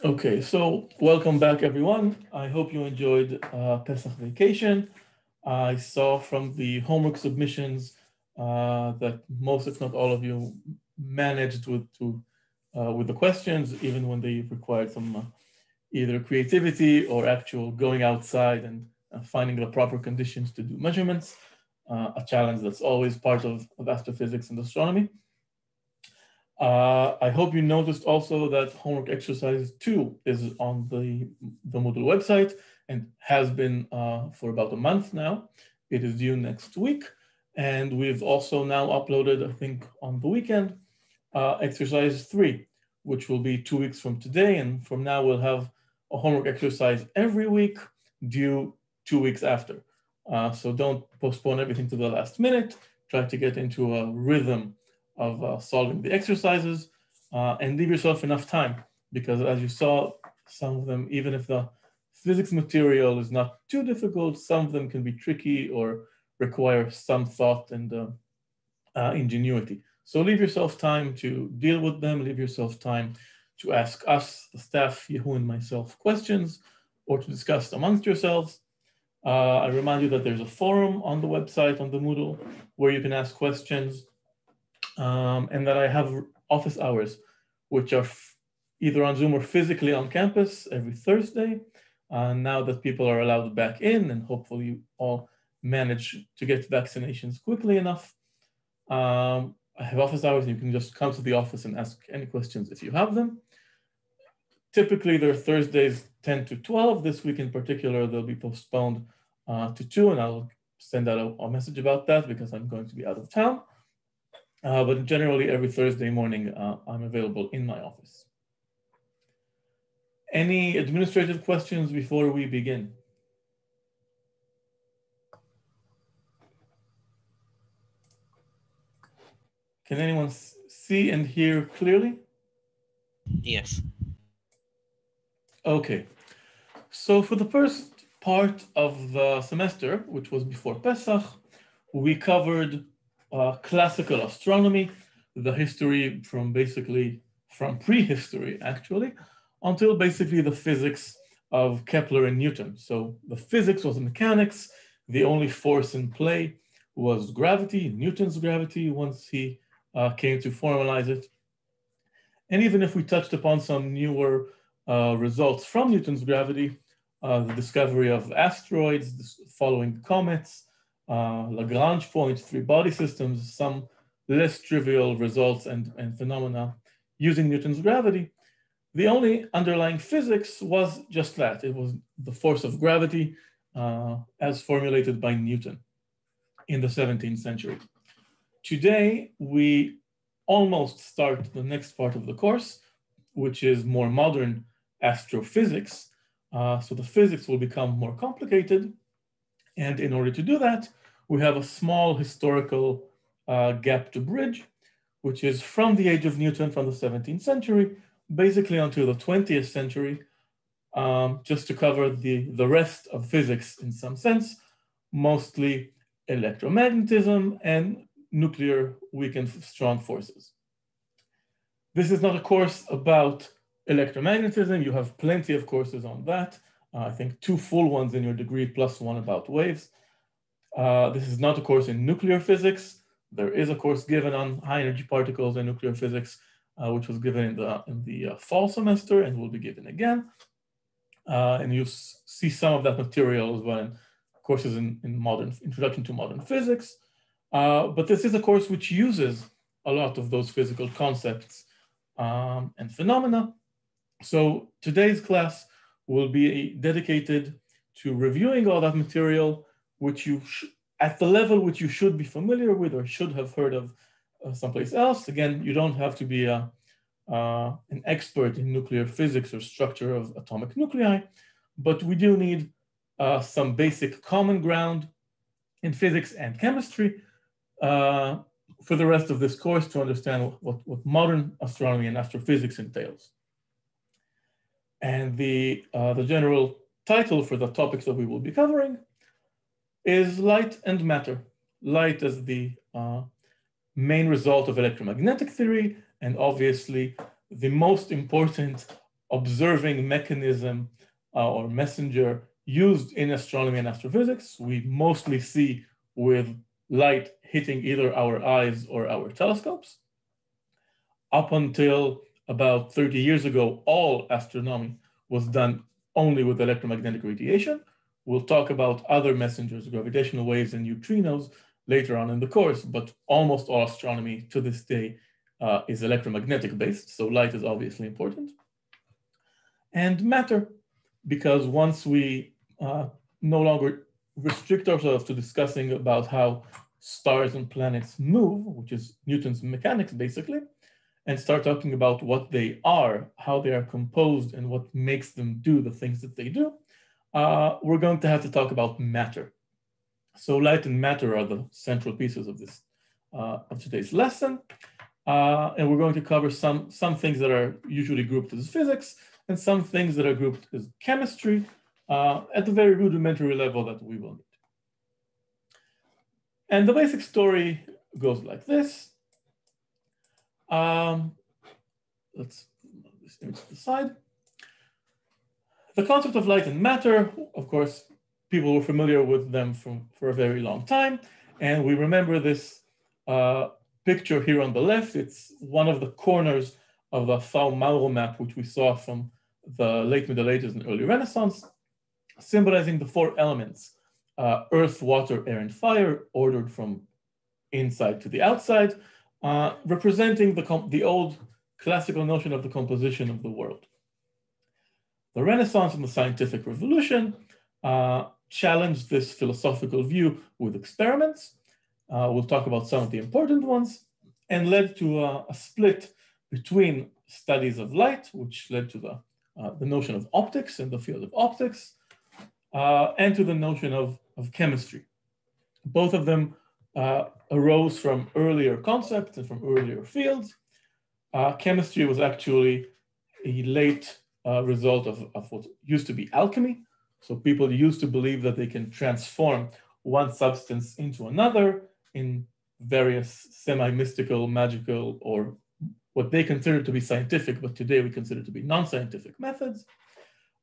Okay, so welcome back, everyone. I hope you enjoyed Pesach vacation. I saw from the homework submissions that most, if not all of you, managed with the questions, even when they required some either creativity or actual going outside and finding the proper conditions to do measurements, a challenge that's always part of astrophysics and astronomy. I hope you noticed also that homework exercise 2 is on the Moodle website and has been for about a month now. It is due next week. And we've also now uploaded, I think on the weekend, exercise 3, which will be 2 weeks from today. And from now we'll have a homework exercise every week due 2 weeks after. So don't postpone everything to the last minute. Try to get into a rhythm of solving the exercises and leave yourself enough time, because as you saw, some of them, even if the physics material is not too difficult, some of them can be tricky or require some thought and ingenuity. So leave yourself time to deal with them, leave yourself time to ask us, the staff, Yehu and myself, questions, or to discuss amongst yourselves. I remind you that there's a forum on the website, on the Moodle, where you can ask questions. And that I have office hours, which are either on Zoom or physically on campus every Thursday. Now that people are allowed back in, and hopefully you all manage to get vaccinations quickly enough. I have office hours, and you can just come to the office and ask any questions if you have them. Typically, they're Thursdays 10 to 12. This week in particular, they'll be postponed to 2, and I'll send out a message about that because I'm going to be out of town. But generally, every Thursday morning, I'm available in my office. Any administrative questions before we begin? Can anyone see and hear clearly? Yes. Okay. So for the first part of the semester, which was before Pesach, we covered classical astronomy, the history from prehistory actually, until basically the physics of Kepler and Newton. So the physics was mechanics. The only force in play was gravity, Newton's gravity, once he came to formalize it. And even if we touched upon some newer results from Newton's gravity, the discovery of asteroids following comets, Lagrange points, three-body systems, some less trivial results and phenomena using Newton's gravity, the only underlying physics was just that. It was the force of gravity as formulated by Newton in the 17th century. Today, we almost start the next part of the course, which is more modern astrophysics. So the physics will become more complicated. And in order to do that, we have a small historical gap to bridge, which is from the age of Newton, from the 17th century, basically until the 20th century, just to cover the rest of physics in some sense, mostly electromagnetism and nuclear weak and strong forces. This is not a course about electromagnetism. You have plenty of courses on that. I think 2 full ones in your degree plus 1 about waves. This is not a course in nuclear physics. There is a course given on high energy particles and nuclear physics, which was given in the fall semester and will be given again. And you see some of that material as well in courses in Introduction to Modern Physics. But this is a course which uses a lot of those physical concepts and phenomena. So today's class will be dedicated to reviewing all that material, which you at the level which you should be familiar with or should have heard of someplace else. Again, you don't have to be an expert in nuclear physics or structure of atomic nuclei, but we do need some basic common ground in physics and chemistry for the rest of this course to understand what modern astronomy and astrophysics entails. And the general title for the topics that we will be covering is light and matter. Light as the main result of electromagnetic theory, and obviously the most important observing mechanism or messenger used in astronomy and astrophysics. We mostly see with light hitting either our eyes or our telescopes. Up until about 30 years ago, all astronomy was done only with electromagnetic radiation. We'll talk about other messengers, gravitational waves and neutrinos later on in the course, but almost all astronomy to this day is electromagnetic based, so light is obviously important. And matter, because once we no longer restrict ourselves to discussing about how stars and planets move, which is Newton's mechanics basically, and start talking about what they are, how they are composed, and what makes them do the things that they do, we're going to have to talk about matter. So light and matter are the central pieces of this of today's lesson. And we're going to cover some things that are usually grouped as physics and some things that are grouped as chemistry at the very rudimentary level that we will need. And the basic story goes like this. Let's move this image to the side. The concept of light and matter, of course, people were familiar with them for a very long time. And we remember this picture here on the left. It's one of the corners of the Mauro map, which we saw from the late Middle Ages and early Renaissance, symbolizing the four elements, earth, water, air, and fire, ordered from inside to the outside, representing the old classical notion of the composition of the world. The Renaissance and the scientific revolution challenged this philosophical view with experiments. We'll talk about some of the important ones, and led to a split between studies of light, which led to the notion of optics and the field of optics, and to the notion of chemistry. Both of them arose from earlier concepts and from earlier fields. Chemistry was actually a late result of what used to be alchemy. So people used to believe that they can transform one substance into another in various semi-mystical, magical, or what they consider to be scientific, but today we consider to be non-scientific methods.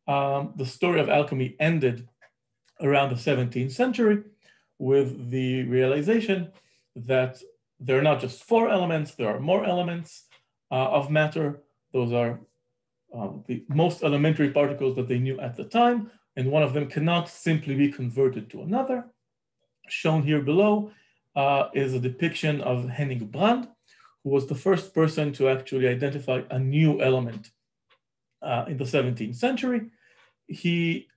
The story of alchemy ended around the 17th century with the realization that there are not just four elements, there are more elements of matter. Those are the most elementary particles that they knew at the time, and one of them cannot simply be converted to another. Shown here below is a depiction of Henning Brand, who was the first person to actually identify a new element in the 17th century. He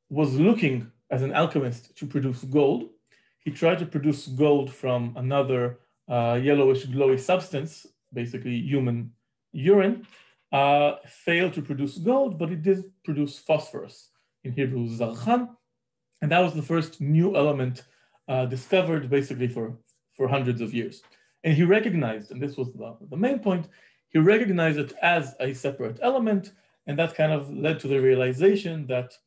was looking as an alchemist to produce gold. He tried to produce gold from another yellowish glowy substance, basically human urine, failed to produce gold, but it did produce phosphorus, in Hebrew zarchan, and that was the first new element discovered basically for hundreds of years. And he recognized, and this was the main point, he recognized it as a separate element, and that kind of led to the realization that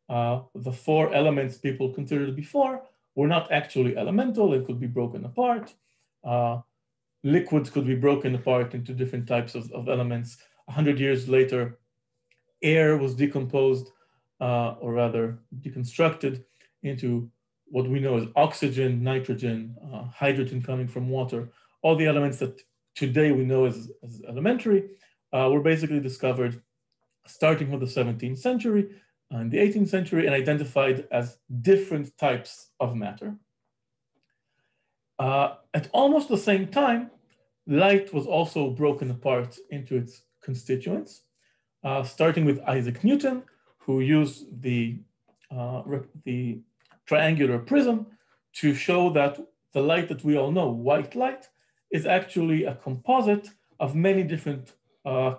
the four elements people considered before were not actually elemental. It could be broken apart. Liquids could be broken apart into different types of elements. 100 years later, air was decomposed, or rather deconstructed into what we know as oxygen, nitrogen, hydrogen coming from water. All the elements that today we know as elementary were basically discovered starting with the 17th century and the 18th century and identified as different types of matter. At almost the same time, light was also broken apart into its constituents, starting with Isaac Newton, who used the triangular prism to show that the light that we all know, white light, is actually a composite of many different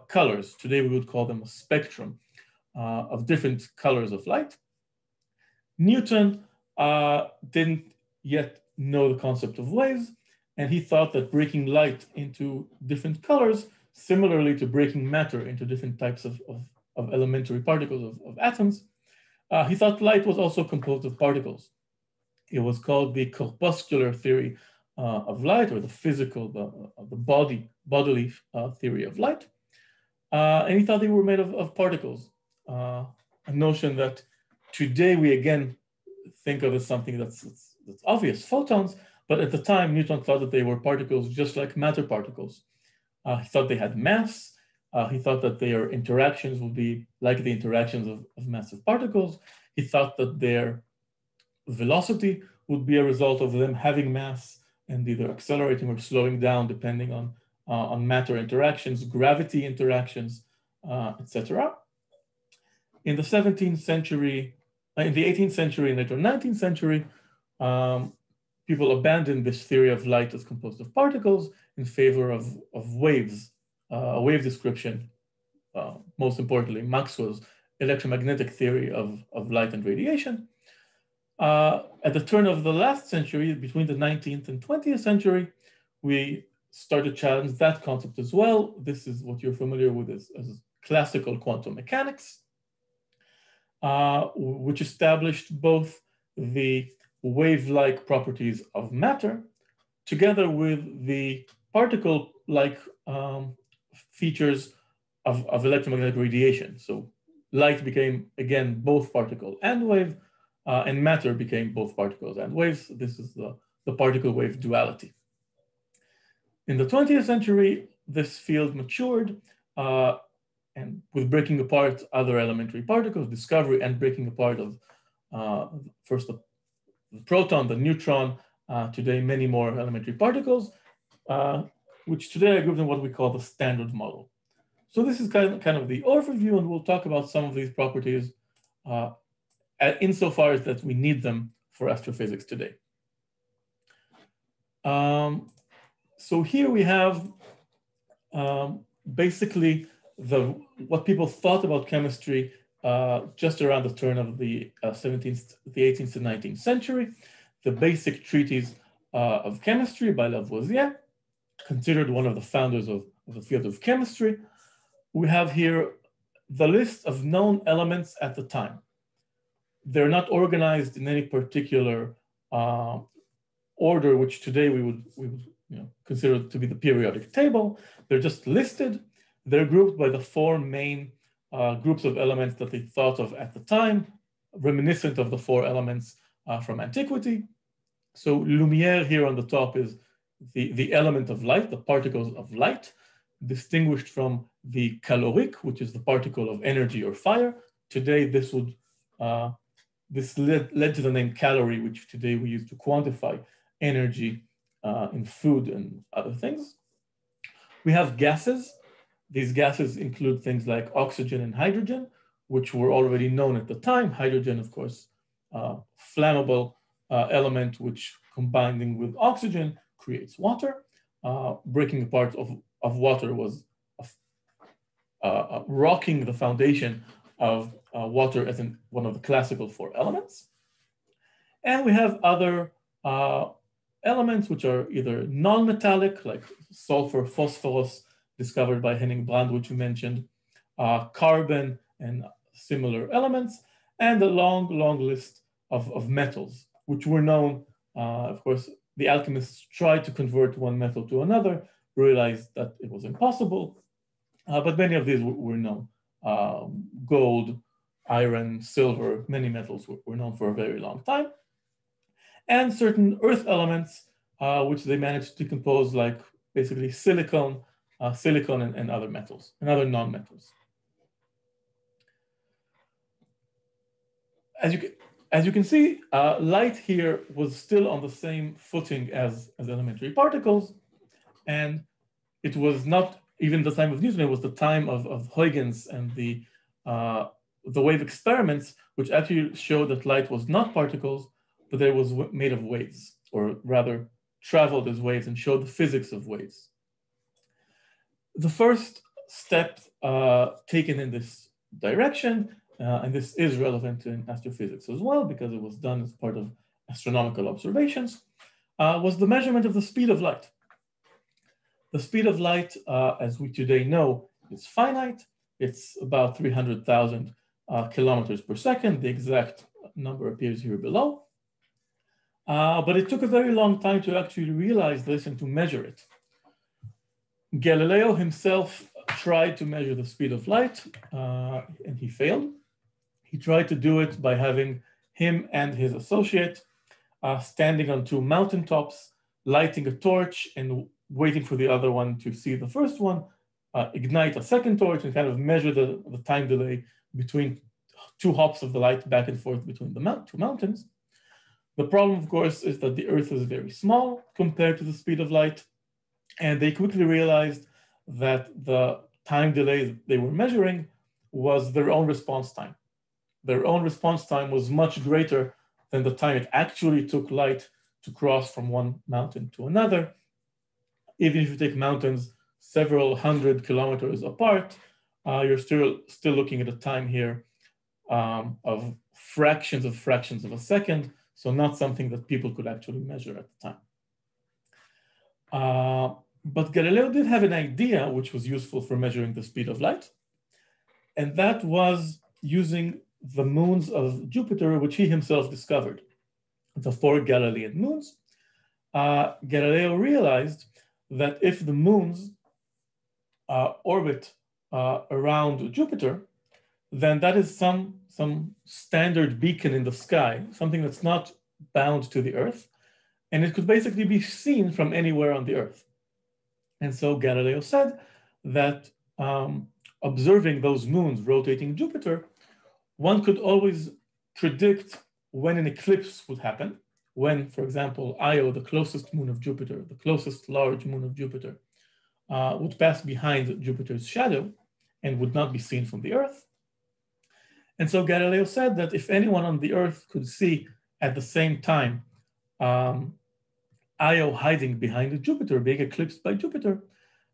colors. Today we would call them a spectrum of different colors of light. Newton didn't yet know the concept of waves, and he thought that breaking light into different colors, similarly to breaking matter into different types of elementary particles of atoms, he thought light was also composed of particles. It was called the corpuscular theory of light, or the physical, the bodily theory of light. And he thought they were made of particles, a notion that today we again think of as something that's obvious, photons, but at the time Newton thought that they were particles just like matter particles. He thought they had mass. He thought that their interactions would be like the interactions of massive particles. He thought that their velocity would be a result of them having mass and either accelerating or slowing down depending on matter interactions, gravity interactions, etc. In the 17th century, in the 18th century and later 19th century, people abandoned this theory of light as composed of particles in favor of waves, a wave description, most importantly, Maxwell's electromagnetic theory of light and radiation. At the turn of the last century, between the 19th and 20th century, we started to challenge that concept as well. This is what you're familiar with as classical quantum mechanics, which established both the wave-like properties of matter together with the particle-like features of electromagnetic radiation. So light became, again, both particle and wave, and matter became both particles and waves. This is the particle-wave duality. In the 20th century, this field matured, and with breaking apart other elementary particles, discovery and breaking apart of first the proton, the neutron, today many more elementary particles, which today are grouped in what we call the standard model. So this is kind of the overview, and we'll talk about some of these properties insofar as that we need them for astrophysics today. So here we have basically what people thought about chemistry just around the turn of the 18th to 19th century. The basic treatise of chemistry by Lavoisier, considered one of the founders of the field of chemistry. We have here the list of known elements at the time. They're not organized in any particular order, which today we would consider to be the periodic table. They're just listed. They're grouped by the four main groups of elements that they thought of at the time, reminiscent of the four elements from antiquity. So Lumiere here on the top is the element of light, the particles of light, distinguished from the caloric, which is the particle of energy or fire. Today, this led to the name calorie, which today we use to quantify energy in food and other things. We have gases. These gases include things like oxygen and hydrogen, which were already known at the time. Hydrogen, of course, flammable element, which combining with oxygen creates water. Breaking apart of water was rocking the foundation of water as one of the classical four elements. And we have other elements which are either non-metallic, like sulfur, phosphorus, discovered by Henning Brand, which you mentioned, carbon and similar elements, and a long list of metals, which were known. Of course, the alchemists tried to convert one metal to another, realized that it was impossible, but many of these were known. Gold, iron, silver, many metals were known for a very long time. And certain earth elements, which they managed to decompose, like basically silicon and other metals, and other non-metals. As you can see, light here was still on the same footing as elementary particles, and it was not even the time of Newton, it was the time of Huygens and the wave experiments, which actually showed that light was not particles, but that it was made of waves, or rather traveled as waves and showed the physics of waves. The first step taken in this direction, and this is relevant in astrophysics as well, because it was done as part of astronomical observations, was the measurement of the speed of light. The speed of light, as we today know, is finite. It's about 300,000 kilometers per second. The exact number appears here below. But it took a very long time to actually realize this and to measure it. Galileo himself tried to measure the speed of light, and he failed. He tried to do it by having him and his associate standing on two mountaintops, lighting a torch and waiting for the other one to see the first one, ignite a second torch and kind of measure the time delay between two hops of the light back and forth between the two mountains. The problem, of course, is that the Earth is very small compared to the speed of light. And they quickly realized that the time delay they were measuring was their own response time. Their own response time was much greater than the time it actually took light to cross from one mountain to another. Even if you take mountains several hundred kilometers apart, you're still looking at a time here of fractions of a second, so not something that people could actually measure at the time. But Galileo did have an idea which was useful for measuring the speed of light, and that was using the moons of Jupiter, which he himself discovered, the 4 Galilean moons. Galileo realized that if the moons orbit around Jupiter, then that is some standard beacon in the sky, something that's not bound to the Earth, and it could basically be seen from anywhere on the Earth. And so Galileo said that observing those moons rotating Jupiter, one could always predict when an eclipse would happen, when, for example, Io, the closest moon of Jupiter, the closest large moon of Jupiter, would pass behind Jupiter's shadow and would not be seen from the Earth. And so Galileo said that if anyone on the Earth could see at the same time Io hiding behind Jupiter, being eclipsed by Jupiter,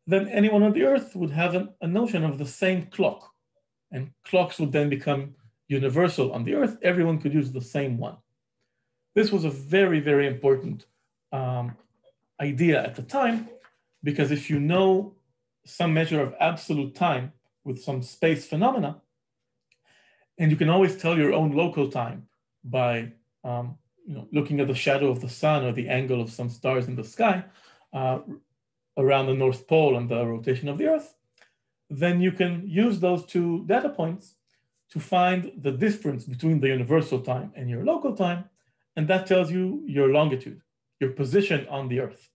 then anyone on the Earth would have a notion of the same clock. And clocks would then become universal on the Earth. Everyone could use the same one. This was a very, very important idea at the time, because if you know some measure of absolute time with some space phenomena, and you can always tell your own local time by looking at the shadow of the sun or the angle of some stars in the sky around the North Pole and the rotation of the Earth, then you can use those two data points to find the difference between the universal time and your local time, and that tells you your longitude, your position on the Earth.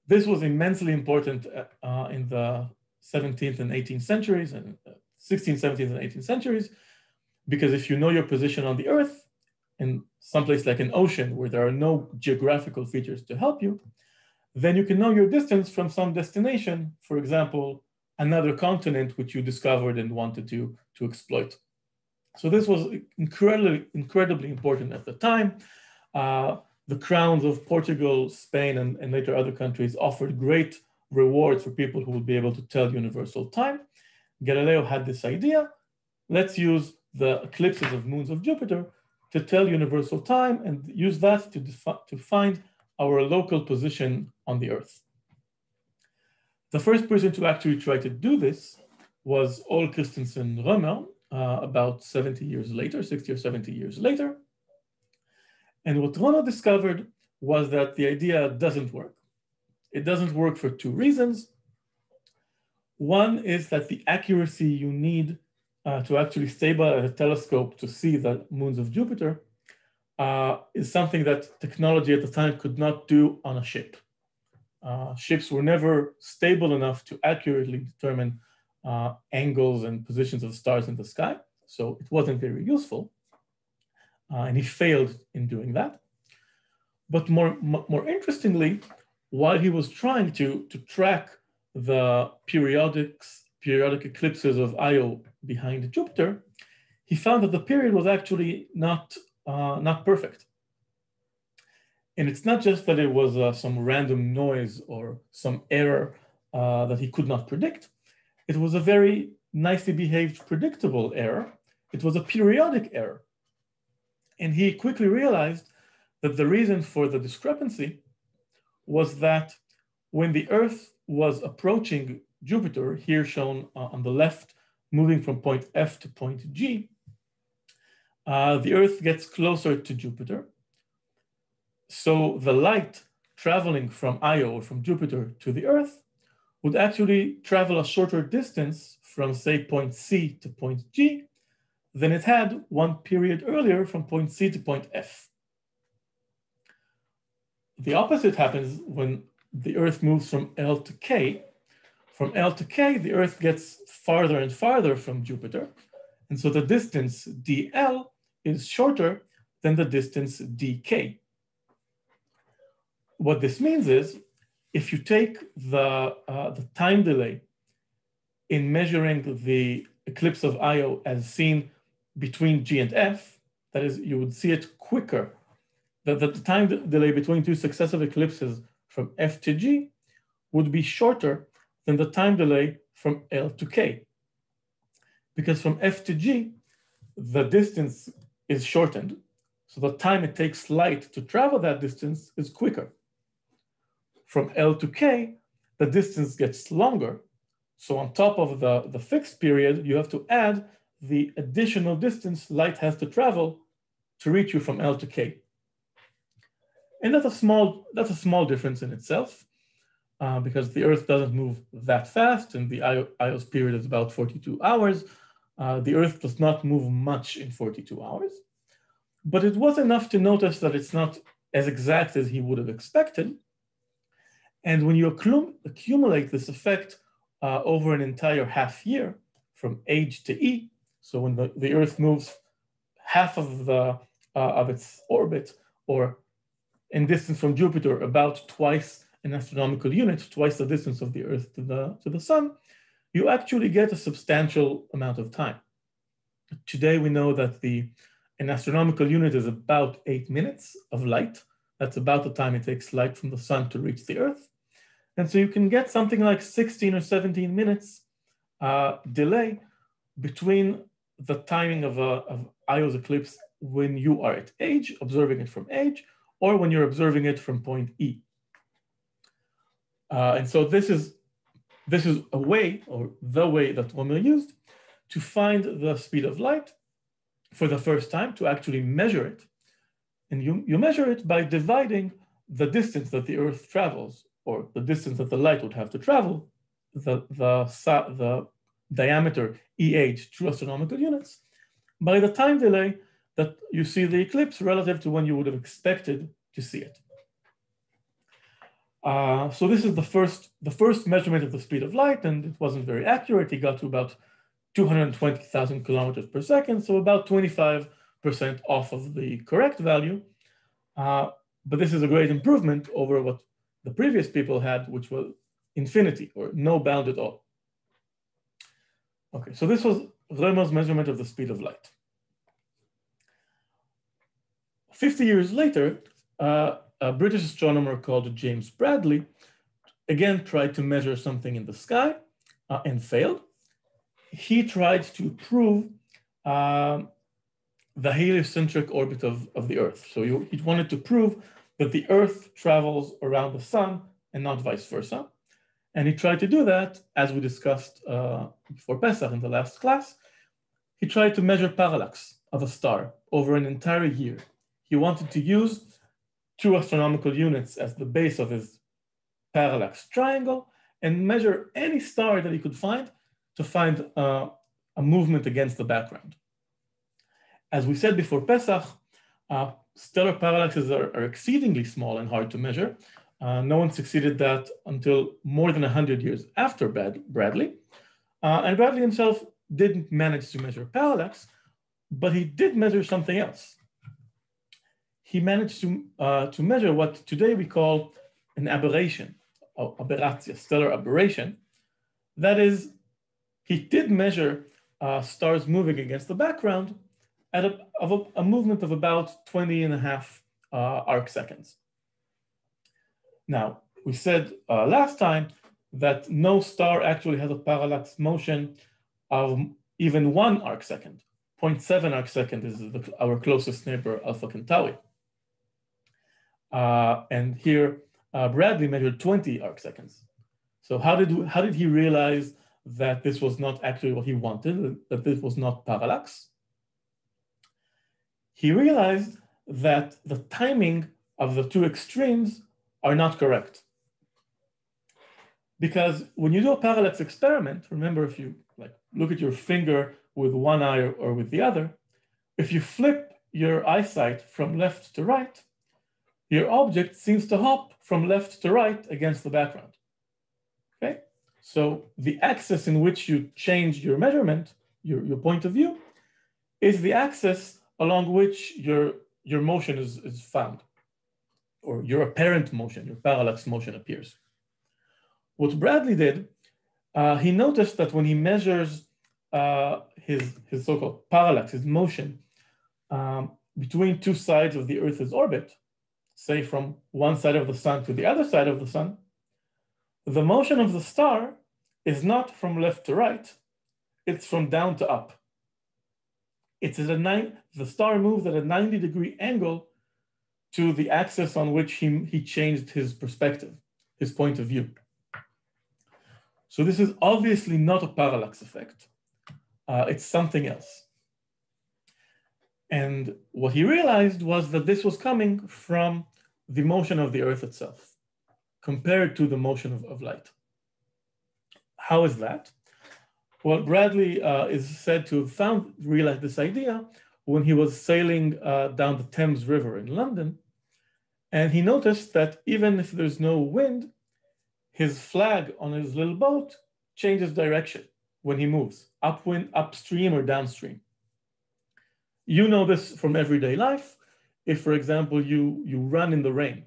This was immensely important in the 17th and 18th centuries, and 16th, 17th, and 18th centuries, because if you know your position on the Earth, in someplace like an ocean where there are no geographical features to help you, then you can know your distance from some destination, for example, another continent which you discovered and wanted to exploit. So this was incredibly important at the time. The crowns of Portugal, Spain, and later other countries offered great rewards for people who would be able to tell universal time. Galileo had this idea: let's use the eclipses of moons of Jupiter to tell universal time and use that to find our local position on the Earth. The first person to actually try to do this was Ole Christensen Rømer, about 70 years later, 60 or 70 years later. And what Rømer discovered was that the idea doesn't work. It doesn't work for two reasons. One is that the accuracy you need to actually stabilize a telescope to see the moons of Jupiter is something that technology at the time could not do on a ship. Ships were never stable enough to accurately determine angles and positions of stars in the sky, so it wasn't very useful. And he failed in doing that. But more interestingly, while he was trying to track the periodic eclipses of Io behind Jupiter, he found that the period was actually not perfect. And it's not just that it was some random noise or some error that he could not predict. It was a very nicely behaved, predictable error. It was a periodic error. And he quickly realized that the reason for the discrepancy was that when the Earth was approaching Jupiter, here shown on the left, moving from point F to point G, the Earth gets closer to Jupiter. So the light traveling from Io or from Jupiter to the Earth would actually travel a shorter distance from, say, point C to point G than it had one period earlier from point C to point F. The opposite happens when the Earth moves from L to K. From L to K, the Earth gets farther and farther from Jupiter. And so the distance dl is shorter than the distance dk. What this means is, if you take the time delay in measuring the eclipse of Io as seen between G and F, that is, you would see it quicker. The time delay between two successive eclipses from F to G would be shorter than the time delay from L to K. Because from F to G, the distance is shortened, so the time it takes light to travel that distance is quicker. From L to K, the distance gets longer, so on top of the fixed period, you have to add the additional distance light has to travel to reach you from L to K. And that's a small difference in itself, because the Earth doesn't move that fast, and the Io's period is about 42 hours. The Earth does not move much in 42 hours, but it was enough to notice that it's not as exact as he would have expected. And when you accumulate this effect over an entire half year, from H to E, so when the Earth moves half of its orbit, or in distance from Jupiter, about twice an astronomical unit, twice the distance of the Earth to the Sun, you actually get a substantial amount of time. Today we know that an astronomical unit is about 8 minutes of light. That's about the time it takes light from the Sun to reach the Earth. And so you can get something like 16 or 17 minutes delay between the timing of Io's eclipse when you are at H, observing it from H, or when you're observing it from point E. And so this is a way, or the way that Romer used to find the speed of light for the first time, to actually measure it. And you measure it by dividing the distance that the Earth travels, or the distance that the light would have to travel, the diameter EH, true astronomical units, by the time delay that you see the eclipse relative to when you would have expected to see it. So this is the first measurement of the speed of light, and it wasn't very accurate. He got to about 220,000 kilometers per second, so about 25% off of the correct value. But this is a great improvement over what the previous people had, which was infinity, or no bound at all. Okay, so this was Römer's measurement of the speed of light. 50 years later, a British astronomer called James Bradley again tried to measure something in the sky and failed. He tried to prove the heliocentric orbit of the Earth. So he wanted to prove that the Earth travels around the Sun and not vice versa. And he tried to do that, as we discussed before Pesach in the last class. He tried to measure parallax of a star over an entire year. He wanted to use two astronomical units as the base of his parallax triangle and measure any star that he could find to find a movement against the background. As we said before Pesach, stellar parallaxes are exceedingly small and hard to measure. No one succeeded that until more than 100 years after Bradley. And Bradley himself didn't manage to measure parallax, but he did measure something else. He managed to measure what today we call an aberration, or aberratia, stellar aberration. That is, he did measure stars moving against the background at a movement of about 20.5 arc seconds. Now, we said last time that no star actually has a parallax motion of even 1 arc second. 0.7 arc second is our closest neighbor, Alpha Centauri. And here, Bradley measured 20 arc seconds. So how did he realize that this was not actually what he wanted, that this was not parallax? He realized that the timing of the two extremes are not correct. Because when you do a parallax experiment, remember, if you look at your finger with one eye or with the other, if you flip your eyesight from left to right, your object seems to hop from left to right against the background. Okay? So the axis in which you change your measurement, your point of view, is the axis along which your motion is found, or your apparent motion, your parallax motion appears. What Bradley did, he noticed that when he measures his so-called parallax, his motion, between two sides of the Earth's orbit, say from one side of the sun to the other side of the sun, the motion of the star is not from left to right, it's from down to up. The star moves at a 90-degree angle to the axis on which he changed his perspective, his point of view. So this is obviously not a parallax effect. It's something else. And what he realized was that this was coming from the motion of the Earth itself, compared to the motion of light. How is that? Well, Bradley is said to have realized this idea when he was sailing down the Thames River in London. And he noticed that even if there's no wind, his flag on his little boat changes direction when he moves, upstream or downstream. You know this from everyday life. If, for example, you run in the rain.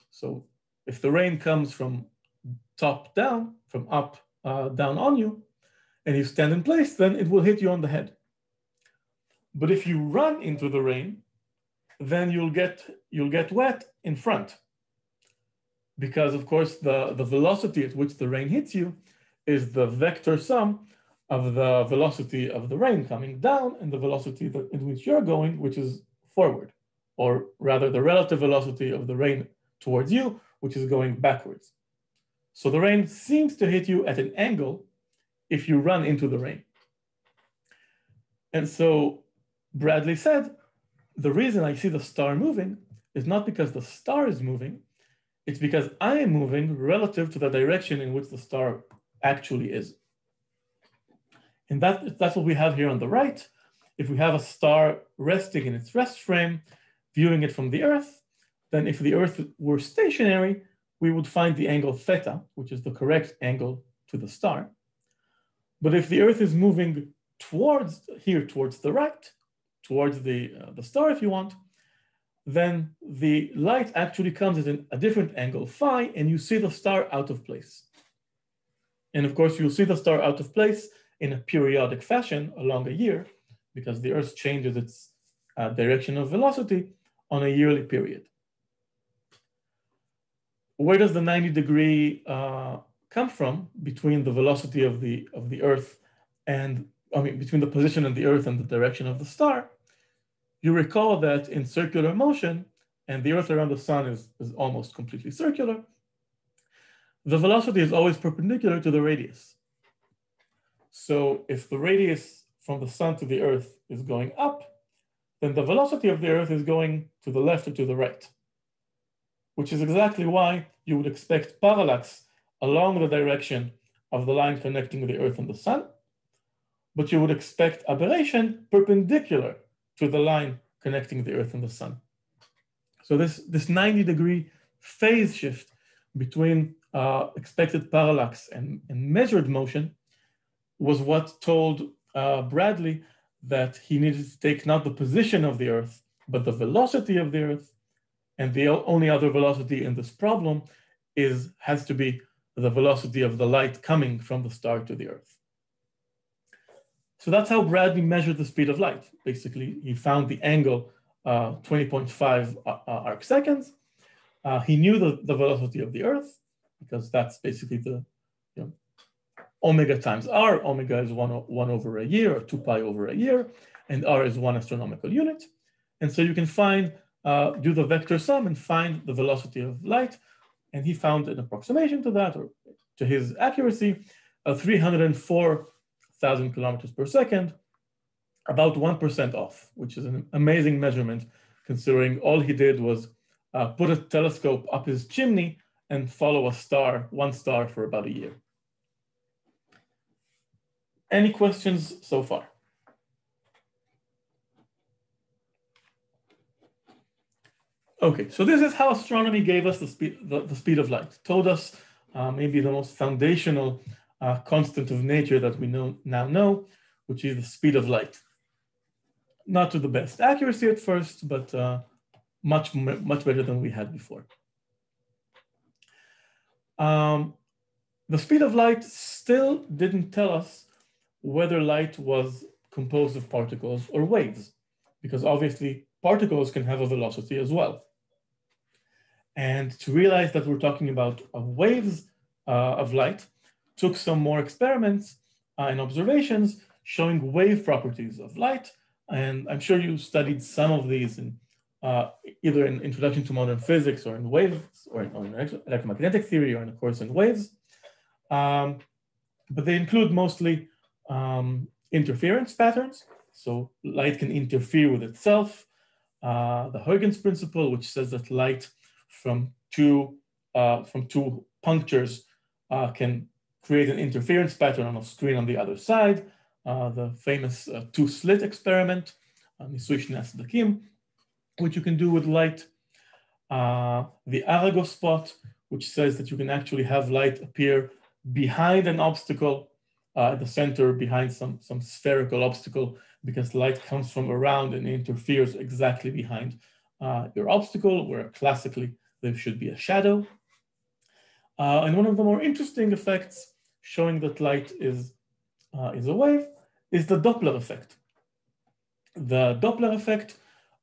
So if the rain comes from top down, from up down on you, and you stand in place, then it will hit you on the head. But if you run into the rain, then you'll get wet in front. Because of course, the velocity at which the rain hits you is the vector sum of the velocity of the rain coming down and the velocity in which you're going, which is forward, or rather the relative velocity of the rain towards you, which is going backwards. So the rain seems to hit you at an angle if you run into the rain. And so Bradley said, the reason I see the star moving is not because the star is moving, it's because I am moving relative to the direction in which the star actually is. And that's what we have here on the right. If we have a star resting in its rest frame, viewing it from the Earth, then if the Earth were stationary, we would find the angle theta, which is the correct angle to the star. But if the Earth is moving towards the right, towards the star if you want, then the light actually comes at a different angle, phi, and you see the star out of place. And of course, you'll see the star out of place in a periodic fashion along a year, because the Earth changes its direction of velocity on a yearly period. Where does the 90-degree come from between the velocity of the Earth and, between the position of the Earth and the direction of the star? You recall that in circular motion, and the Earth around the sun is almost completely circular, the velocity is always perpendicular to the radius. So if the radius from the sun to the Earth is going up, then the velocity of the Earth is going to the left or to the right, which is exactly why you would expect parallax along the direction of the line connecting the Earth and the sun, but you would expect aberration perpendicular to the line connecting the Earth and the sun. So this 90-degree phase shift between expected parallax and measured motion was what told Bradley that he needed to take not the position of the Earth, but the velocity of the Earth. And the only other velocity in this problem has to be the velocity of the light coming from the star to the Earth. So that's how Bradley measured the speed of light. Basically, he found the angle 20.5 arc seconds. He knew the velocity of the Earth, because that's basically the omega times r. Omega is 1 over a year, or 2 pi over a year, and r is 1 astronomical unit. And so you can do the vector sum and find the velocity of light. And he found an approximation to that, or to his accuracy, of 304,000 kilometers per second, about 1% off, which is an amazing measurement, considering all he did was put a telescope up his chimney and follow a star, one star, for about a year. Any questions so far? Okay, so this is how astronomy gave us the speed of light. Told us maybe the most foundational constant of nature that we now know, which is the speed of light. Not to the best accuracy at first, but much better than we had before. The speed of light still didn't tell us whether light was composed of particles or waves, because obviously particles can have a velocity as well. And to realize that we're talking about waves of light took some more experiments and observations showing wave properties of light. And I'm sure you studied some of these in either in Introduction to Modern Physics or in waves or in electromagnetic theory or in a course in waves. But they include mostly interference patterns. So light can interfere with itself. The Huygens principle, which says that light from two punctures can create an interference pattern on a screen on the other side. The famous two-slit experiment, which you can do with light. The Arago spot, which says that you can actually have light appear behind an obstacle at the center, behind some spherical obstacle, because light comes from around and interferes exactly behind your obstacle, where classically there should be a shadow. And one of the more interesting effects showing that light is a wave is the Doppler effect. The Doppler effect,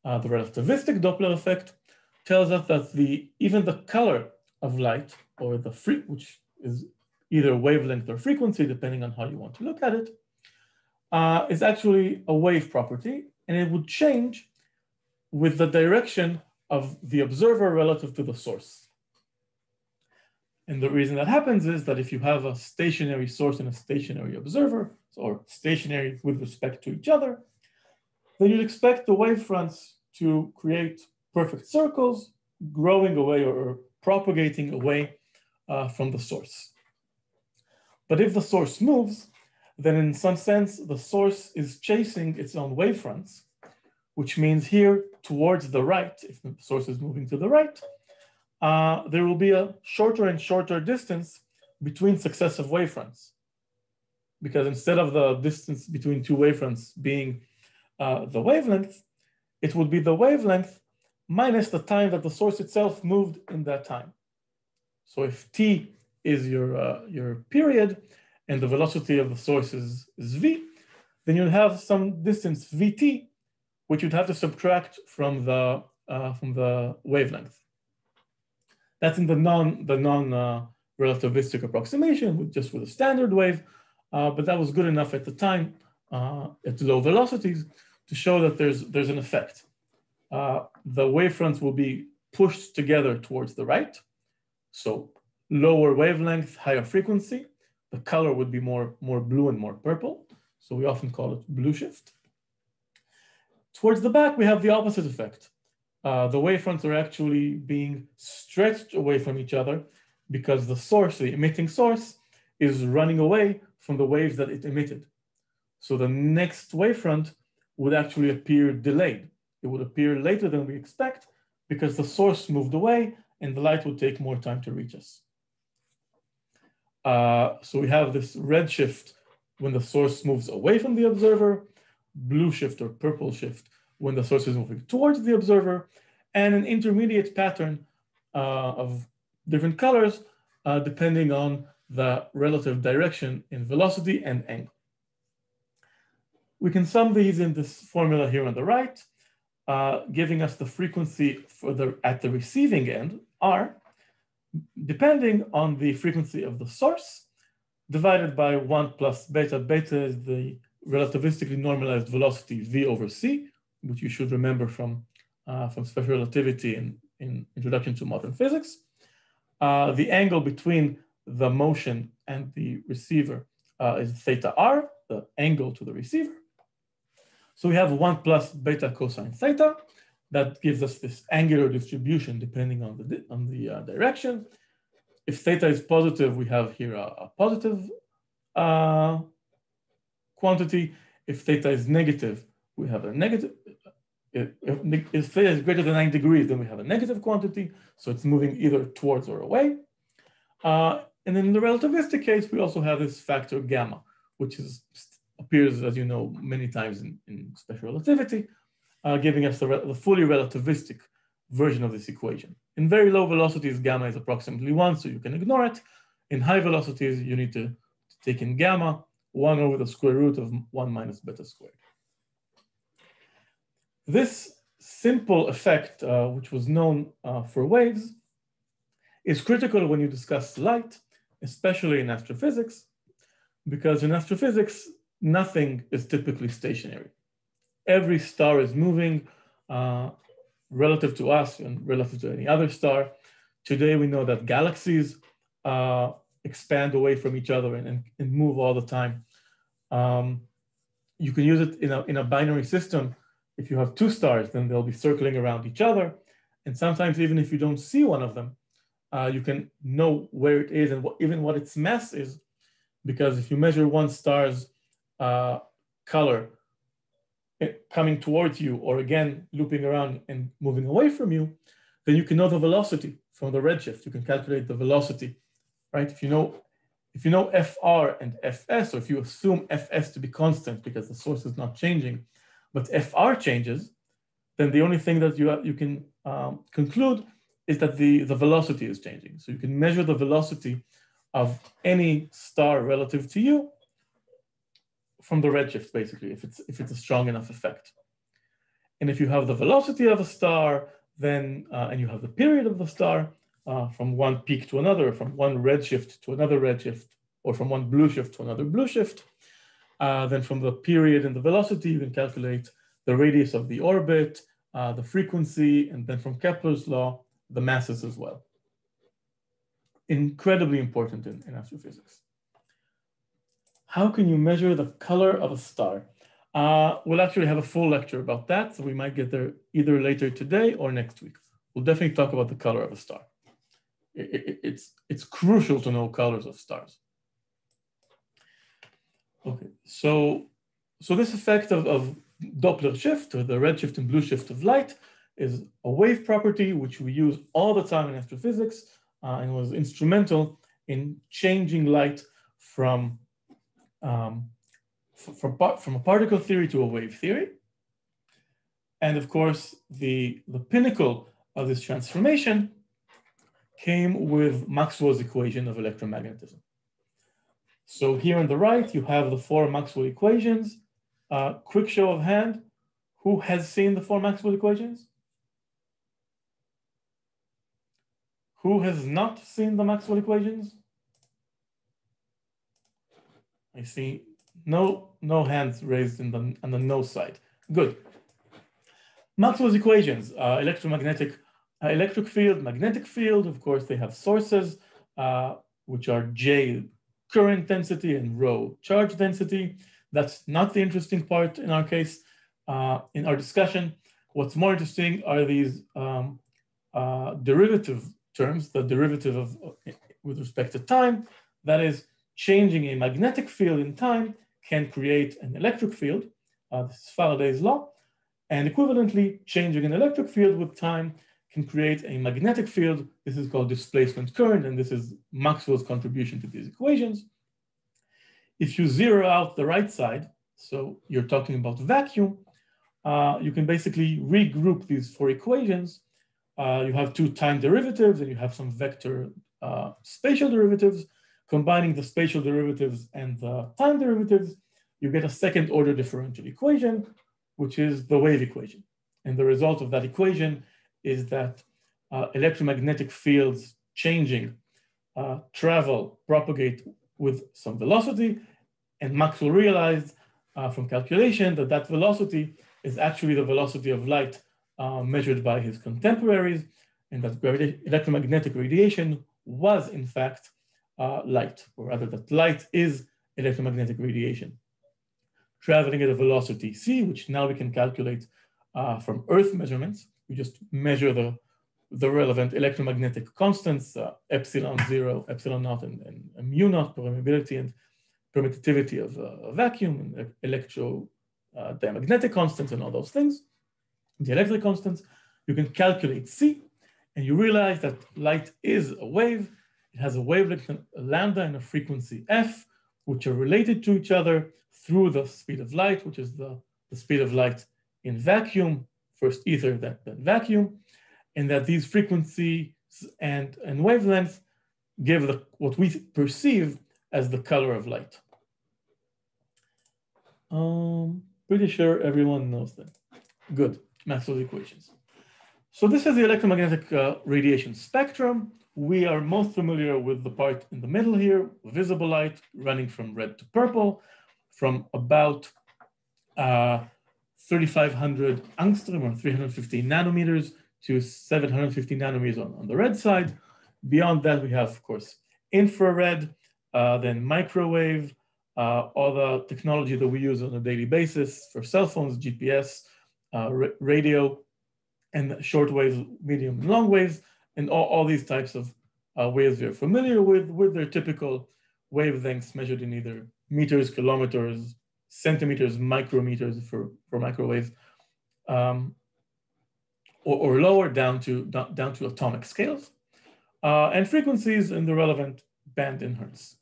the relativistic Doppler effect, tells us that even the color of light, or the which is either wavelength or frequency, depending on how you want to look at it, is actually a wave property, and it would change with the direction of the observer relative to the source. And the reason that happens is that if you have a stationary source and a stationary observer, or stationary with respect to each other, then you'd expect the wavefronts to create perfect circles, growing away or propagating away from the source. But if the source moves, then in some sense, the source is chasing its own wavefronts, which means here towards the right, if the source is moving to the right, there will be a shorter and shorter distance between successive wavefronts. Because instead of the distance between two wavefronts being the wavelength, it would be the wavelength minus the time that the source itself moved in that time. So if t is your period and the velocity of the source is v, then you'll have some distance vt, which you'd have to subtract from the wavelength. That's in the non-relativistic approximation, just with a standard wave, but that was good enough at the time at low velocities to show that there's an effect. The wavefronts will be pushed together towards the right. So lower wavelength, higher frequency. The color would be more blue and more purple. So we often call it blue shift. Towards the back, we have the opposite effect. The wavefronts are actually being stretched away from each other because the source, the emitting source, is running away from the waves that it emitted. So the next wavefront would actually appear delayed. It would appear later than we expect because the source moved away and the light would take more time to reach us. So we have this red shift when the source moves away from the observer, blue shift or purple shift when the source is moving towards the observer, and an intermediate pattern of different colors depending on the relative direction in velocity and angle. We can sum these in this formula here on the right, giving us the frequency at the receiving end, R, depending on the frequency of the source, divided by 1 plus beta. Beta is the relativistically normalized velocity v over c, which you should remember from special relativity in Introduction to Modern Physics. The angle between the motion and the receiver is theta r, the angle to the receiver. So we have 1 plus beta cosine theta, that gives us this angular distribution depending on the direction. If theta is positive, we have here a positive quantity. If theta is negative, we have a negative. If theta is greater than 9 degrees, then we have a negative quantity. So it's moving either towards or away. And in the relativistic case, we also have this factor gamma, which appears, as you know, many times in special relativity, giving us the fully relativistic version of this equation. In very low velocities, gamma is approximately 1, so you can ignore it. In high velocities, you need to take in gamma, 1 over the square root of 1 minus beta squared. This simple effect, which was known for waves, is critical when you discuss light, especially in astrophysics, because in astrophysics, nothing is typically stationary. Every star is moving relative to us and relative to any other star. Today, we know that galaxies expand away from each other and move all the time. You can use it in a binary system. If you have two stars, then they'll be circling around each other. And sometimes, even if you don't see one of them, you can know where it is and even what its mass is, because if you measure one star's color coming towards you, or again, looping around and moving away from you, then you can know the velocity from the redshift. You can calculate the velocity, right? If you know FR and FS, or if you assume FS to be constant because the source is not changing, but FR changes, then the only thing that you can conclude is that the velocity is changing. So you can measure the velocity of any star relative to you from the redshift, basically, if it's a strong enough effect. And if you have the velocity of a star, then and you have the period of the star from one peak to another, from one redshift to another redshift, or from one blue shift to another blue shift, then from the period and the velocity, you can calculate the radius of the orbit, the frequency, and then from Kepler's law, the masses as well. Incredibly important in astrophysics. How can you measure the color of a star? We'll actually have a full lecture about that, so we might get there either later today or next week. We'll definitely talk about the color of a star. It's crucial to know colors of stars. Okay, so this effect of Doppler shift, or the redshift and blue shift of light, is a wave property which we use all the time in astrophysics and was instrumental in changing light from a particle theory to a wave theory. And of course, the pinnacle of this transformation came with Maxwell's equation of electromagnetism. So here on the right, you have the 4 Maxwell equations. Quick show of hand, who has seen the 4 Maxwell equations? Who has not seen the Maxwell equations? I see no hands raised on the no side. Good. Maxwell's equations, electromagnetic, electric field, magnetic field. Of course, they have sources, which are J, current density, and rho, charge density. That's not the interesting part in our case. In our discussion, what's more interesting are these derivative terms, the derivative of with respect to time. That is, changing a magnetic field in time can create an electric field. This is Faraday's law. And equivalently, changing an electric field with time can create a magnetic field. This is called displacement current, and this is Maxwell's contribution to these equations. If you zero out the right side, so you're talking about vacuum, you can basically regroup these 4 equations. You have 2 time derivatives, and you have some vector spatial derivatives. Combining the spatial derivatives and the time derivatives, you get a second order differential equation, which is the wave equation. And the result of that equation is that electromagnetic fields changing propagate with some velocity. And Maxwell realized from calculation that that velocity is actually the velocity of light measured by his contemporaries, and that electromagnetic radiation was in fact light, or rather that light is electromagnetic radiation traveling at a velocity c, which now we can calculate from Earth measurements. You just measure the relevant electromagnetic constants, epsilon 0, epsilon naught, and mu naught, permeability and permittivity of a vacuum, and electrodiamagnetic constants and all those things, the electric constants. You can calculate C, and you realize that light is a wave. It has a wavelength lambda and a frequency f, which are related to each other through the speed of light, which is the speed of light in vacuum, first ether, then vacuum, and that these frequencies and wavelengths give what we perceive as the color of light. Pretty sure everyone knows that. Good, Maxwell's equations. So this is the electromagnetic radiation spectrum. We are most familiar with the part in the middle here, visible light running from red to purple, from about 3,500 angstrom or 350 nanometers to 750 nanometers on the red side. Beyond that, we have, of course, infrared, then microwave, all the technology that we use on a daily basis for cell phones, GPS, radio, and short waves, medium and long waves, and all these types of waves we are familiar with their typical wavelengths measured in either meters, kilometers, centimeters, micrometers for microwaves, or lower down to atomic scales, and frequencies in the relevant band in hertz.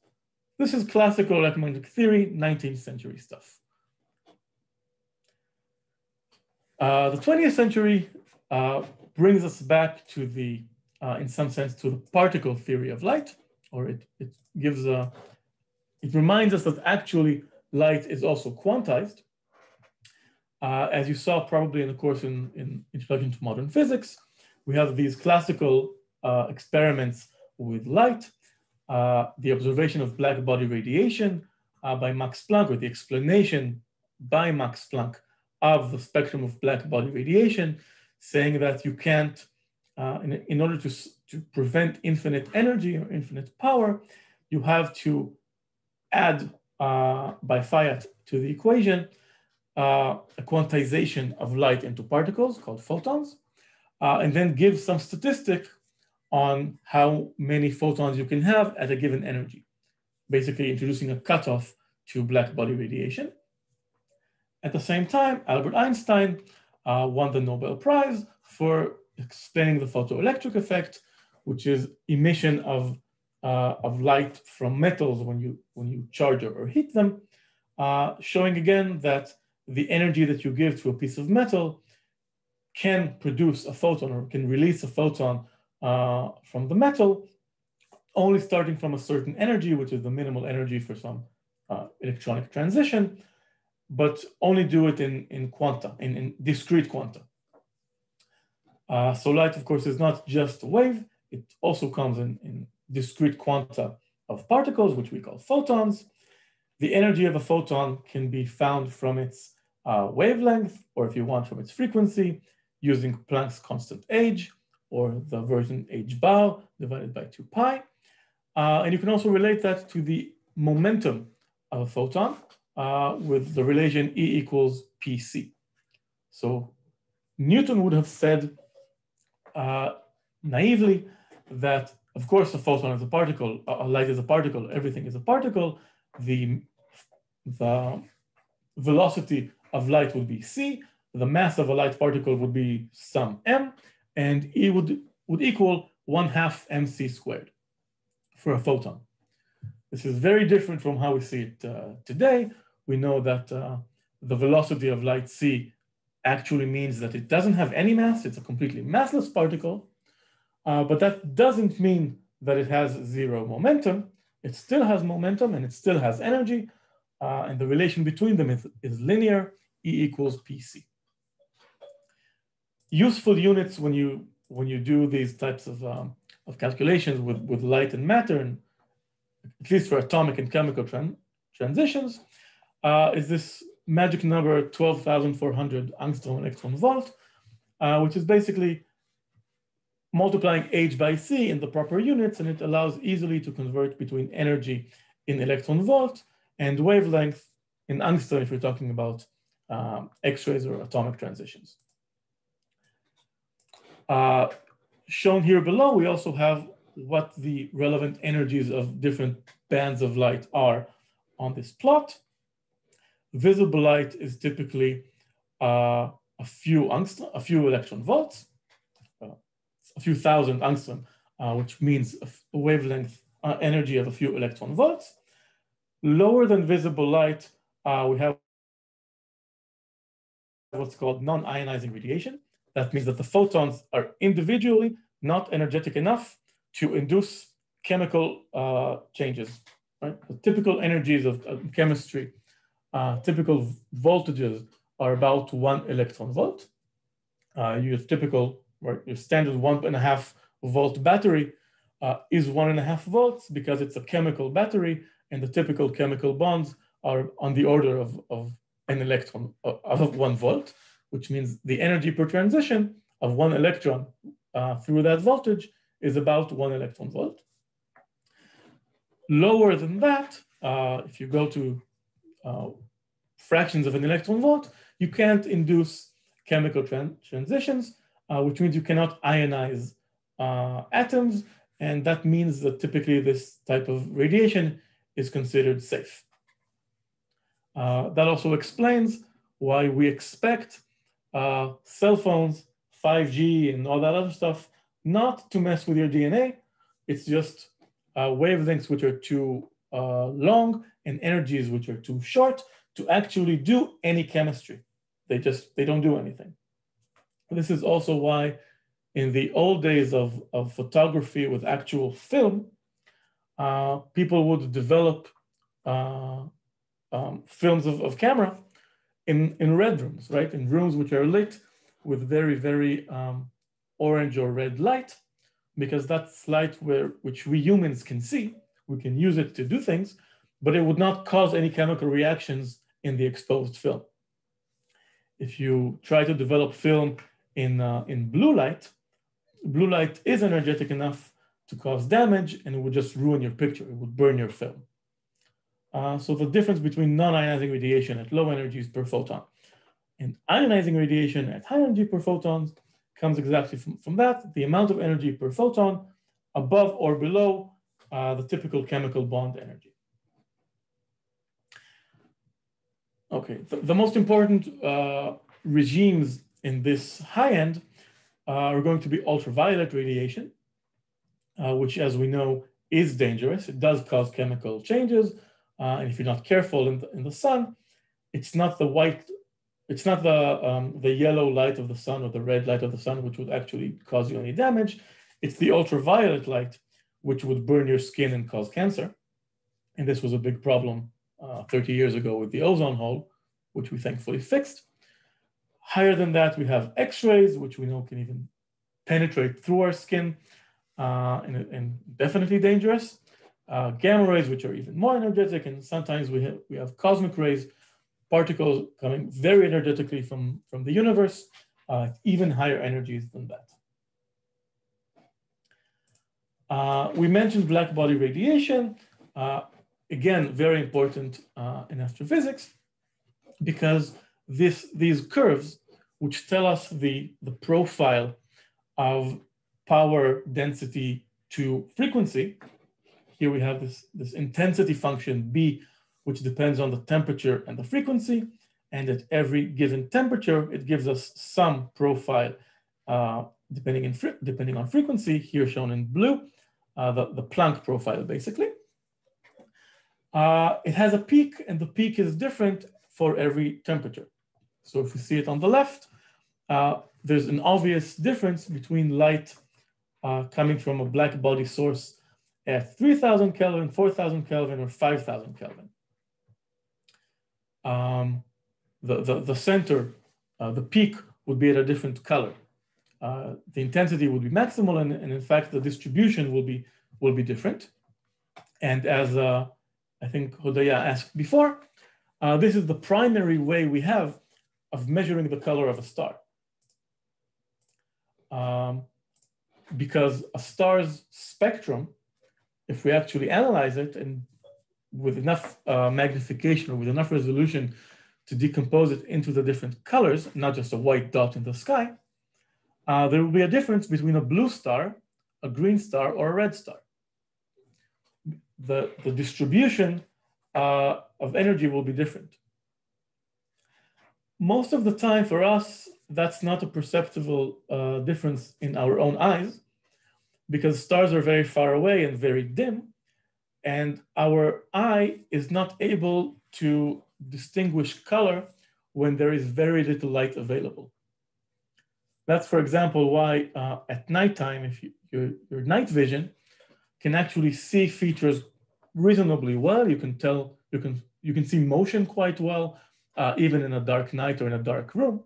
This is classical electromagnetic theory, 19th century stuff. The 20th century brings us back to the, in some sense, to the particle theory of light, or it gives it reminds us that actually light is also quantized. As you saw probably in the course in Introduction to Modern Physics, we have these classical experiments with light, the observation of black body radiation by Max Planck, or the explanation by Max Planck of the spectrum of black body radiation, saying that you can't, in order to prevent infinite energy or infinite power, you have to add by Fiat to the equation a quantization of light into particles called photons, and then give some statistic on how many photons you can have at a given energy, basically introducing a cutoff to black body radiation. At the same time, Albert Einstein won the Nobel Prize for explaining the photoelectric effect, which is emission of light from metals when you charge or heat them, showing again that the energy that you give to a piece of metal can produce a photon or can release a photon from the metal, only starting from a certain energy, which is the minimal energy for some electronic transition, but only do it in quanta, in discrete quanta. So light, of course, is not just a wave. It also comes in discrete quanta of particles, which we call photons. The energy of a photon can be found from its wavelength, or if you want, from its frequency, using Planck's constant h, or the version h bar divided by 2 pi. And you can also relate that to the momentum of a photon with the relation E equals pc. So Newton would have said naively that, of course, a photon is a particle, a light is a particle, everything is a particle. The velocity of light would be c, the mass of a light particle would be some m, and E would equal 1/2 mc squared for a photon. This is very different from how we see it today. We know that the velocity of light c actually means that it doesn't have any mass. It's a completely massless particle, but that doesn't mean that it has zero momentum. It still has momentum and it still has energy, and the relation between them is linear, E equals pc. Useful units when you do these types of calculations with light and matter, and at least for atomic and chemical transitions, is this magic number 12,400 angstrom electron volt, which is basically multiplying h by c in the proper units, and it allows easily to convert between energy in electron volt and wavelength in angstrom if you're talking about X-rays or atomic transitions. Shown here below, we also have what the relevant energies of different bands of light are on this plot. Visible light is typically a few electron volts, a few thousand angstrom, which means a wavelength energy of a few electron volts. Lower than visible light, we have what's called non-ionizing radiation. That means that the photons are individually not energetic enough to induce chemical changes. Right? The typical energies of chemistry, typical voltages are about 1 electron volt. Your typical, right, your standard 1.5 volt battery is 1.5 volts because it's a chemical battery, and the typical chemical bonds are on the order of an electron of 1 volt, which means the energy per transition of 1 electron through that voltage is about 1 electron volt. Lower than that, if you go to fractions of an electron volt, you can't induce chemical transitions, which means you cannot ionize atoms, and that means that typically this type of radiation is considered safe. That also explains why we expect cell phones, 5G, and all that other stuff not to mess with your DNA. It's just wavelengths which are too long and energies which are too short to actually do any chemistry. They don't do anything. This is also why in the old days of photography with actual film, people would develop films of camera in red rooms, right? In rooms which are lit with very, very orange or red light, because that's light which we humans can see. We can use it to do things, but it would not cause any chemical reactions in the exposed film. If you try to develop film in blue light is energetic enough to cause damage, and it would just ruin your picture. It would burn your film. So the difference between non-ionizing radiation at low energies per photon and ionizing radiation at high energy per photons comes exactly from that, the amount of energy per photon above or below the typical chemical bond energy. Okay, the most important regimes in this high end are going to be ultraviolet radiation, which, as we know, is dangerous. It does cause chemical changes, and if you're not careful in the sun, it's not the white, it's not the yellow light of the sun or the red light of the sun which would actually cause you any damage. It's the ultraviolet light which would burn your skin and cause cancer. And this was a big problem 30 years ago with the ozone hole, which we thankfully fixed. Higher than that, we have X-rays, which we know can even penetrate through our skin and definitely dangerous. Gamma rays, which are even more energetic, and sometimes we have cosmic rays, particles coming very energetically from the universe, even higher energies than that. We mentioned black body radiation. Again, very important in astrophysics, because these curves, which tell us the profile of power density to frequency, here we have this intensity function B, which depends on the temperature and the frequency. And at every given temperature, it gives us some profile depending on frequency, here shown in blue, the Planck profile, basically. It has a peak, and the peak is different for every temperature. So if we see it on the left, there's an obvious difference between light coming from a black body source at 3,000 Kelvin, 4,000 Kelvin, or 5,000 Kelvin. The center, the peak, would be at a different color. The intensity would be maximal, and in fact, the distribution will be different. And as I think Hodaya asked before, this is the primary way we have of measuring the color of a star. Because a star's spectrum, if we actually analyze it and with enough magnification or with enough resolution to decompose it into the different colors, not just a white dot in the sky, there will be a difference between a blue star, a green star, or a red star. The distribution of energy will be different. Most of the time for us, that's not a perceptible difference in our own eyes, because stars are very far away and very dim, and our eye is not able to distinguish color when there is very little light available. That's, for example, why at nighttime, if your night vision can actually see features reasonably well. You can tell, you can see motion quite well, even in a dark night or in a dark room,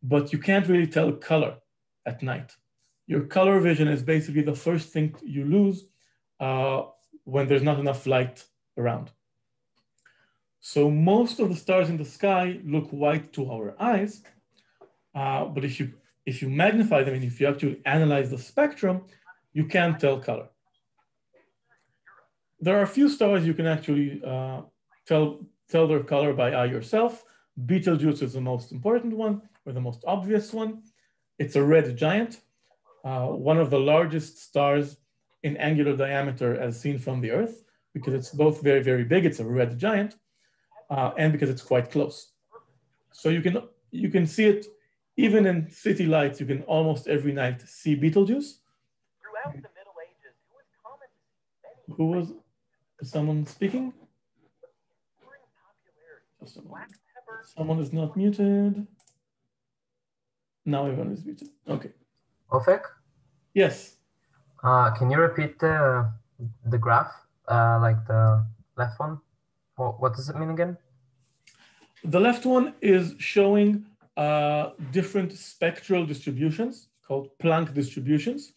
but you can't really tell color at night. Your color vision is basically the first thing you lose when there's not enough light around. So most of the stars in the sky look white to our eyes, but if you magnify them and if you actually analyze the spectrum, you can tell color. There are a few stars you can actually tell their color by eye yourself. Betelgeuse is the most important one, or the most obvious one. It's a red giant, one of the largest stars in angular diameter as seen from the Earth, because it's both very, very big. It's a red giant, and because it's quite close. So you can see it even in city lights. You can almost every night see Betelgeuse. Throughout the Middle Ages, it was common to see many. Who was someone speaking? Someone is not muted. Now everyone is muted. Okay. Ofek? Yes. Can you repeat the graph, like the left one? What does it mean again? The left one is showing different spectral distributions called Planck distributions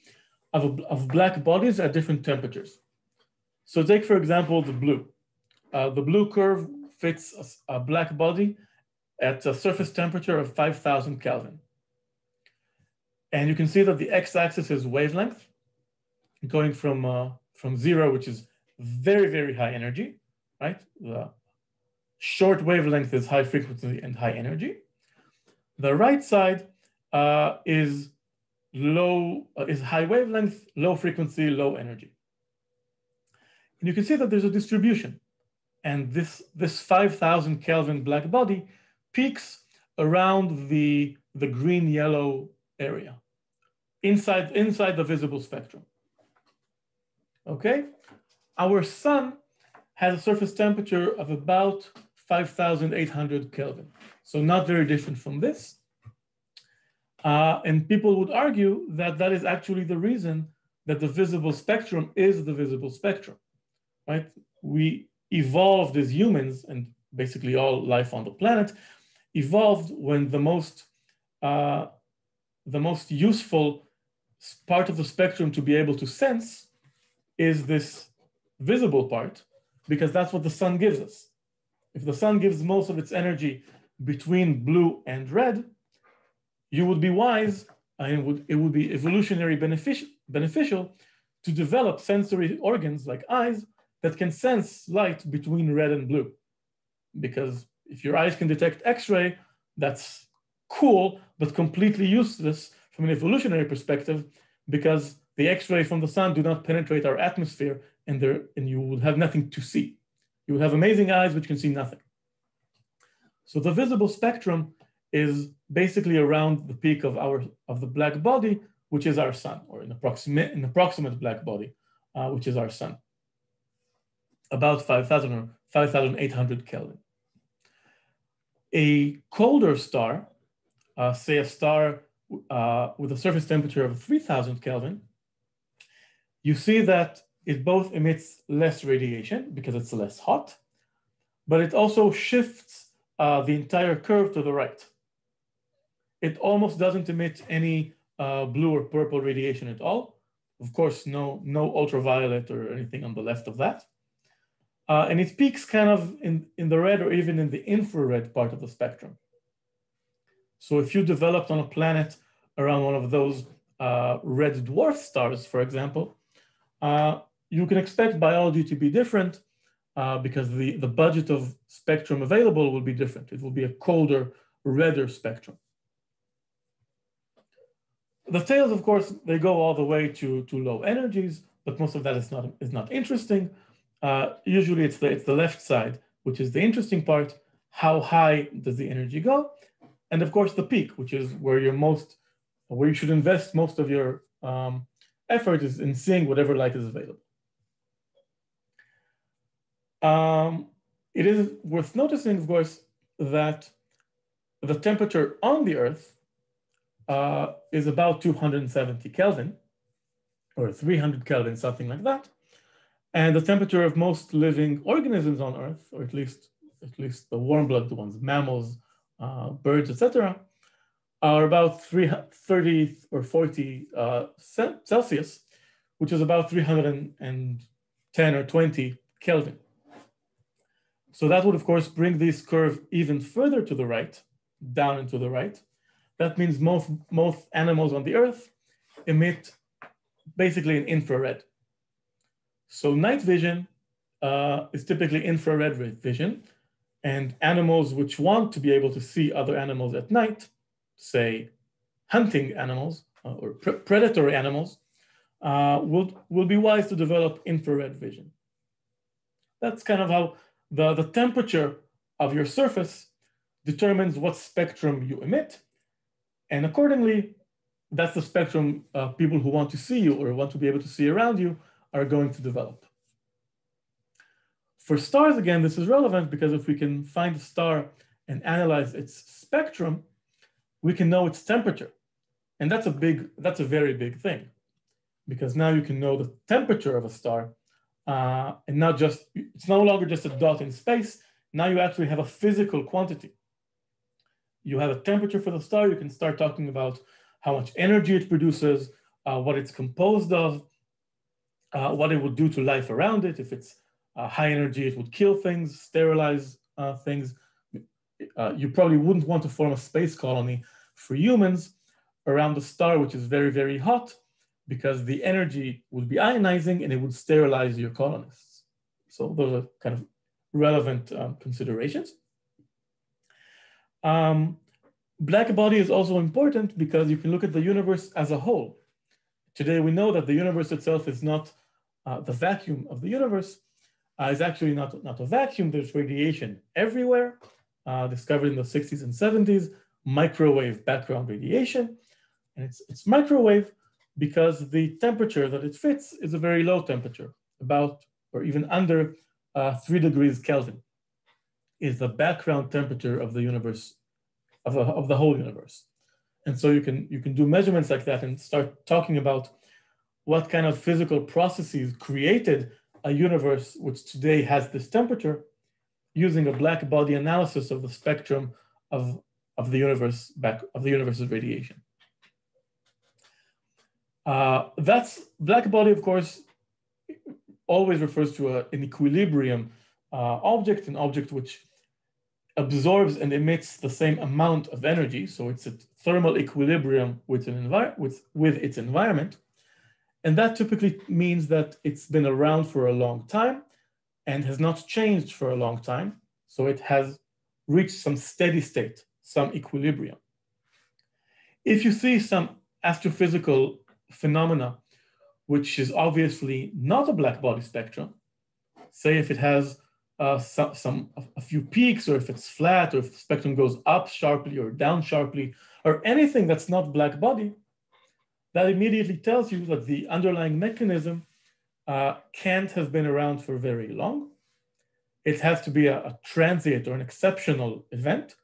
of black bodies at different temperatures. So take, for example, the blue. The blue curve fits a black body at a surface temperature of 5,000 Kelvin. And you can see that the x-axis is wavelength, going from 0, which is very, very high energy, right? The short wavelength is high frequency and high energy. The right side is high wavelength, low frequency, low energy. And you can see that there's a distribution. And this 5,000 Kelvin black body peaks around the green-yellow area, inside the visible spectrum. Okay? Our sun has a surface temperature of about 5,800 Kelvin. So not very different from this. And people would argue that that is actually the reason that the visible spectrum is the visible spectrum, right? We evolved as humans, and basically all life on the planet evolved when the most useful part of the spectrum to be able to sense is this visible part, because that's what the sun gives us. If the sun gives most of its energy between blue and red, you would be wise, and it would be evolutionary beneficial to develop sensory organs like eyes that can sense light between red and blue. Because if your eyes can detect X-ray, that's cool, but completely useless from an evolutionary perspective, because the X-ray from the sun do not penetrate our atmosphere, and you will have nothing to see. You will have amazing eyes, which can see nothing. So the visible spectrum is basically around the peak of the black body, which is our sun, or an approximate black body, which is our sun, about 5,000 or 5,800 Kelvin. A colder star, say a star with a surface temperature of 3,000 Kelvin, you see that it both emits less radiation because it's less hot, but it also shifts the entire curve to the right. It almost doesn't emit any blue or purple radiation at all. Of course, no ultraviolet or anything on the left of that. And it peaks kind of in the red or even in the infrared part of the spectrum. So if you developed on a planet around one of those red dwarf stars, for example, you can expect biology to be different because the budget of spectrum available will be different. It will be a colder, redder spectrum. The tails, of course, they go all the way to low energies, but most of that is not interesting. Usually it's the left side, which is the interesting part. How high does the energy go? And of course, the peak, which is where you should invest most of your effort is in seeing whatever light is available. It is worth noticing, of course, that the temperature on the Earth is about 270 Kelvin, or 300 Kelvin, something like that. And the temperature of most living organisms on Earth, or at least the warm-blooded ones, mammals, birds, etc., are about 30 or 40 Celsius, which is about 310 or 20 Kelvin. So that would, of course, bring this curve even further to the right, down and to the right. That means most animals on the Earth emit basically an infrared. So night vision is typically infrared vision, and animals which want to be able to see other animals at night, say hunting animals or predatory animals, will be wise to develop infrared vision. That's kind of how the temperature of your surface determines what spectrum you emit. And accordingly, that's the spectrum people who want to see you or want to be able to see around you are going to develop. For stars, again, this is relevant because if we can find a star and analyze its spectrum, we can know its temperature. And that's a very big thing, because now you can know the temperature of a star and not just, it's no longer just a dot in space. Now you actually have a physical quantity. You have a temperature for the star. You can start talking about how much energy it produces, what it's composed of, what it would do to life around it. If it's high energy, it would kill things, sterilize things. You probably wouldn't want to form a space colony for humans around the star, which is very, very hot, because the energy would be ionizing and it would sterilize your colonists. So those are kind of relevant considerations. Black body is also important because you can look at the universe as a whole. Today we know that the universe itself is not the vacuum of the universe. It's actually not a vacuum. There's radiation everywhere, discovered in the 60s and 70s, microwave background radiation. And it's microwave because the temperature that it fits is a very low temperature, about or even under 3 degrees Kelvin is the background temperature of the universe, of the whole universe. And so you can do measurements like that and start talking about what kind of physical processes created a universe which today has this temperature using a black body analysis of the spectrum of the universe's radiation. That's black body, of course, always refers to an equilibrium object, an object which absorbs and emits the same amount of energy. So it's a thermal equilibrium with its environment. And that typically means that it's been around for a long time and has not changed for a long time. So it has reached some steady state, some equilibrium. If you see some astrophysical phenomena, which is obviously not a black body spectrum, say if it has a few peaks, or if it's flat, or if the spectrum goes up sharply or down sharply, or anything that's not black body, that immediately tells you that the underlying mechanism can't have been around for very long. It has to be a transient or an exceptional event.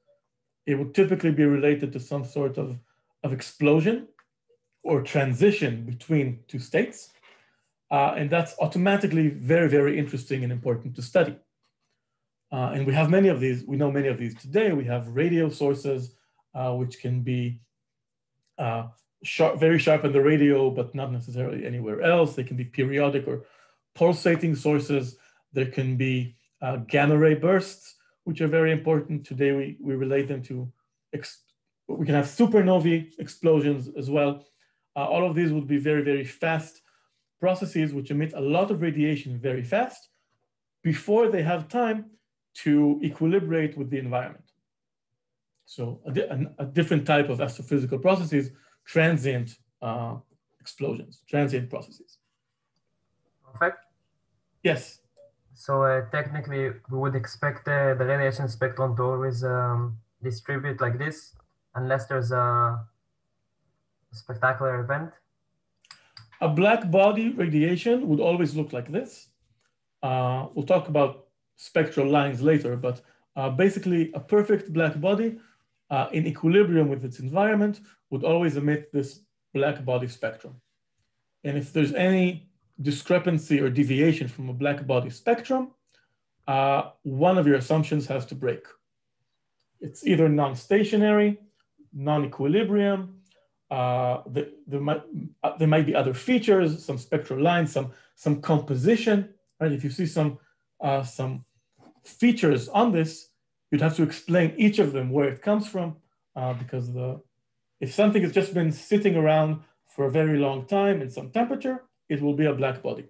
It would typically be related to some sort of explosion or transition between two states. And that's automatically very, very interesting and important to study. And we have many of these, we know many of these today. We have radio sources, which can be very sharp in the radio, but not necessarily anywhere else. They can be periodic or pulsating sources. There can be gamma ray bursts, which are very important. Today, we relate them to, we can have supernovae explosions as well. All of these would be very, very fast processes which emit a lot of radiation very fast before they have time to equilibrate with the environment. So a different type of astrophysical processes, transient explosions, transient processes. Perfect. Yes. So technically, we would expect the radiation spectrum to always distribute like this, unless there's a spectacular event. A black body radiation would always look like this. We'll talk about spectral lines later, but basically a perfect black body in equilibrium with its environment would always emit this black body spectrum. And if there's any discrepancy or deviation from a black body spectrum, one of your assumptions has to break. It's either non-stationary, non-equilibrium, there might be other features, some spectral lines, some composition, right? If you see some features on this, you'd have to explain each of them where it comes from, because if something has just been sitting around for a very long time in some temperature, it will be a black body.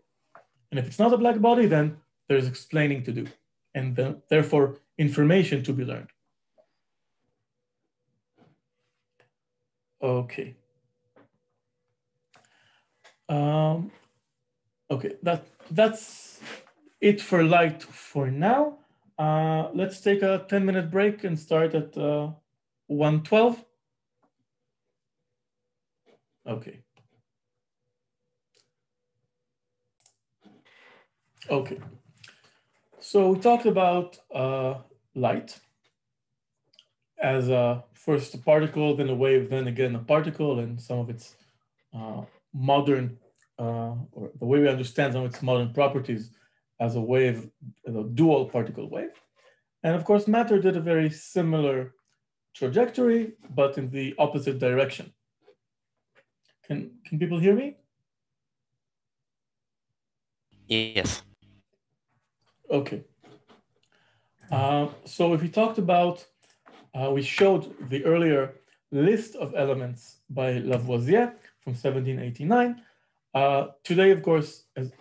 And if it's not a black body, then there's explaining to do, and therefore information to be learned. Okay. Okay, that's it for light for now. Let's take a 10-minute break and start at 1:12. Okay. Okay. So we talked about light as first a particle, then a wave, then again a particle, and some of its modern, or the way we understand some of its modern properties as a wave, as a dual particle wave. And of course, matter did a very similar trajectory, but in the opposite direction. Can people hear me? Yes. Okay. So if we talked about, we showed the earlier list of elements by Lavoisier from 1789. Today, of course, as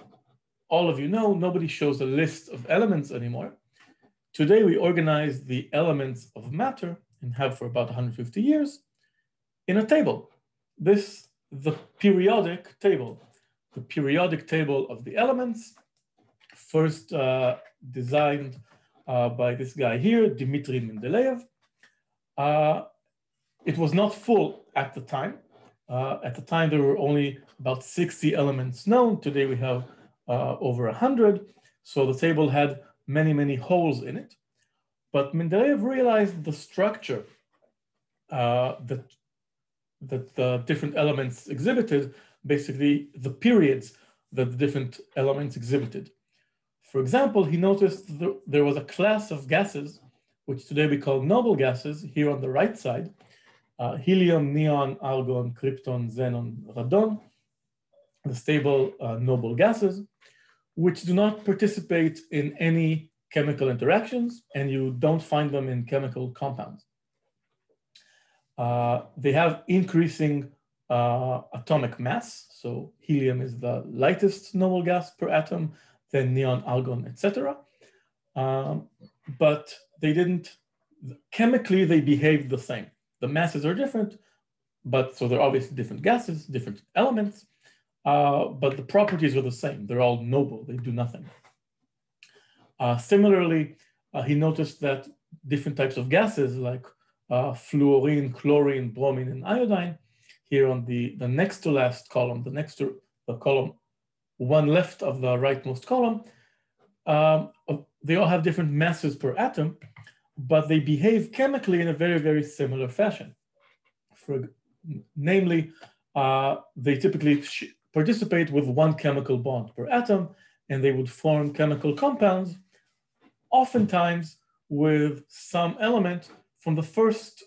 all of you know, nobody shows a list of elements anymore. Today, we organize the elements of matter, and have for about 150 years, in a table. The periodic table of the elements, first designed by this guy here, Dmitry Mendeleev. It was not full at the time. At the time, there were only about 60 elements known. Today, we have over 100. So the table had many, many holes in it. But Mendeleev realized the structure that the different elements exhibited, basically the periods that the different elements exhibited. For example, he noticed there was a class of gases, which today we call noble gases, here on the right side, helium, neon, argon, krypton, xenon, radon, the stable noble gases, which do not participate in any chemical interactions, and you don't find them in chemical compounds. They have increasing atomic mass. So helium is the lightest noble gas per atom, then neon, argon, etc. But they didn't, chemically, they behaved the same. The masses are different, but so they're obviously different gases, different elements, but the properties are the same. They're all noble, they do nothing. Similarly, he noticed that different types of gases like fluorine, chlorine, bromine, and iodine, here on the next to last column, the column one left of the rightmost column, they all have different masses per atom, but they behave chemically in a very, very similar fashion. Namely, they typically participate with one chemical bond per atom, and they would form chemical compounds, oftentimes with some element from the first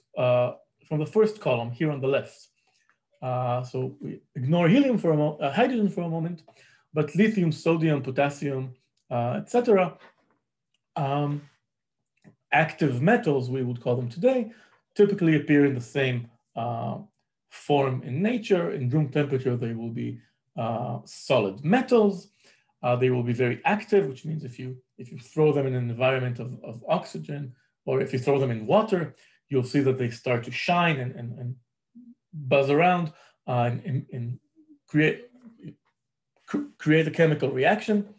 column here on the left. So we ignore helium for hydrogen for a moment, but lithium, sodium, potassium, etc. Active metals, we would call them today, typically appear in the same form in nature. In room temperature, they will be solid metals. They will be very active, which means if you throw them in an environment of oxygen, or if you throw them in water, you'll see that they start to shine and buzz around and create a chemical reaction.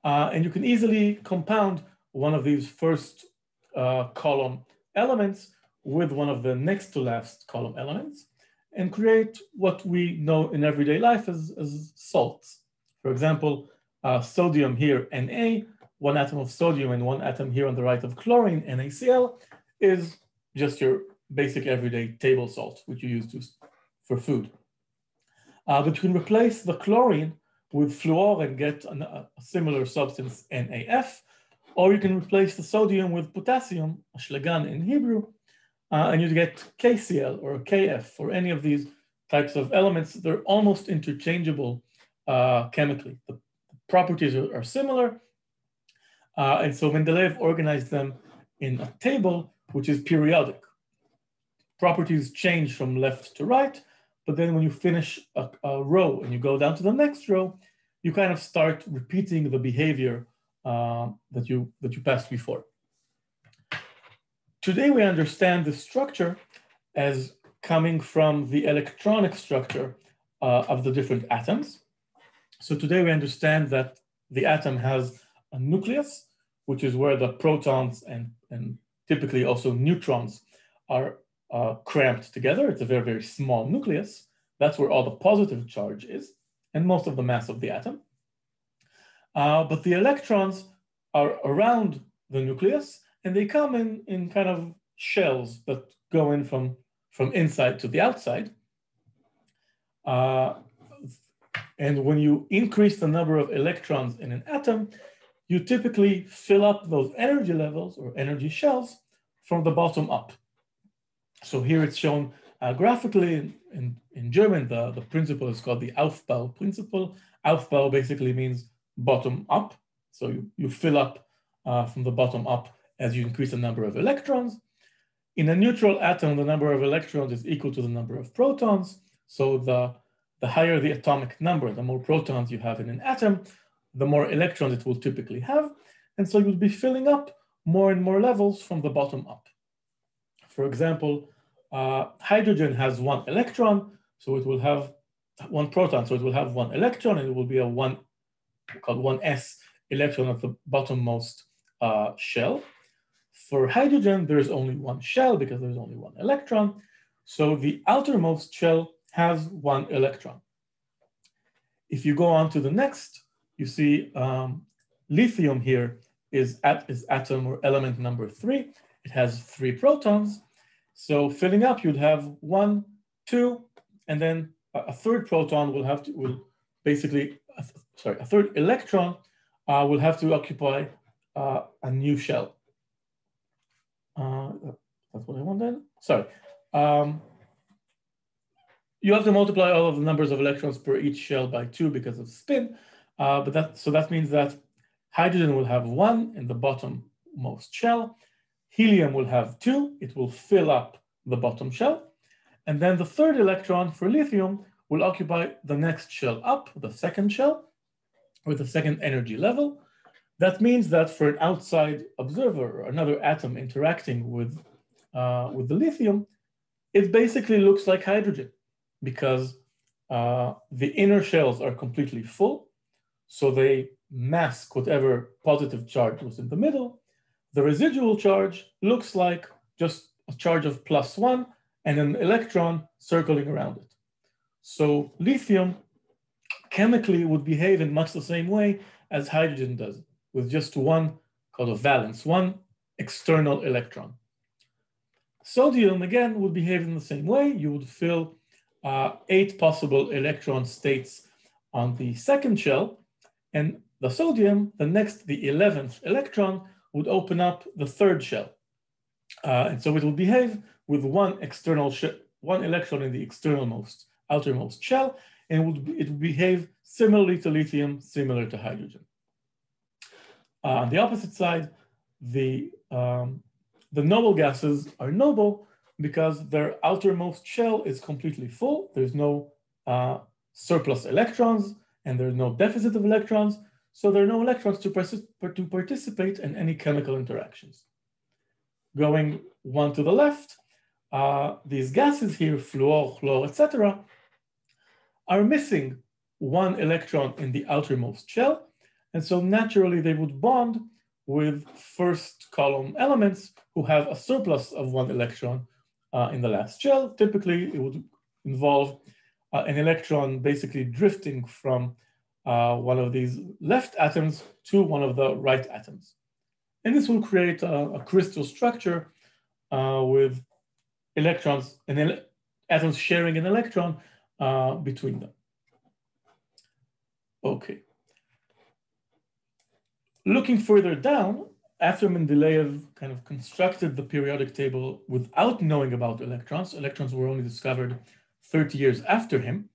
And you can easily compound one of these first column elements with one of the next to last column elements and create what we know in everyday life as salts. For example, sodium here, Na, one atom of sodium and one atom here on the right of chlorine, NaCl, is just your basic everyday table salt, which you use for food. But you can replace the chlorine with fluor and get a similar substance, NaF, or you can replace the sodium with potassium, ashlegan in Hebrew, and you get KCl or KF or any of these types of elements. They're almost interchangeable chemically. The properties are similar. And so Mendeleev organized them in a table, which is periodic. Properties change from left to right, but then when you finish a row and you go down to the next row, you kind of start repeating the behavior that you passed before. Today we understand the structure as coming from the electronic structure of the different atoms. So today we understand that the atom has a nucleus, which is where the protons and typically also neutrons are cramped together. It's a very, very small nucleus. That's where all the positive charge is and most of the mass of the atom. But the electrons are around the nucleus and they come in kind of shells that go in from inside to the outside. And when you increase the number of electrons in an atom, you typically fill up those energy levels or energy shells from the bottom up. So here it's shown graphically in German. The principle is called the Aufbau principle. Aufbau basically means bottom up. So you fill up from the bottom up as you increase the number of electrons. In a neutral atom, the number of electrons is equal to the number of protons. So the higher the atomic number, the more protons you have in an atom, the more electrons it will typically have. And so you'll be filling up more and more levels from the bottom up. For example, hydrogen has one electron, so it will have one proton, so it will have one electron, and it will be a called 1s electron at the bottommost shell. For hydrogen, there's only one shell because there's only one electron. So the outermost shell has one electron. If you go on to the next, you see lithium here is atom or element number 3. It has 3 protons. So filling up, you'd have 1, 2, and then a third proton a third electron will have to occupy a new shell. That's what I wanted. Sorry. You have to multiply all of the numbers of electrons per each shell by 2 because of spin. So that means that hydrogen will have 1 in the bottommost shell. Helium will have 2. It will fill up the bottom shell. And then the third electron for lithium will occupy the next shell up, the second shell, or the second energy level. That means that for an outside observer or another atom interacting with the lithium, it basically looks like hydrogen because the inner shells are completely full. So they mask whatever positive charge was in the middle. The residual charge looks like just a charge of +1 and an electron circling around it. So lithium chemically would behave in much the same way as hydrogen does, with just one called a valence, one external electron. Sodium, again, would behave in the same way. You would fill 8 possible electron states on the second shell, and the sodium, the 11th electron, would open up the third shell. And so it will behave with one electron in the outermost shell, and it would behave similarly to lithium, similar to hydrogen. On the opposite side, the noble gases are noble because their outermost shell is completely full. There's no surplus electrons, and there's no deficit of electrons. So there are no electrons to participate in any chemical interactions. Going one to the left, these gases here, fluor, chlor, etc., are missing one electron in the outermost shell. And so naturally they would bond with first column elements who have a surplus of one electron in the last shell. Typically, it would involve an electron basically drifting from one of these left atoms to one of the right atoms. And this will create a crystal structure with electrons and atoms sharing an electron between them. Okay. Looking further down, after Mendeleev kind of constructed the periodic table without knowing about electrons, electrons were only discovered 30 years after him.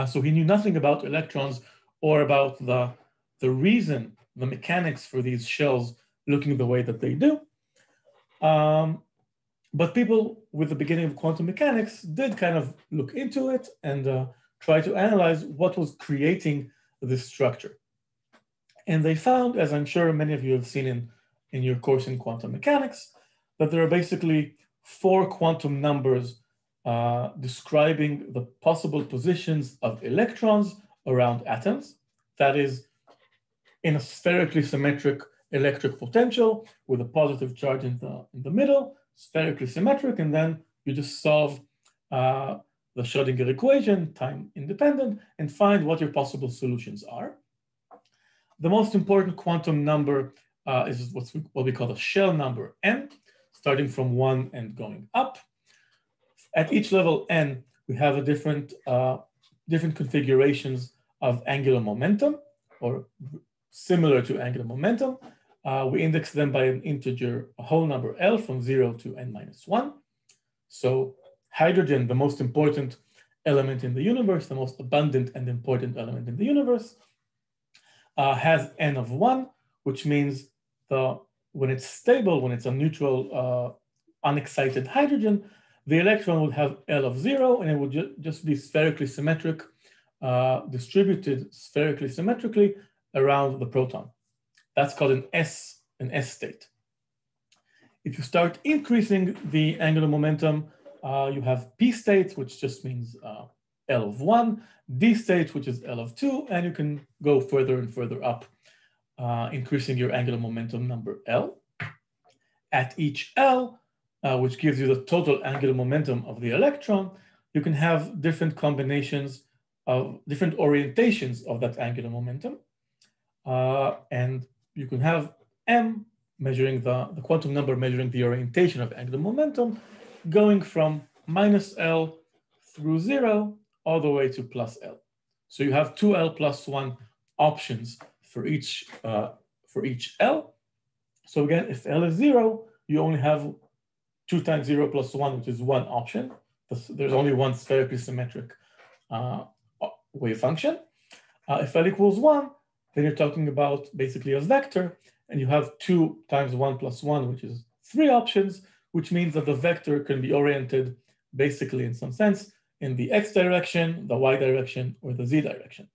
So he knew nothing about electrons or about the reason, the mechanics for these shells looking the way that they do. But people with the beginning of quantum mechanics did kind of look into it and try to analyze what was creating this structure. And they found, as I'm sure many of you have seen in your course in quantum mechanics, that there are basically 4 quantum numbers describing the possible positions of electrons around atoms. That is, in a spherically symmetric electric potential with a positive charge in the middle, spherically symmetric, and then you just solve the Schrödinger equation, time independent, and find what your possible solutions are. The most important quantum number is what we call the shell number n, starting from 1 and going up. At each level n, we have a different configurations of angular momentum, or similar to angular momentum. We index them by an integer, a whole number L from 0 to n minus 1. So hydrogen, the most important element in the universe, the most abundant and important element in the universe, has n of 1, which means when it's stable, when it's a neutral, unexcited hydrogen, the electron would have L of 0, and it would just be spherically symmetric, distributed spherically symmetrically around the proton. That's called an S state. If you start increasing the angular momentum, you have P state, which just means L of 1, D state, which is L of 2, and you can go further and further up, increasing your angular momentum number L. At each L, which gives you the total angular momentum of the electron, you can have different combinations of different orientations of that angular momentum. And you can have M measuring the quantum number measuring the orientation of angular momentum, going from minus L through 0 all the way to plus L. So you have 2L plus 1 options for each L. So again, if L is 0, you only have 2 times 0 plus 1, which is 1 option. There's only one spherically symmetric wave function. If L equals 1, then you're talking about basically a vector, and you have 2 times 1 plus 1, which is 3 options, which means that the vector can be oriented basically in some sense in the x direction, the y direction, or the z direction.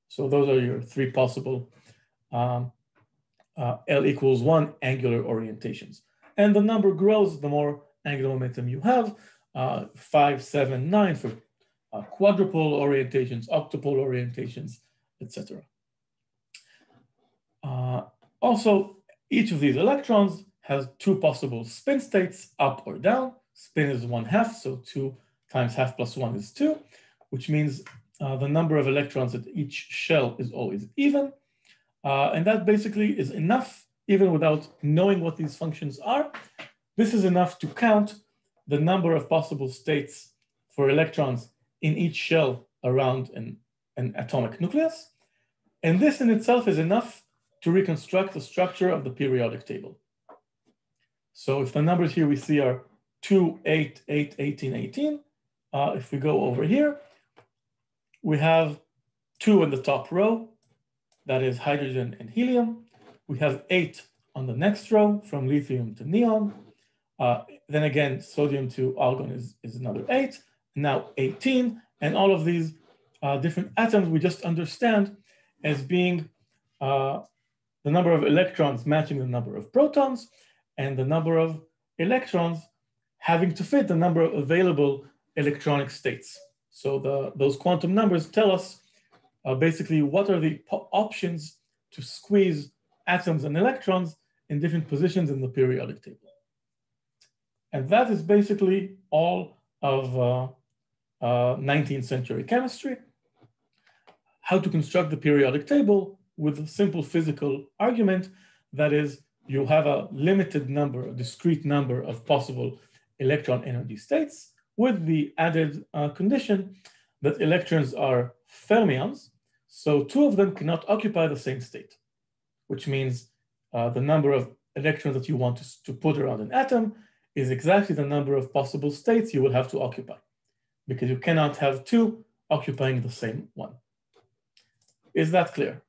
So those are your 3 possible L equals 1 angular orientations. And the number grows the more angular momentum you have, 5, 7, 9 for quadrupole orientations, octupole orientations, etc. Also, each of these electrons has 2 possible spin states, up or down. Spin is 1/2, so 2 times half plus 1 is 2, which means the number of electrons at each shell is always even. And that basically is enough, even without knowing what these functions are. This is enough to count the number of possible states for electrons in each shell around an atomic nucleus. And this in itself is enough to reconstruct the structure of the periodic table. So if the numbers here we see are 2, 8, 8, 18, 18, if we go over here, we have 2 in the top row, that is hydrogen and helium. We have 8 on the next row from lithium to neon. Then again, sodium to argon is another 8, now 18. And all of these different atoms we just understand as being the number of electrons matching the number of protons and the number of electrons having to fit the number of available electronic states. So those quantum numbers tell us basically what are the options to squeeze atoms and electrons in different positions in the periodic table. And that is basically all of 19th century chemistry. How to construct the periodic table with a simple physical argument, that is, you have a limited number, a discrete number of possible electron energy states, with the added condition that electrons are fermions, so two of them cannot occupy the same state, which means the number of electrons that you want to put around an atom is exactly the number of possible states you will have to occupy, because you cannot have two occupying the same one. Is that clear?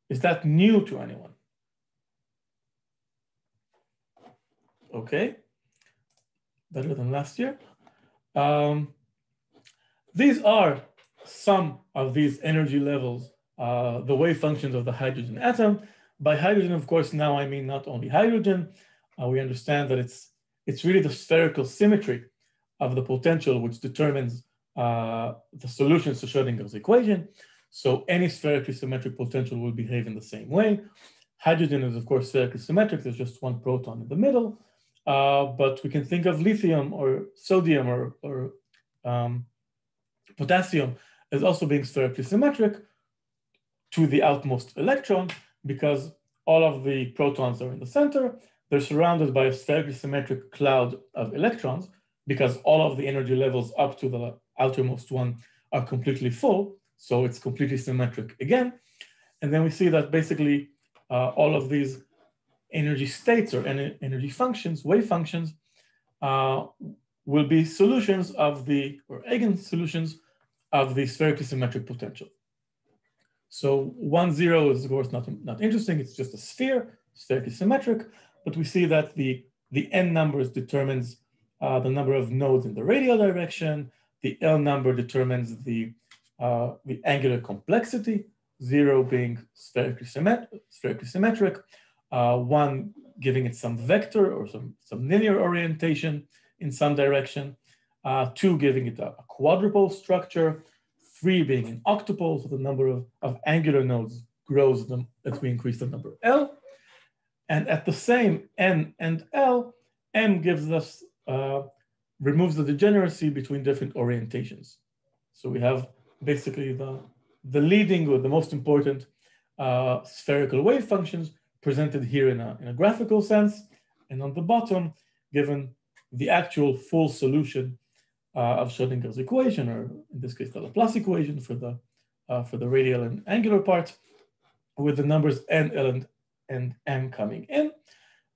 Is that new to anyone? Okay, better than last year. These are some of these energy levels, the wave functions of the hydrogen atom. By hydrogen, of course, now I mean not only hydrogen. We understand that it's really the spherical symmetry of the potential which determines the solutions to Schrödinger's equation. So any spherically symmetric potential will behave in the same way. Hydrogen is, of course, spherically symmetric. There's just one proton in the middle. But we can think of lithium or sodium or potassium as also being spherically symmetric to the outmost electron, because all of the protons are in the center. They're surrounded by a spherically symmetric cloud of electrons, because all of the energy levels up to the outermost one are completely full. So it's completely symmetric again. And then we see that basically all of these energy states or energy functions, wave functions, will be solutions of the, or eigen solutions of the spherically symmetric potential. So 1, 0 is, of course, not interesting. It's just a sphere, spherically symmetric. But we see that the n numbers determines the number of nodes in the radial direction. The L number determines the angular complexity, 0 being spherically symmetric, 1 giving it some vector or some linear orientation in some direction, 2 giving it a quadrupole structure, 3 being an octupole, so the number of angular nodes grows as we increase the number L. And at the same N and L, M gives us, removes the degeneracy between different orientations. So we have basically the leading or the most important spherical wave functions presented here in a graphical sense. And on the bottom, given the actual full solution of Schrödinger's equation, or in this case, the Laplace equation for the radial and angular part, with the numbers N, L, and M coming in,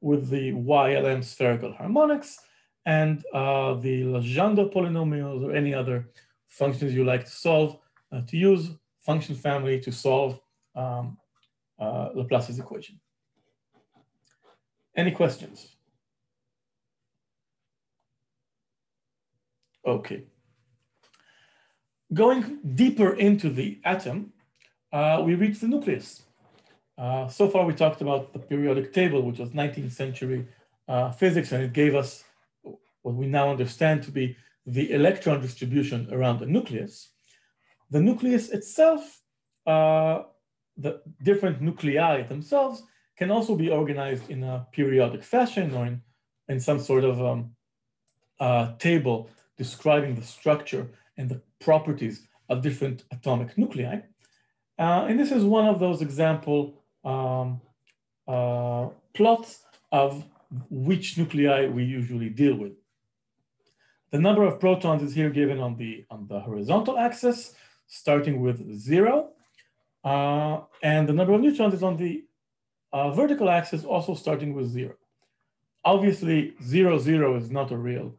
with the YLM spherical harmonics, and the Legendre polynomials or any other functions you like to solve, to use function family to solve Laplace's equation. Any questions? Okay. Going deeper into the atom, we reach the nucleus. So far, we talked about the periodic table, which was 19th century physics, and it gave us what we now understand to be the electron distribution around the nucleus. The nucleus itself, the different nuclei themselves, can also be organized in a periodic fashion or in some sort of table describing the structure and the properties of different atomic nuclei. And this is one of those example plots of which nuclei we usually deal with. The number of protons is here given on the horizontal axis, starting with 0. And the number of neutrons is on the vertical axis, also starting with 0. Obviously, 0, 0 is not a real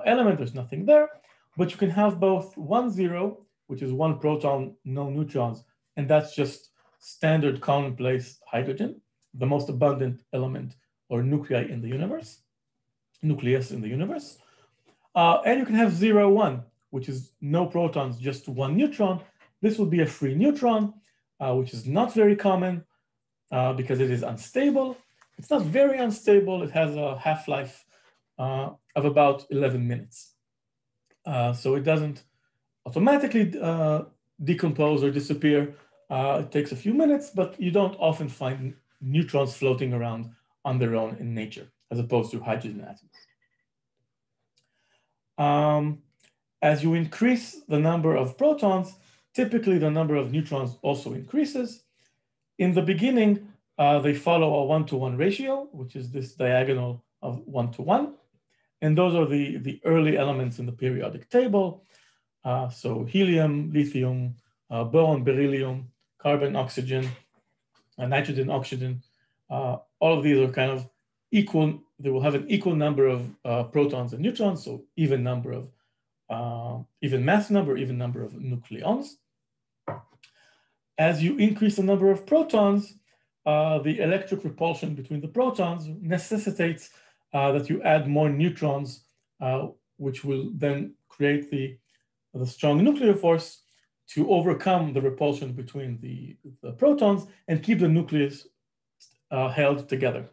element. There's nothing there. But you can have both 1, 0, which is 1 proton, no neutrons, and that's just standard commonplace hydrogen, the most abundant element or nuclei in the universe, nucleus in the universe. And you can have 0, 1, which is no protons, just 1 neutron. This will be a free neutron, which is not very common because it is unstable. It's not very unstable. It has a half-life of about 11 minutes. So it doesn't automatically decompose or disappear. It takes a few minutes, but you don't often find neutrons floating around on their own in nature, as opposed to hydrogen atoms. As you increase the number of protons, typically the number of neutrons also increases. In the beginning, they follow a 1-to-1 ratio, which is this diagonal of 1-to-1. And those are the early elements in the periodic table. So helium, lithium, boron, beryllium, carbon, oxygen, nitrogen, oxygen. All of these are kind of equal. They will have an equal number of protons and neutrons, so even number of, even mass number, even number of nucleons. As you increase the number of protons, the electric repulsion between the protons necessitates that you add more neutrons, which will then create the strong nuclear force to overcome the repulsion between the protons and keep the nucleus held together.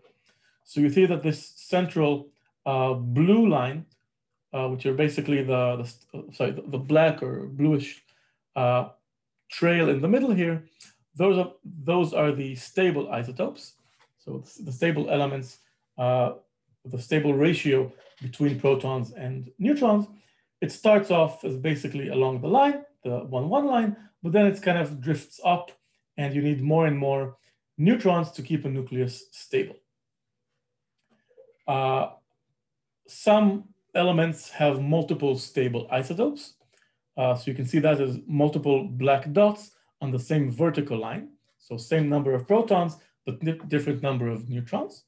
So you see that this central blue line, which are basically the black or bluish trail in the middle here, those are the stable isotopes. So the stable elements, the stable ratio between protons and neutrons. It starts off as basically along the line, the 1-1 line, but then it kind of drifts up and you need more and more neutrons to keep a nucleus stable. Some elements have multiple stable isotopes. So you can see that as multiple black dots on the same vertical line. So same number of protons, but different number of neutrons.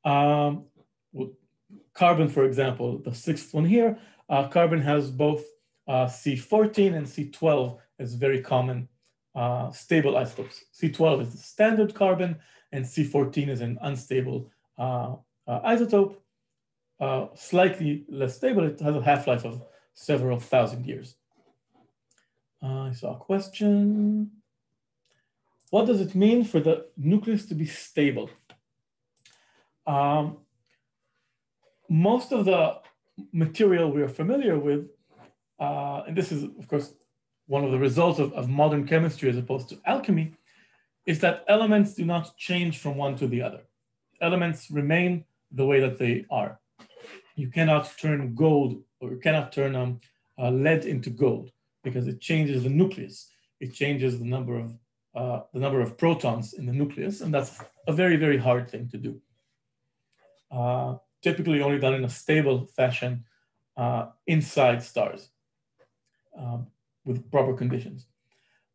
Carbon, for example, the sixth one here, carbon has both C14 and C12 as very common stable isotopes. C12 is the standard carbon and C14 is an unstable isotope, slightly less stable. It has a half-life of several thousand years. I saw a question. What does it mean for the nucleus to be stable? Most of the material we are familiar with, and this is, of course, one of the results of modern chemistry as opposed to alchemy, is that elements do not change from one to the other. Elements remain the way that they are. You cannot turn gold, or you cannot turn lead into gold, because it changes the nucleus. It changes the number of protons in the nucleus, and that's a very, very hard thing to do. Typically only done in a stable fashion inside stars with proper conditions.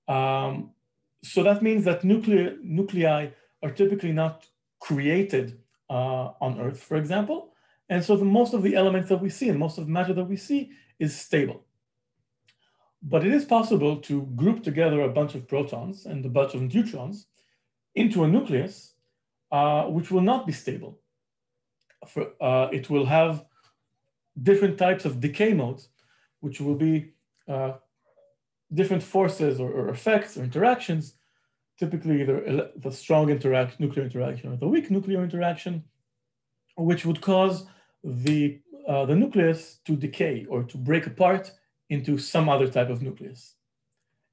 So that means that nuclei are typically not created on Earth, for example. And so most of the elements that we see and most of the matter that we see is stable. But it is possible to group together a bunch of protons and a bunch of neutrons into a nucleus, which will not be stable. It will have different types of decay modes, which will be different forces or effects or interactions, typically either the strong nuclear interaction or the weak nuclear interaction, which would cause the nucleus to decay or to break apart into some other type of nucleus.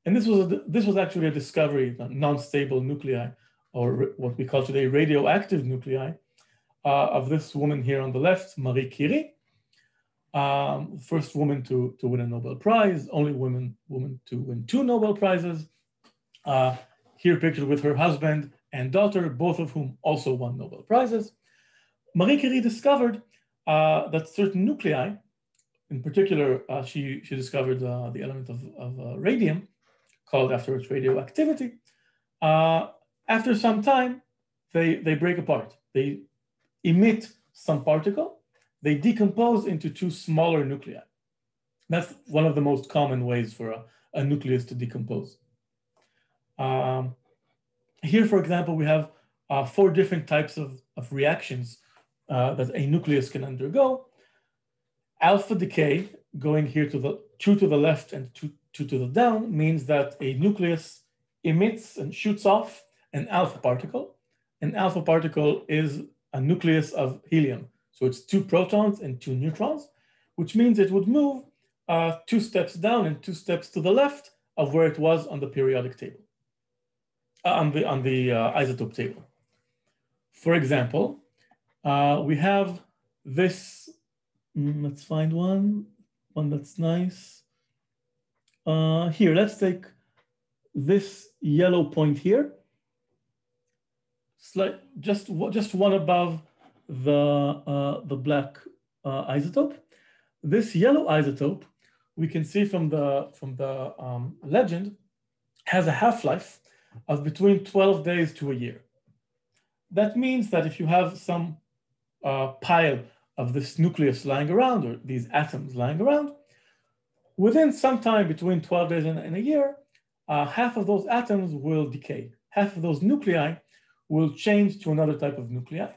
And this was actually a discovery, non-stable nuclei, or what we call today radioactive nuclei, of this woman here on the left, Marie Curie, first woman to win a Nobel Prize, only woman to win 2 Nobel Prizes. Here pictured with her husband and daughter, both of whom also won Nobel Prizes. Marie Curie discovered that certain nuclei, in particular, she discovered the element of radium, called after its radioactivity. After some time, they break apart. They emit some particle, they decompose into 2 smaller nuclei. That's one of the most common ways for a nucleus to decompose. Here, for example, we have 4 different types of reactions that a nucleus can undergo. Alpha decay, going here to the 2 to the left and 2 to the down, means that a nucleus emits and shoots off an alpha particle. An alpha particle is a nucleus of helium. So So it's 2 protons and 2 neutrons, which means it would move 2 steps down and 2 steps to the left of where it was on the periodic table, on the isotope table. For example, we have this, let's find one that's nice. Here, let's take this yellow point here, just one above the black isotope. This yellow isotope, we can see from the legend, has a half-life of between 12 days to a year. That means that if you have some pile of this nucleus lying around, or these atoms lying around, within some time between 12 days and a year, half of those atoms will decay. Half of those nuclei will change to another type of nuclei.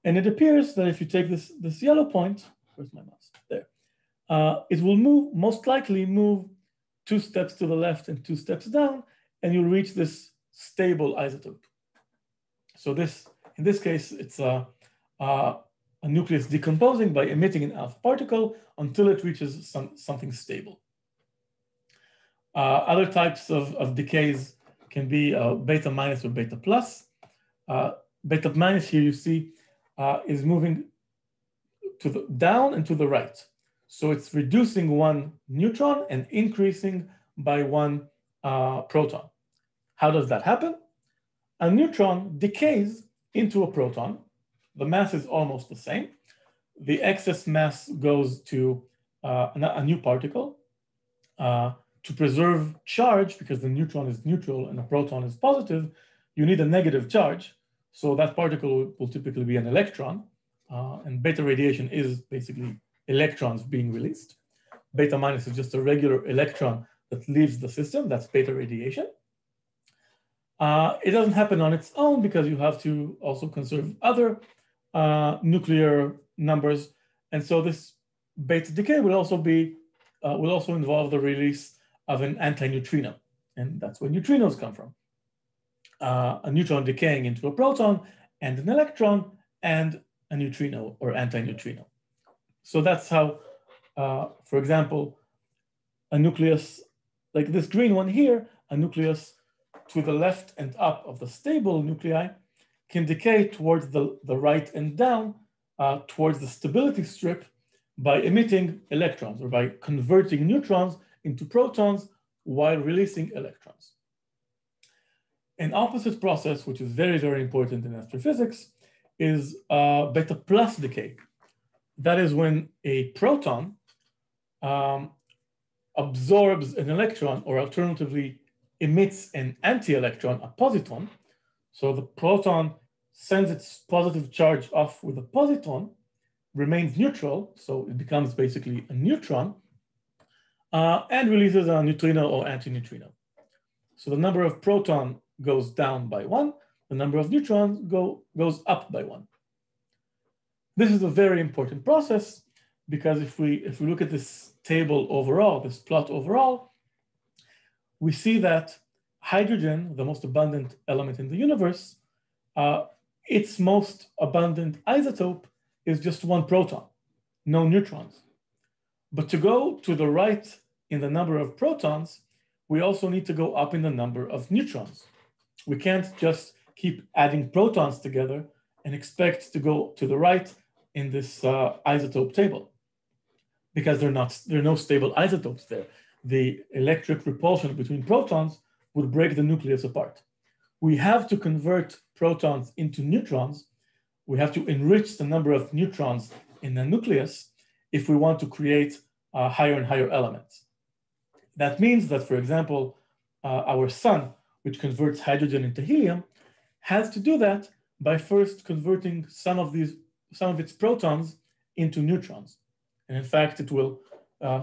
And it appears that if you take this yellow point, where's my mouse? There. It will most likely move 2 steps to the left and 2 steps down, and you'll reach this stable isotope. So in this case, it's a nucleus decomposing by emitting an alpha particle until it reaches something stable. Other types of decays can be beta minus or beta plus. Beta minus here you see is moving down and to the right. So it's reducing 1 neutron and increasing by 1 proton. How does that happen? A neutron decays into a proton. The mass is almost the same. The excess mass goes to a new particle. To preserve charge, because the neutron is neutral and the proton is positive, you need a negative charge. So that particle will typically be an electron. And beta radiation is basically electrons being released. Beta minus is just a regular electron that leaves the system. That's beta radiation. It doesn't happen on its own because you have to also conserve other nuclear numbers. And so this beta decay will also involve the release of an antineutrino. And that's where neutrinos come from. A neutron decaying into a proton and an electron and a neutrino or antineutrino. So that's how, for example, a nucleus like this green one here, a nucleus to the left and up of the stable nuclei can decay towards the right and down towards the stability strip by emitting electrons or by converting neutrons into protons while releasing electrons. An opposite process, which is very, very important in astrophysics, is beta plus decay. That is when a proton absorbs an electron, or alternatively emits an anti-electron, a positon. So the proton sends its positive charge off with a positon, remains neutral, so it becomes basically a neutron, and releases a neutrino or antineutrino. So the number of protons goes down by 1, the number of neutrons goes up by 1. This is a very important process because if we look at this table overall, this plot overall, we see that hydrogen, the most abundant element in the universe, its most abundant isotope is just 1 proton, no neutrons. But to go to the right in the number of protons, we also need to go up in the number of neutrons. We can't just keep adding protons together and expect to go to the right in this isotope table, because there are no stable isotopes there. The electric repulsion between protons would break the nucleus apart. We have to convert protons into neutrons. We have to enrich the number of neutrons in the nucleus if we want to create higher and higher elements. That means that, for example, our sun, which converts hydrogen into helium, has to do that by first converting some of its protons into neutrons. And in fact, it will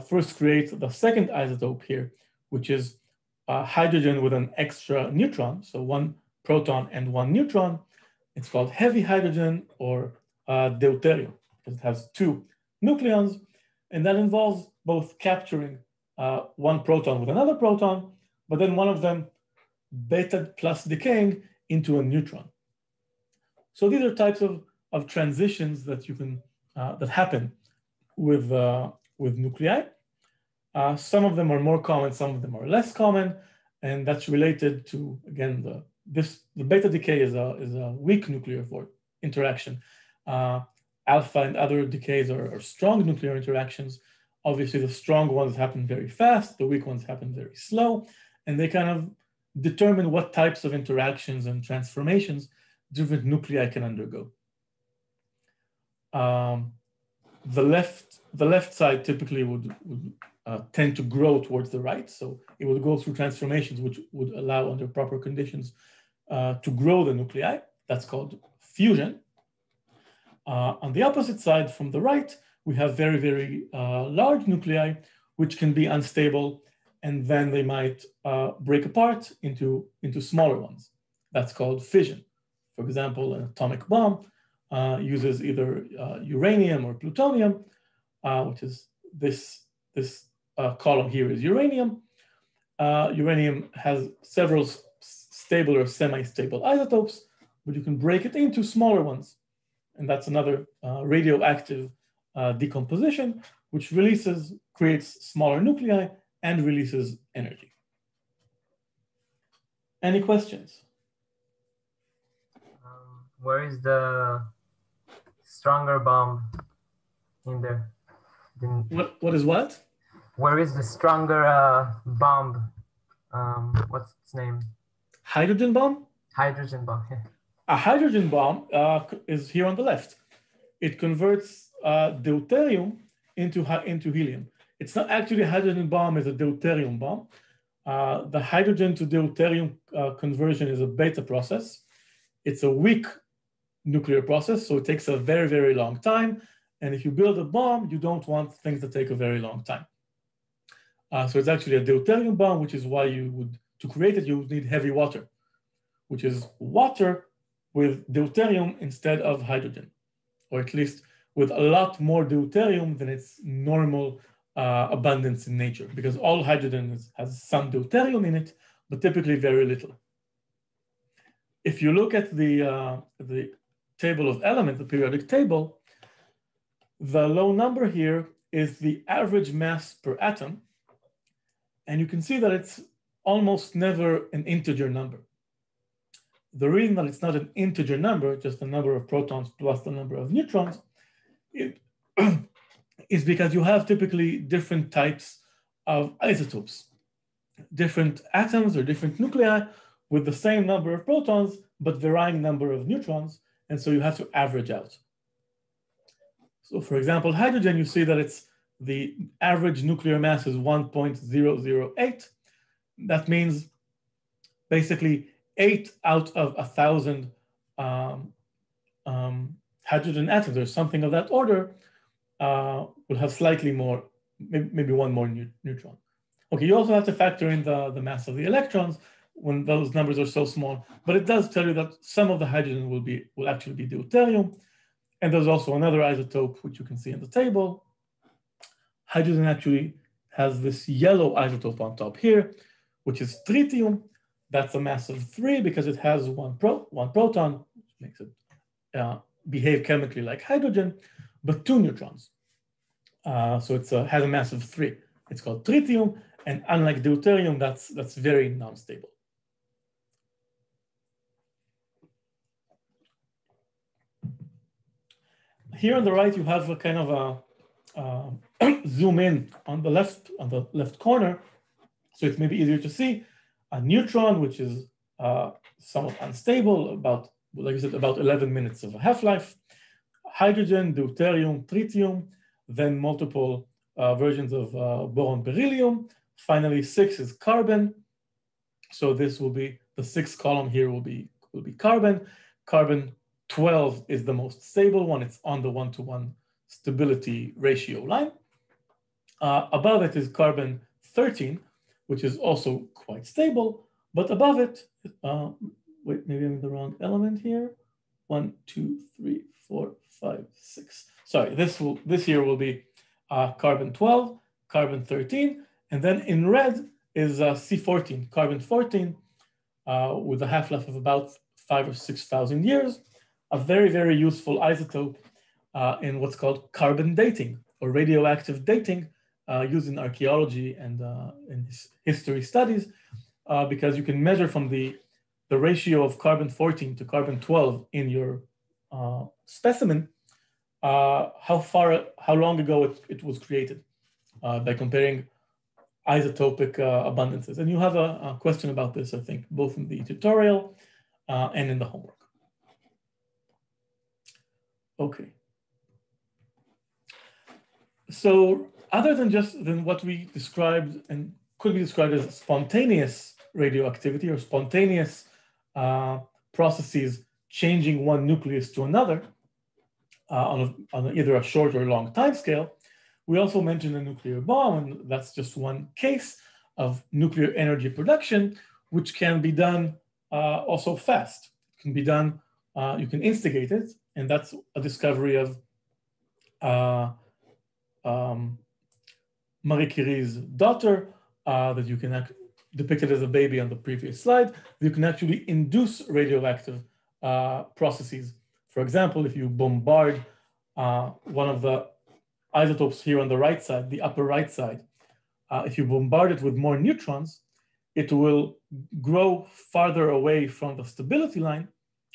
first create the second isotope here, which is hydrogen with an extra neutron, so 1 proton and 1 neutron. It's called heavy hydrogen or deuterium, because it has 2 nucleons, and that involves both capturing 1 proton with another proton, but then one of them beta plus decaying into a neutron. So these are types of transitions that you can that happen with nuclei. Some of them are more common, some of them are less common, and that's related to, again, the beta decay is a weak nuclear interaction. Alpha and other decays are strong nuclear interactions. Obviously, the strong ones happen very fast, the weak ones happen very slow, and they kind of determine what types of interactions and transformations different nuclei can undergo. The left side typically would tend to grow towards the right, so it would go through transformations which would allow, under proper conditions, to grow the nuclei. That's called fusion. On the opposite side, from the right, we have very, very large nuclei, which can be unstable, and then they might break apart into smaller ones. That's called fission. For example, an atomic bomb uses either uranium or plutonium, which is this column here is uranium. Uranium has several stable or semi-stable isotopes, but you can break it into smaller ones. And that's another radioactive decomposition, which creates smaller nuclei and releases energy. Any questions? Where is the stronger bomb in there? What is what? Where is the stronger bomb? What's its name? Hydrogen bomb? Hydrogen bomb, yeah. A hydrogen bomb is here on the left. It converts deuterium into helium. It's not actually a hydrogen bomb, it's a deuterium bomb. The hydrogen to deuterium conversion is a beta process. It's a weak nuclear process, so it takes a very, very long time. And if you build a bomb, you don't want things that take a very long time. So it's actually a deuterium bomb, which is why to create it, you would need heavy water, which is water with deuterium instead of hydrogen, or at least with a lot more deuterium than its normal abundance in nature, because all hydrogen has some deuterium in it, but typically very little. If you look at the table of elements, the periodic table, the low number here is the average mass per atom. And you can see that it's almost never an integer number. The reason that it's not an integer number, just the number of protons plus the number of neutrons, is because you have typically different types of isotopes, different atoms or different nuclei with the same number of protons, but varying number of neutrons. And so you have to average out. So for example, hydrogen, you see that the average nuclear mass is 1.008. That means basically 8 out of 1,000 hydrogen atoms or something of that order will have slightly more, maybe one more neutron. Okay, you also have to factor in the mass of the electrons when those numbers are so small, but it does tell you that some of the hydrogen will actually be deuterium. And there's also another isotope, which you can see in the table. Hydrogen actually has this yellow isotope on top here, which is tritium. That's a mass of 3 because it has one proton, which makes it behave chemically like hydrogen, but 2 neutrons. So it has a mass of 3. It's called tritium, and unlike deuterium, that's very non-stable. Here on the right, you have a kind of a zoom in on the left corner, so it's maybe easier to see. A neutron, which is somewhat unstable, about, like I said, about 11 minutes of a half-life. Hydrogen, deuterium, tritium, then multiple versions of boron, beryllium. Finally, 6 is carbon. So this will be, the 6th column here will be carbon. Carbon 12 is the most stable one. It's on the 1-to-1 stability ratio line. Above it is carbon 13, which is also quite stable, but above it, wait, maybe I'm in the wrong element here. 1, 2, 3, 4, 5, 6. Sorry, this here will be carbon 12, carbon 13, and then in red is C14, carbon 14, with a half-life of about 5,000 or 6,000 years. A very, very useful isotope in what's called carbon dating or radioactive dating used in archaeology and in history studies, because you can measure from the ratio of carbon-14 to carbon-12 in your specimen how long ago it was created by comparing isotopic abundances. And you have a question about this, I think, both in the tutorial and in the homework. Okay. So other than what we described and could be described as spontaneous radioactivity or spontaneous processes changing one nucleus to another on either a short or long time scale, we also mentioned a nuclear bomb, and that's just one case of nuclear energy production, which can be done also fast. It can be done, you can instigate it, and that's a discovery of Marie Curie's daughter that you can depicted as a baby on the previous slide. You can actually induce radioactive processes. For example, if you bombard one of the isotopes here on the right side, the upper right side, if you bombard it with more neutrons, it will grow farther away from the stability line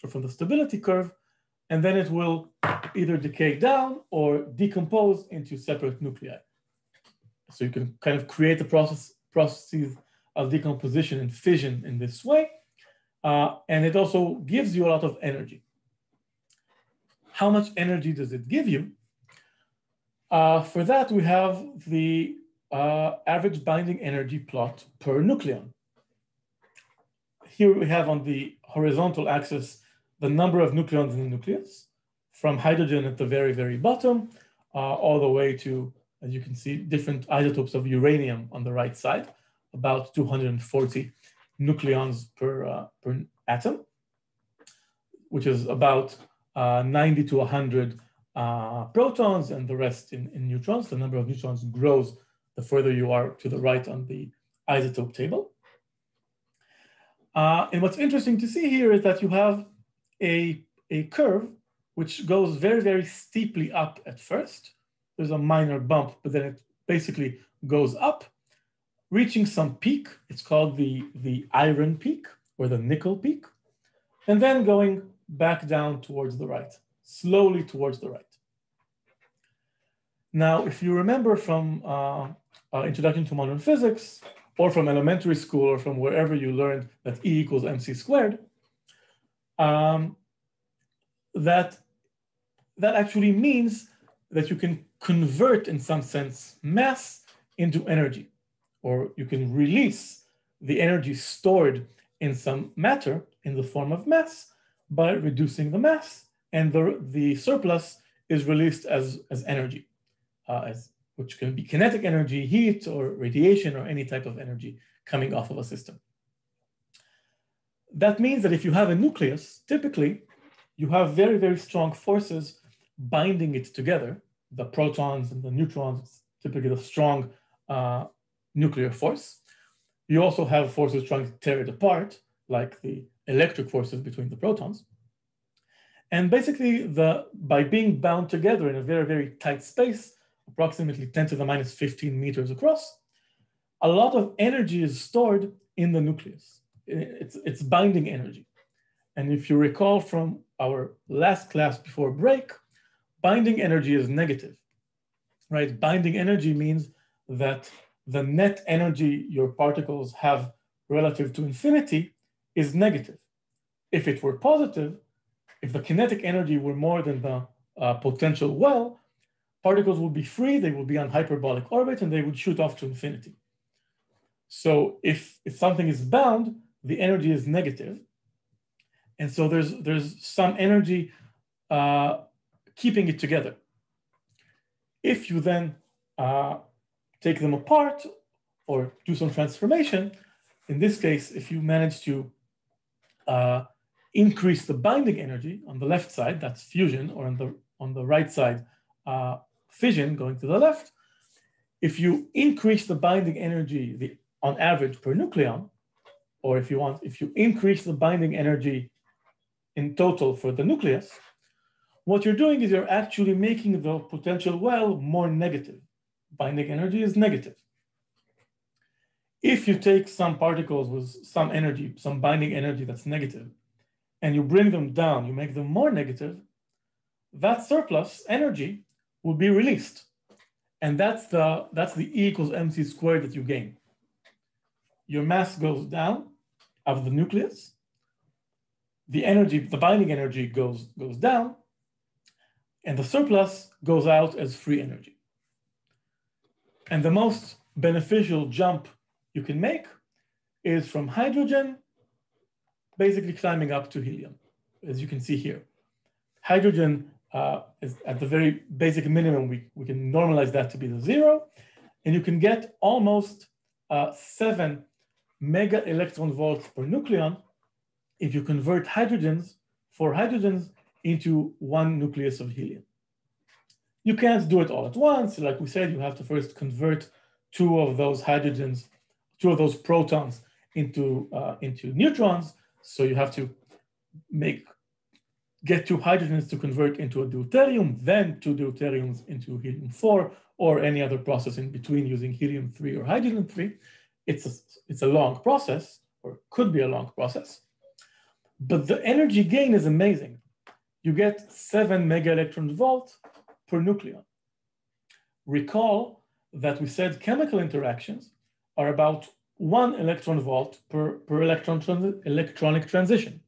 or from the stability curve, and then it will either decay down or decompose into separate nuclei. So you can kind of create the processes of decomposition and fission in this way. And it also gives you a lot of energy. How much energy does it give you? For that, we have the average binding energy plot per nucleon. Here we have on the horizontal axis the number of nucleons in the nucleus, from hydrogen at the very, very bottom, all the way to, as you can see, different isotopes of uranium on the right side, about 240 nucleons per atom, which is about 90 to 100 protons, and the rest in neutrons. The number of neutrons grows the further you are to the right on the isotope table. And what's interesting to see here is that you have a curve which goes very, very steeply up at first. There's a minor bump, but then it basically goes up, reaching some peak. It's called the iron peak or the nickel peak, and then going back down towards the right, slowly towards the right. Now, if you remember from Introduction to Modern Physics, or from elementary school, or from wherever you learned that E equals mc squared, that actually means that you can convert, in some sense, mass into energy, or you can release the energy stored in some matter in the form of mass by reducing the mass, and the surplus is released as energy, which can be kinetic energy, heat, or radiation, or any type of energy coming off of a system. That means that if you have a nucleus, typically, you have very, very strong forces binding it together. The protons and the neutrons, typically the strong nuclear force. You also have forces trying to tear it apart, like the electric forces between the protons. And basically, by being bound together in a very, very tight space, approximately 10 to the minus 15 meters across, a lot of energy is stored in the nucleus. It's binding energy. And if you recall from our last class before break, binding energy is negative, right? Binding energy means that the net energy your particles have relative to infinity is negative. If it were positive, if the kinetic energy were more than the potential well, particles would be free, they would be on hyperbolic orbit, and they would shoot off to infinity. So if something is bound, the energy is negative. And so there's some energy keeping it together. If you then take them apart or do some transformation, in this case, if you manage to increase the binding energy on the left side, that's fusion, or on the right side, fission going to the left. If you increase the binding energy on average per nucleon, or if you increase the binding energy in total for the nucleus, what you're doing is you're actually making the potential well more negative. Binding energy is negative. If you take some particles with some energy, some binding energy that's negative, and you bring them down, you make them more negative, that surplus energy will be released. And that's the E equals mc squared that you gain. Your mass goes down of the nucleus. The energy, the binding energy goes down, and the surplus goes out as free energy. And the most beneficial jump you can make is from hydrogen, basically climbing up to helium, as you can see here. Hydrogen is at the very basic minimum. We can normalize that to be the 0, and you can get almost 7 mega electron volts per nucleon if you convert hydrogens, 4 hydrogens, into 1 nucleus of helium. You can't do it all at once. Like we said, you have to first convert 2 of those hydrogens, 2 of those protons into neutrons. So you have to get 2 hydrogens to convert into a deuterium, then 2 deuteriums into helium-4, or any other process in between using helium-3 or hydrogen-3. It's a long process, or could be a long process. But the energy gain is amazing. You get 7 mega electron volt per nucleon. Recall that we said chemical interactions are about 1 electron volt per electronic transition.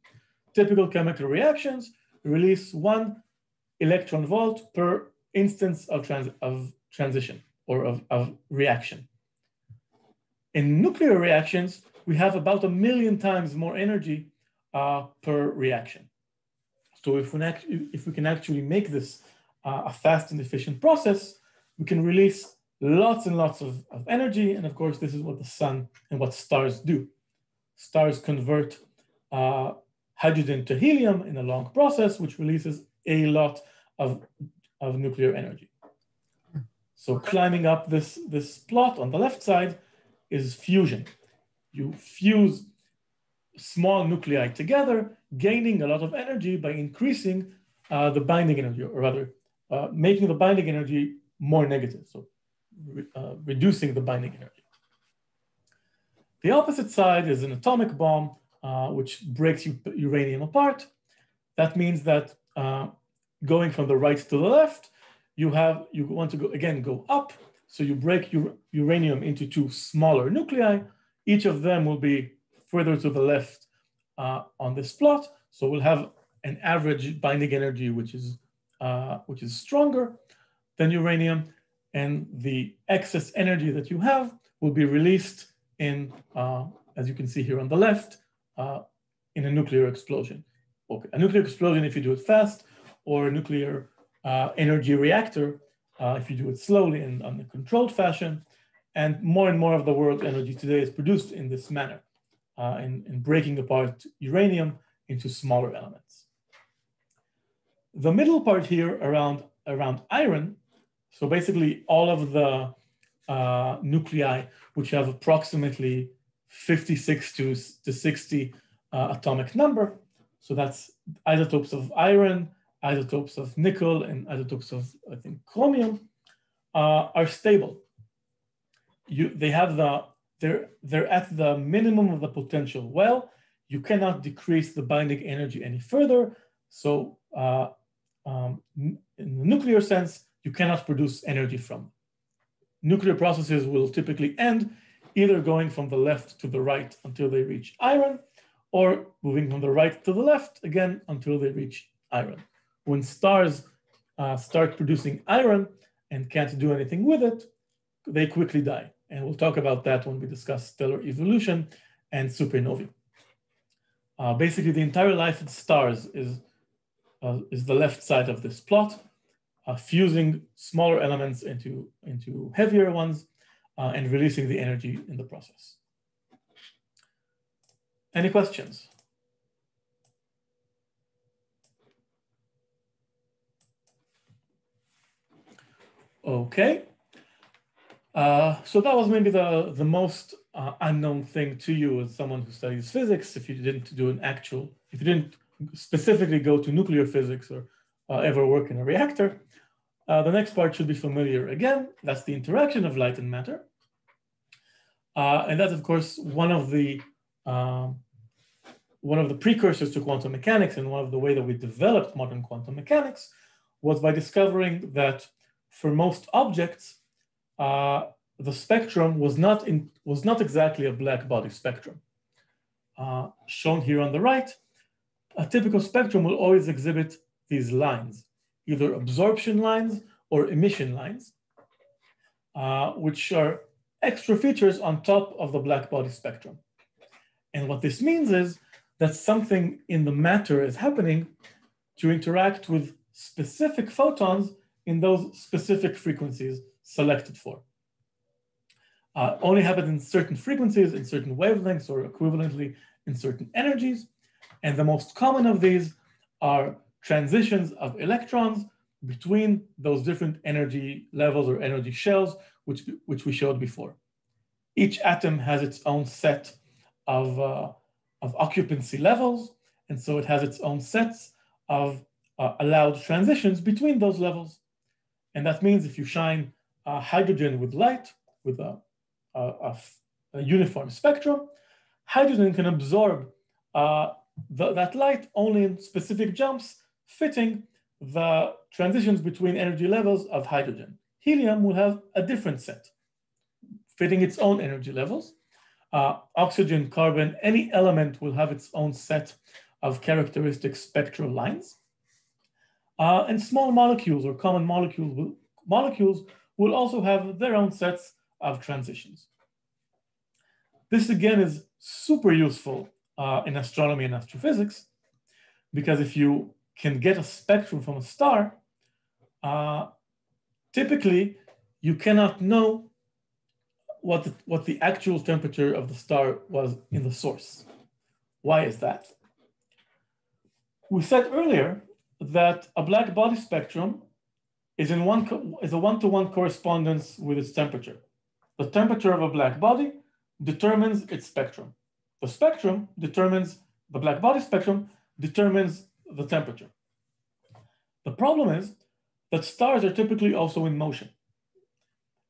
Typical chemical reactions release 1 electron volt per instance of transition or of reaction. In nuclear reactions, we have about 1,000,000 times more energy per reaction. So if we can actually make this a fast and efficient process, we can release lots and lots of energy. And of course, this is what the sun and what stars do. Stars convert hydrogen to helium in a long process, which releases a lot of nuclear energy. So climbing up this plot on the left side is fusion. You fuse small nuclei together, gaining a lot of energy by increasing the binding energy, or rather, making the binding energy more negative, so reducing the binding energy. The opposite side is an atomic bomb, which breaks uranium apart. That means that going from the right to the left, you want to go up. So you break uranium into 2 smaller nuclei. Each of them will be further to the left on this plot. So we'll have an average binding energy which is stronger than uranium, and the excess energy that you have will be released in, as you can see here on the left, in a nuclear explosion. Okay, a nuclear explosion if you do it fast, or a nuclear energy reactor if you do it slowly and in a controlled fashion. And more of the world's energy today is produced in this manner, in breaking apart uranium into smaller elements. The middle part here around iron, so basically all of the nuclei which have approximately 56 to 60 atomic number. So that's isotopes of iron, isotopes of nickel, and isotopes of, I think, chromium are stable. They're at the minimum of the potential. Well, you cannot decrease the binding energy any further. So in the nuclear sense, you cannot produce energy from them. Nuclear processes will typically end either going from the left to the right until they reach iron, or moving from the right to the left again until they reach iron. When stars start producing iron and can't do anything with it, they quickly die. And we'll talk about that when we discuss stellar evolution and supernovae. Basically, the entire life of stars is the left side of this plot, fusing smaller elements into heavier ones and releasing the energy in the process. Any questions? Okay. So that was maybe the most unknown thing to you as someone who studies physics. If you didn't specifically go to nuclear physics or ever work in a reactor. The next part should be familiar again. That's the interaction of light and matter. And that's, of course, one of the precursors to quantum mechanics, and one of the way that we developed modern quantum mechanics was by discovering that for most objects, the spectrum was not exactly a black body spectrum. Shown here on the right, a typical spectrum will always exhibit these lines, either absorption lines or emission lines, which are extra features on top of the black body spectrum. And what this means is that something in the matter is happening to interact with specific photons in those specific frequencies selected for. Only happen in certain frequencies, in certain wavelengths, or equivalently in certain energies. And the most common of these are transitions of electrons between those different energy levels or energy shells, which we showed before. Each atom has its own set of occupancy levels, and so it has its own sets of allowed transitions between those levels. And that means if you shine hydrogen with light, with a uniform spectrum, hydrogen can absorb that light only in specific jumps fitting the transitions between energy levels of hydrogen. Helium will have a different set, fitting its own energy levels. Oxygen, carbon, any element will have its own set of characteristic spectral lines. And small molecules or common molecules will also have their own sets of transitions. This again is super useful in astronomy and astrophysics, because if you can get a spectrum from a star, typically you cannot know what the actual temperature of the star was in the source. Why is that? We said earlier that a black body spectrum is a one-to-one correspondence with its temperature. The temperature of a black body determines its spectrum. The spectrum determines, the black body spectrum determines the temperature. The problem is that stars are typically also in motion.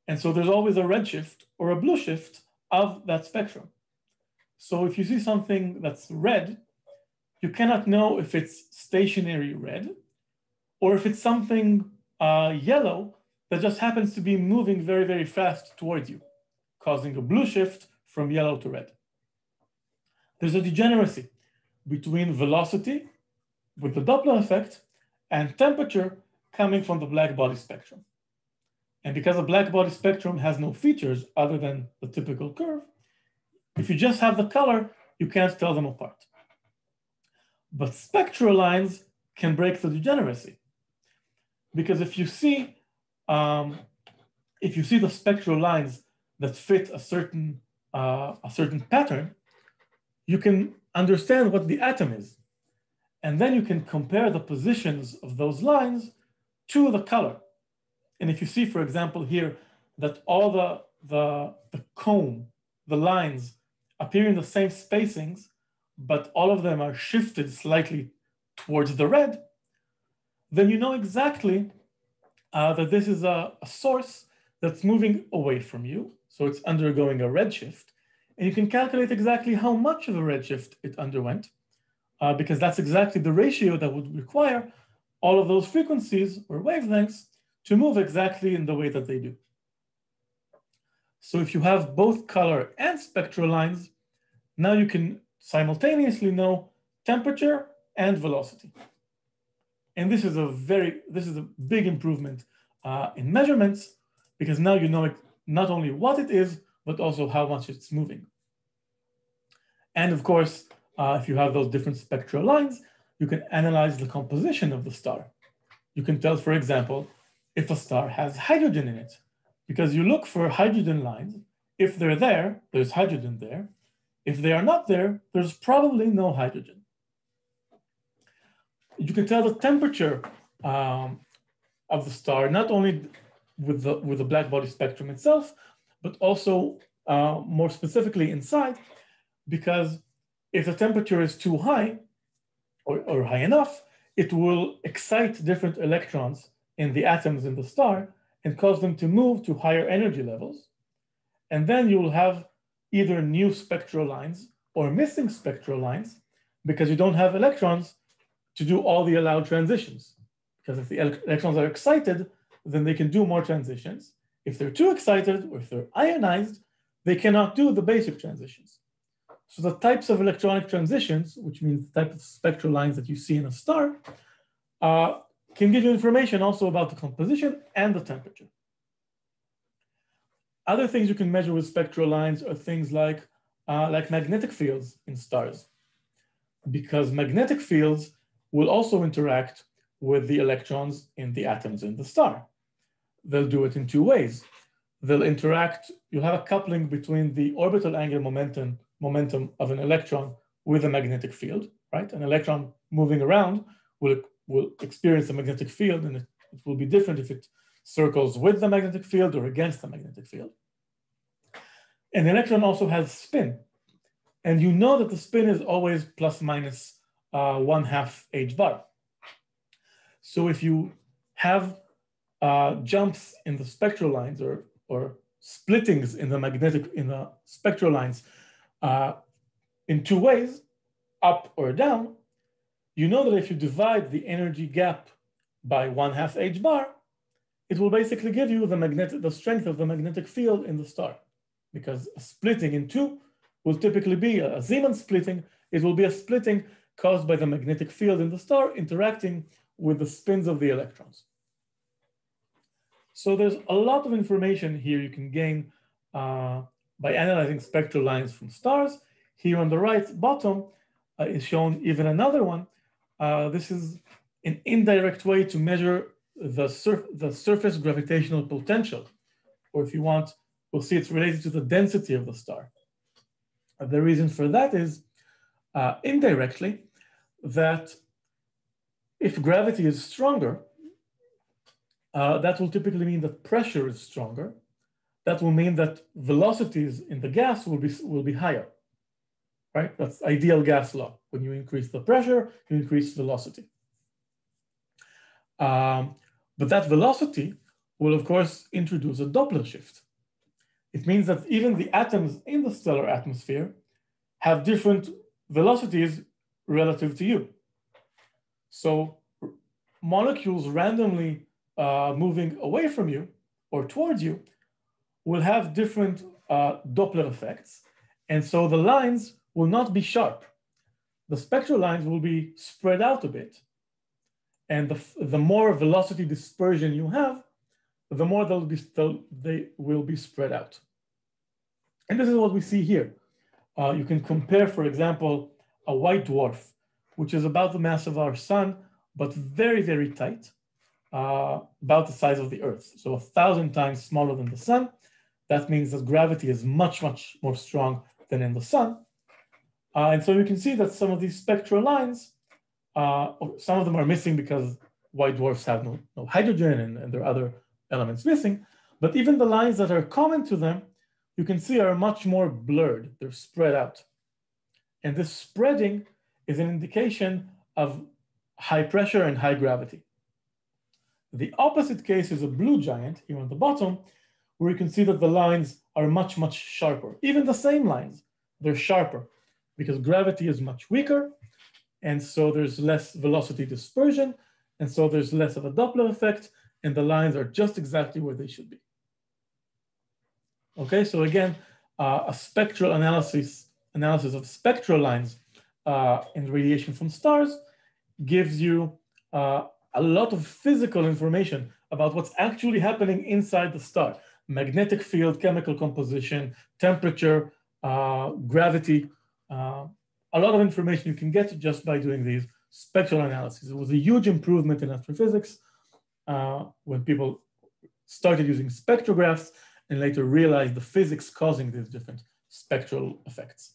And so there's always a redshift or a blue shift of that spectrum. So if you see something that's red, you cannot know if it's stationary red or if it's something yellow that just happens to be moving very, very fast towards you, causing a blue shift from yellow to red. There's a degeneracy between velocity with the Doppler effect and temperature coming from the black body spectrum. And because a black body spectrum has no features other than the typical curve, if you just have the color, you can't tell them apart. But spectral lines can break the degeneracy, because if you see the spectral lines that fit a certain pattern, you can understand what the atom is, and then you can compare the positions of those lines to the color. And if you see, for example, here that all the cone, the lines appear in the same spacings, but all of them are shifted slightly towards the red, then you know exactly that this is a source that's moving away from you. So it's undergoing a redshift. And you can calculate exactly how much of a redshift it underwent, because that's exactly the ratio that would require all of those frequencies or wavelengths to move exactly in the way that they do. So if you have both color and spectral lines, now you can simultaneously know temperature and velocity. And this is a big improvement in measurements, because now you know not only what it is, but also how much it's moving. And of course, if you have those different spectral lines, you can analyze the composition of the star. You can tell, for example, if a star has hydrogen in it, because you look for hydrogen lines. If they're there, there's hydrogen there. If they are not there, there's probably no hydrogen. You can tell the temperature of the star, not only with the black body spectrum itself, but also more specifically inside, because if the temperature is too high or high enough, it will excite different electrons in the atoms in the star and cause them to move to higher energy levels. And then you will have either new spectral lines or missing spectral lines because you don't have electrons to do all the allowed transitions. Because if the electrons are excited, then they can do more transitions. If they're too excited or if they're ionized, they cannot do the basic transitions. So the types of electronic transitions, which means the type of spectral lines that you see in a star, can give you information also about the composition and the temperature. Other things you can measure with spectral lines are things like magnetic fields in stars, because magnetic fields will also interact with the electrons in the atoms in the star. They'll do it in two ways. They'll interact, you'll have a coupling between the orbital angular momentum of an electron with a magnetic field, right? An electron moving around will experience a magnetic field, and it will be different if it circles with the magnetic field or against the magnetic field. And the electron also has spin. And you know that the spin is always plus minus 1/2 h bar. So if you have jumps in the spectral lines or splittings in the spectral lines in two ways, up or down, you know that if you divide the energy gap by 1/2 h bar, it will basically give you the strength of the magnetic field in the star. Because a splitting in two will typically be a Zeeman splitting. It will be a splitting caused by the magnetic field in the star interacting with the spins of the electrons. So there's a lot of information here you can gain by analyzing spectral lines from stars. Here on the right bottom is shown even another one. This is an indirect way to measure the surface gravitational potential, or if you want, we'll see it's related to the density of the star. The reason for that is indirectly that if gravity is stronger, that will typically mean that pressure is stronger. That will mean that velocities in the gas will be higher, right? That's ideal gas law. When you increase the pressure, you increase velocity. But that velocity will, of course, introduce a Doppler shift. It means that even the atoms in the stellar atmosphere have different velocities relative to you. So molecules randomly moving away from you or towards you will have different Doppler effects. And so the lines will not be sharp. The spectral lines will be spread out a bit. And the more velocity dispersion you have, the more they will be spread out. And this is what we see here. You can compare, for example, a white dwarf, which is about the mass of our sun, but very, very tight, about the size of the Earth. So 1,000 times smaller than the sun. That means that gravity is much, much more strong than in the sun. And so you can see that some of these spectral lines, some of them are missing because white dwarfs have no hydrogen and there are other elements missing. But even the lines that are common to them, you can see are much more blurred. They're spread out. And this spreading is an indication of high pressure and high gravity. The opposite case is a blue giant here on the bottom, where you can see that the lines are much, much sharper. Even the same lines, they're sharper because gravity is much weaker. And so there's less velocity dispersion. And so there's less of a Doppler effect. And the lines are just exactly where they should be. Okay, so again, a spectral analysis of spectral lines in radiation from stars gives you a lot of physical information about what's actually happening inside the star. Magnetic field, chemical composition, temperature, gravity, a lot of information you can get just by doing these spectral analyses. It was a huge improvement in astrophysics when people started using spectrographs and later realized the physics causing these different spectral effects.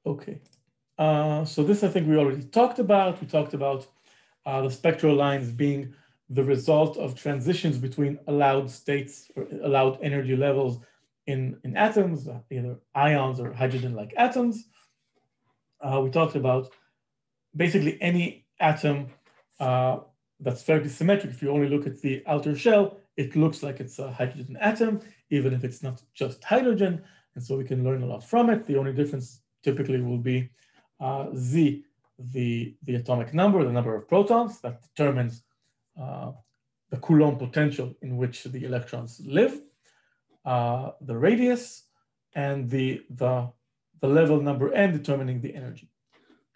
Okay, so this I think we already talked about. We talked about the spectral lines being the result of transitions between allowed states or allowed energy levels in atoms, either ions or hydrogen-like atoms. We talked about basically any atom that's spherically symmetric, if you only look at the outer shell, it looks like it's a hydrogen atom, even if it's not just hydrogen. And so we can learn a lot from it. The only difference typically will be Z, the atomic number, the number of protons that determines the Coulomb potential in which the electrons live, the radius, and the level number n determining the energy.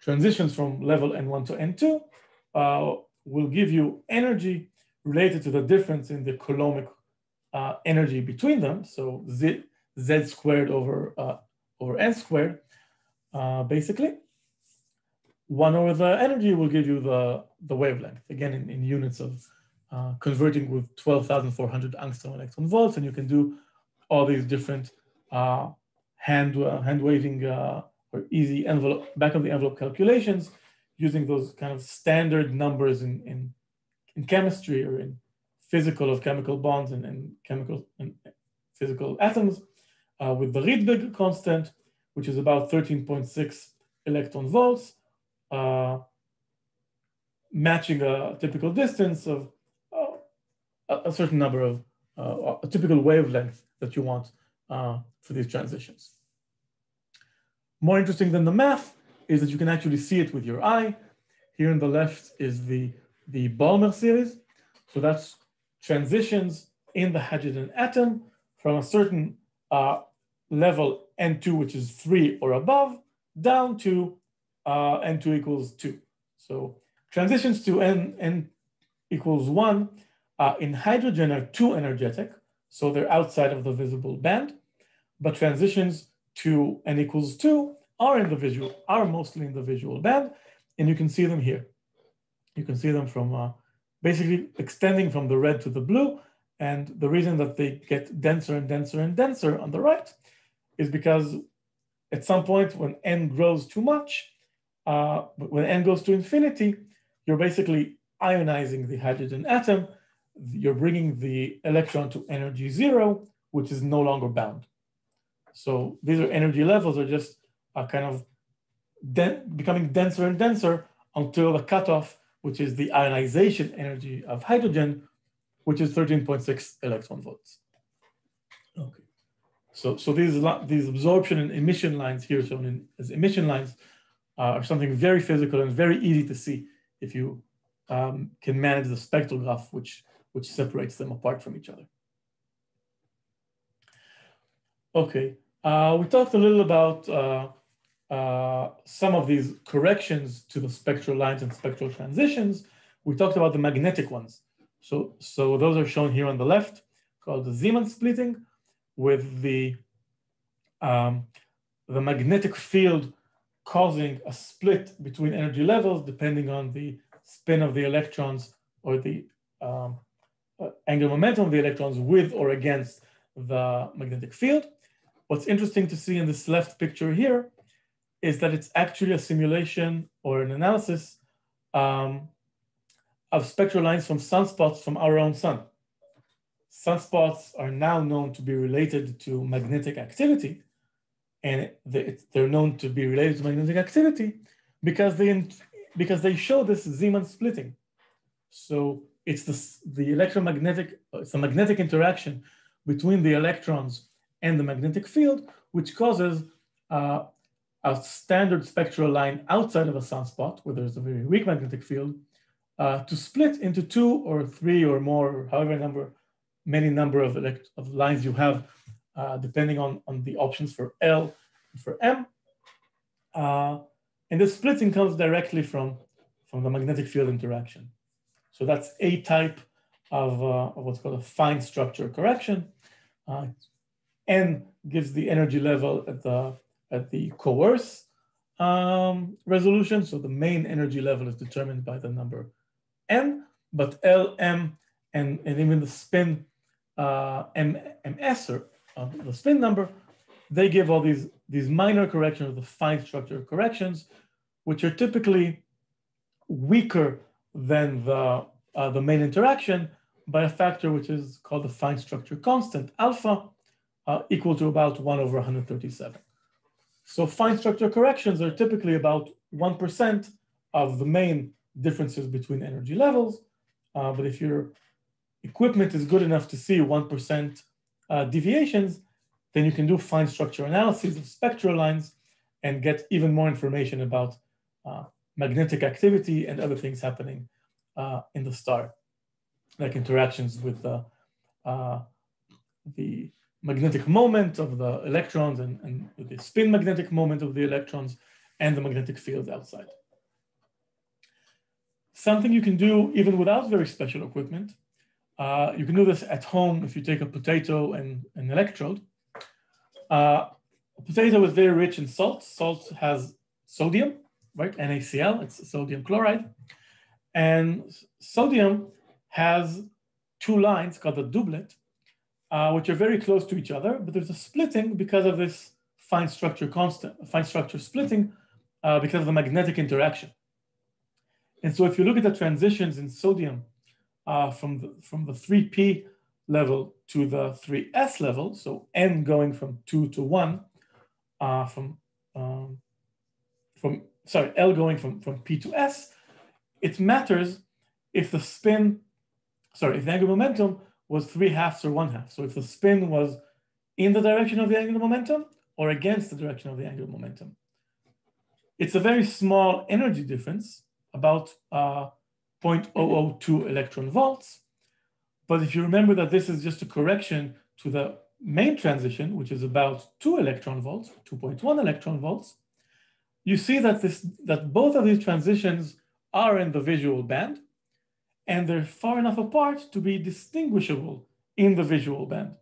Transitions from level n1 to n2 will give you energy related to the difference in the Coulombic energy between them. So z squared over n squared, basically. 1 over the energy will give you the wavelength, again in units of converting with 12,400 angstrom electron volts, and you can do all these different hand waving or easy envelope, back of the envelope calculations using those kind of standard numbers in chemistry or in physical of chemical bonds and chemical and physical atoms with the Rydberg constant, which is about 13.6 electron volts, matching a typical distance of a certain number of a typical wavelength that you want for these transitions. More interesting than the math is that you can actually see it with your eye. Here on the left is the Balmer series. So that's transitions in the hydrogen atom from a certain level N2, which is 3 or above, down to N2 equals 2. So transitions to N equals 1 in hydrogen are too energetic, so they're outside of the visible band. But transitions to N equals 2 are mostly in the visual band, and you can see them here. You can see them from basically extending from the red to the blue, and the reason that they get denser and denser and denser on the right is because at some point when N grows too much, when N goes to infinity, you're basically ionizing the hydrogen atom. You're bringing the electron to energy 0, which is no longer bound. So these are energy levels are just kind of becoming denser and denser until the cutoff, which is the ionization energy of hydrogen, which is 13.6 electron volts. Okay. So these absorption and emission lines here shown as emission lines are something very physical and very easy to see if you can manage the spectral graph, which separates them apart from each other. Okay, we talked a little about some of these corrections to the spectral lines and spectral transitions. We talked about the magnetic ones. So those are shown here on the left, called the Zeeman splitting, with the magnetic field causing a split between energy levels depending on the spin of the electrons or the angular momentum of the electrons with or against the magnetic field. What's interesting to see in this left picture here is that it's actually a simulation or an analysis of spectral lines from sunspots from our own sun. Sunspots are now known to be related to magnetic activity, and they're known to be related to magnetic activity because they show this Zeeman splitting. So it's the electromagnetic, it's a magnetic interaction between the electrons and the magnetic field, which causes a standard spectral line outside of a sunspot, where there's a very weak magnetic field, to split into 2 or 3 or more, or however many number of lines you have, depending on the options for L and for M. And the splitting comes directly from the magnetic field interaction. So that's a type of what's called a fine structure correction. N gives the energy level at the coarse resolution. So the main energy level is determined by the number N, but L, M, and even the spin MS, or the spin number, they give all these minor corrections, the fine structure corrections, which are typically weaker than the main interaction by a factor which is called the fine structure constant, alpha, equal to about 1 over 137. So fine structure corrections are typically about 1% of the main differences between energy levels. But if your equipment is good enough to see 1% deviations, then you can do fine structure analyses of spectral lines and get even more information about magnetic activity and other things happening in the star, like interactions with the magnetic moment of the electrons and the spin magnetic moment of the electrons and the magnetic field outside. Something you can do even without very special equipment. You can do this at home if you take a potato and an electrode. A potato is very rich in salt. Salt has sodium, right? NaCl, it's sodium chloride. And sodium has two lines called the doublet, which are very close to each other, but there's a splitting because of this fine structure splitting because of the magnetic interaction. And so if you look at the transitions in sodium from the 3p level to the 3s level, so n going from 2 to 1, L going from p to s, it matters if the if the angular momentum was 3/2 or 1/2. So if the spin was in the direction of the angular momentum or against the direction of the angular momentum. It's a very small energy difference, about 0.002 electron volts. But if you remember that this is just a correction to the main transition, which is about 2 electron volts, 2.1 electron volts, you see that both of these transitions are in the visual band, and they're far enough apart to be distinguishable in the visual band.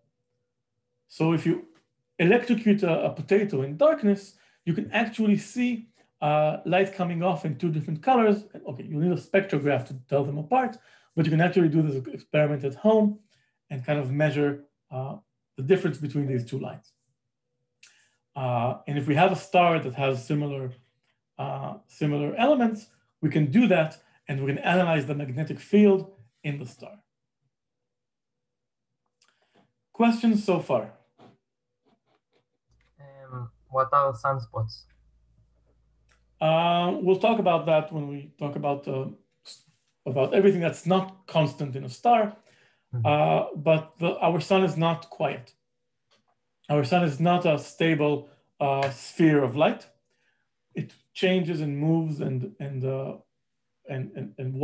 So if you electrocute a potato in darkness, you can actually see light coming off in 2 different colors. Okay, you need a spectrograph to tell them apart, but you can actually do this experiment at home and kind of measure the difference between these 2 lines. And if we have a star that has similar elements, we can do that and we can analyze the magnetic field in the star. Questions so far? What are sunspots? We'll talk about that when we talk about everything that's not constant in a star. But our sun is not quiet. Our sun is not a stable sphere of light. It changes and moves and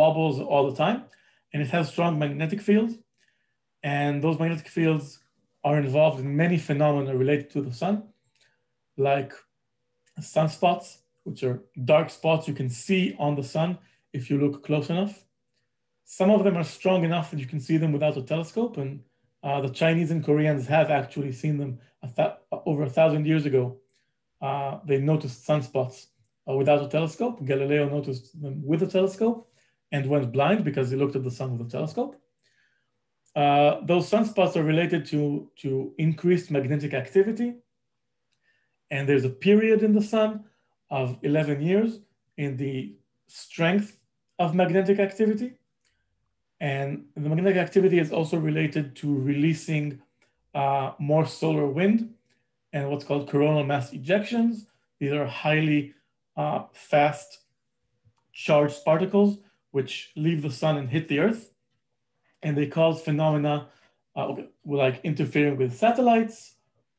wobbles all the time. And it has strong magnetic fields. And those magnetic fields are involved in many phenomena related to the sun, like sunspots, which are dark spots you can see on the sun if you look close enough. Some of them are strong enough that you can see them without a telescope, and the Chinese and Koreans have actually seen them over 1,000 years ago. They noticed sunspots without a telescope. Galileo noticed them with a telescope and went blind because he looked at the sun with a telescope. Those sunspots are related to increased magnetic activity. And there's a period in the sun of 11 years in the strength of magnetic activity. And the magnetic activity is also related to releasing more solar wind and what's called coronal mass ejections. These are highly fast charged particles which leave the sun and hit the Earth. And they cause phenomena like interfering with satellites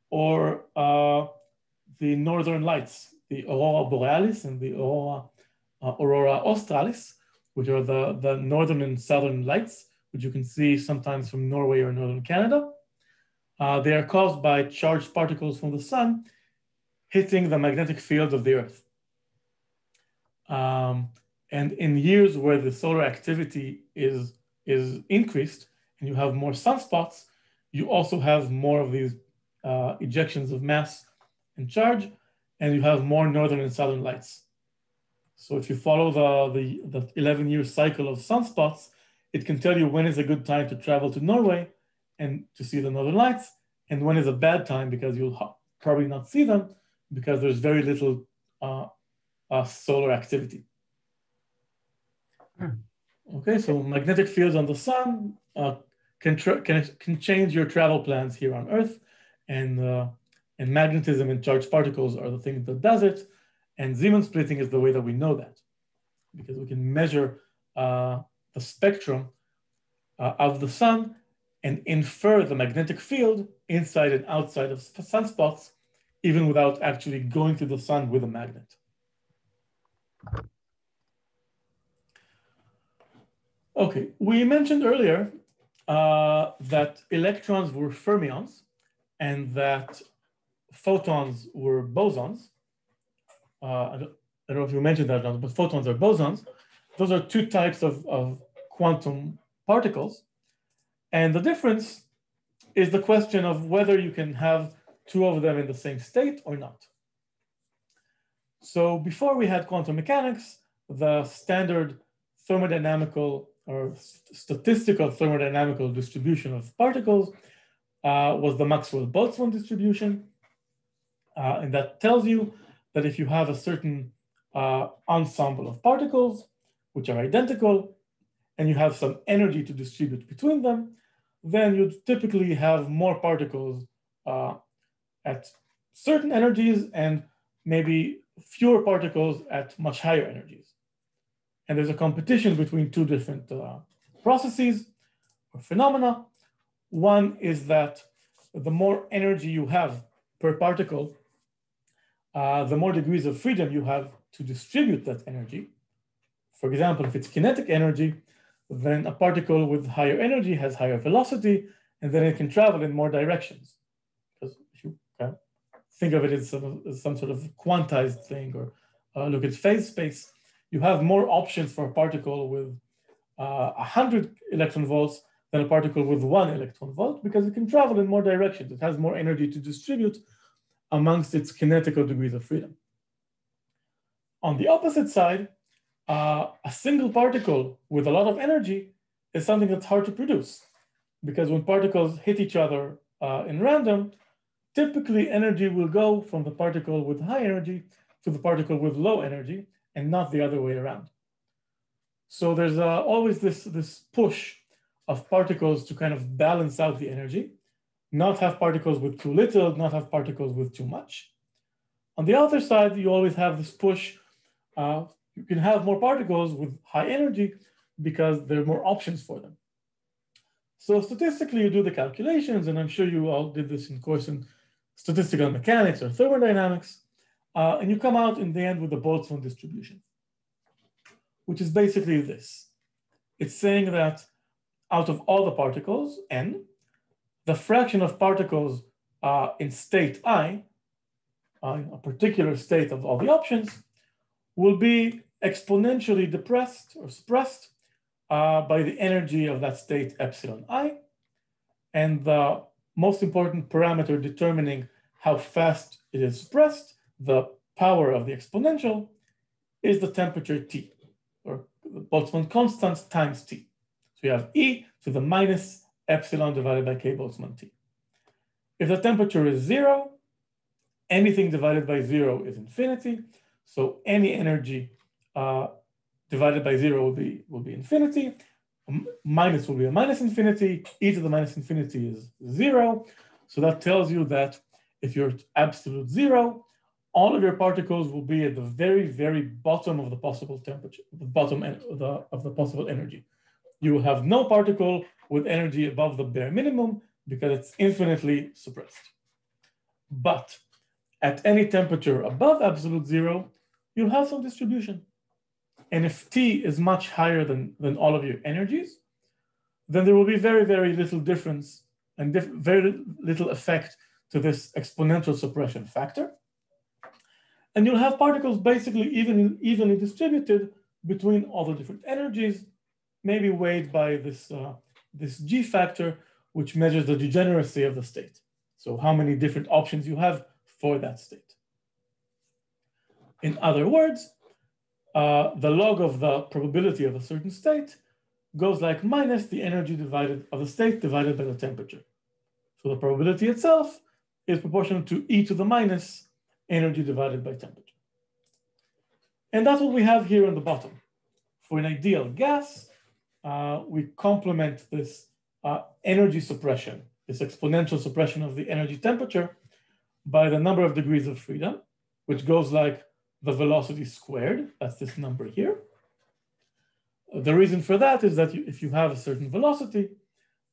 or the northern lights, the aurora borealis and the aurora australis, which are the northern and southern lights, which you can see sometimes from Norway or northern Canada. They are caused by charged particles from the sun hitting the magnetic field of the Earth. And in years where the solar activity is increased and you have more sunspots, you also have more of these ejections of mass and charge, and you have more northern and southern lights. So if you follow the 11-year cycle of sunspots, it can tell you when is a good time to travel to Norway and to see the northern lights, and when is a bad time because you'll probably not see them because there's very little solar activity. Okay, so magnetic fields on the sun can change your travel plans here on Earth, and magnetism and charged particles are the thing that does it, and Zeeman splitting is the way that we know that. because we can measure the spectrum of the sun and infer the magnetic field inside and outside of sunspots, even without actually going to the sun with a magnet. Okay, we mentioned earlier that electrons were fermions and that photons were bosons. I don't know if you mentioned that, but photons are bosons. Those are two types of quantum particles. And the difference is the question of whether you can have two of them in the same state or not. So before we had quantum mechanics, the standard thermodynamical or statistical thermodynamical distribution of particles was the Maxwell-Boltzmann distribution. And that tells you that if you have a certain ensemble of particles, which are identical, and you have some energy to distribute between them, then you'd typically have more particles at certain energies and maybe fewer particles at much higher energies. And there's a competition between two different processes or phenomena. One is that the more energy you have per particle, the more degrees of freedom you have to distribute that energy. For example, if it's kinetic energy, then a particle with higher energy has higher velocity, and then it can travel in more directions. Because if you think of it as some sort of quantized thing, or look at phase space, you have more options for a particle with 100 electron volts than a particle with 1 electron volt, because it can travel in more directions. It has more energy to distribute amongst its kinetical degrees of freedom. On the opposite side, a single particle with a lot of energy is something that's hard to produce, because when particles hit each other in random, typically energy will go from the particle with high energy to the particle with low energy, and not the other way around. So there's always this push of particles to kind of balance out the energy, not have particles with too little, not have particles with too much. On the other side, you always have this push. You can have more particles with high energy because there are more options for them. So statistically, you do the calculations, and I'm sure you all did this in course in statistical mechanics or thermodynamics, and you come out in the end with the Boltzmann distribution, which is basically this. It's saying that out of all the particles, n, the fraction of particles in state I, in a particular state of all the options, will be exponentially depressed or suppressed by the energy of that state epsilon I. And the most important parameter determining how fast it is suppressed, the power of the exponential, is the temperature T, or the Boltzmann constant times T. So you have E to the minus epsilon divided by K Boltzmann T. If the temperature is 0, anything divided by 0 is infinity. So any energy divided by 0 will be infinity. Minus will be a minus infinity. E to the minus infinity is 0. So that tells you that if you're at absolute 0, all of your particles will be at the very, very bottom of the possible temperature, the bottom of the possible energy. You will have no particle with energy above the bare minimum because it's infinitely suppressed. But at any temperature above absolute 0, you'll have some distribution. And if T is much higher than all of your energies, then there will be very, very little difference and very little effect to this exponential suppression factor. And you'll have particles basically evenly distributed between all the different energies, maybe weighed by this G factor, which measures the degeneracy of the state. So how many different options you have for that state. In other words, the log of the probability of a certain state goes like minus the energy of the state divided by the temperature. So the probability itself is proportional to E to the minus energy divided by temperature. And that's what we have here on the bottom. For an ideal gas, we complement this energy suppression, this exponential suppression of the energy temperature by the number of degrees of freedom, which goes like the velocity squared, that's this number here. The reason for that is that if you have a certain velocity,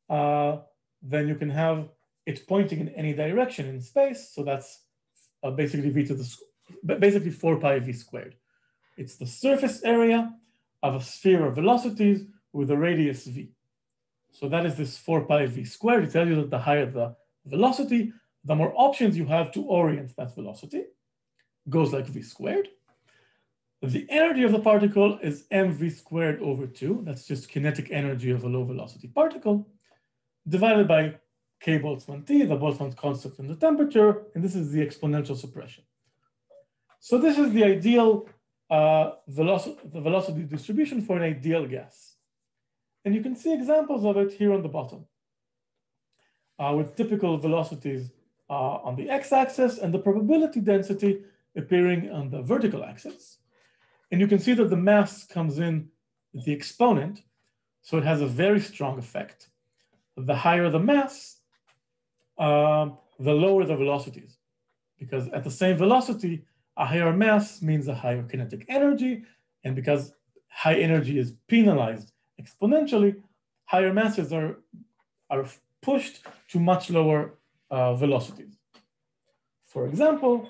then you can have it pointing in any direction in space. So that's basically basically 4 pi v squared. It's the surface area of a sphere of velocities with a radius v. So that is this 4 pi v squared. It tells you that the higher the velocity, the more options you have to orient that velocity. Goes like v squared. The energy of the particle is mv squared over 2. That's just kinetic energy of a low velocity particle, divided by k Boltzmann T, the Boltzmann constant and the temperature, and this is the exponential suppression. So this is the ideal velocity distribution for an ideal gas. And you can see examples of it here on the bottom, with typical velocities on the x-axis and the probability density appearing on the vertical axis. And you can see that the mass comes in with the exponent, so it has a very strong effect. The higher the mass, the lower the velocities, because at the same velocity, a higher mass means a higher kinetic energy, and because high energy is penalized exponentially, higher masses are pushed to much lower velocities. For example,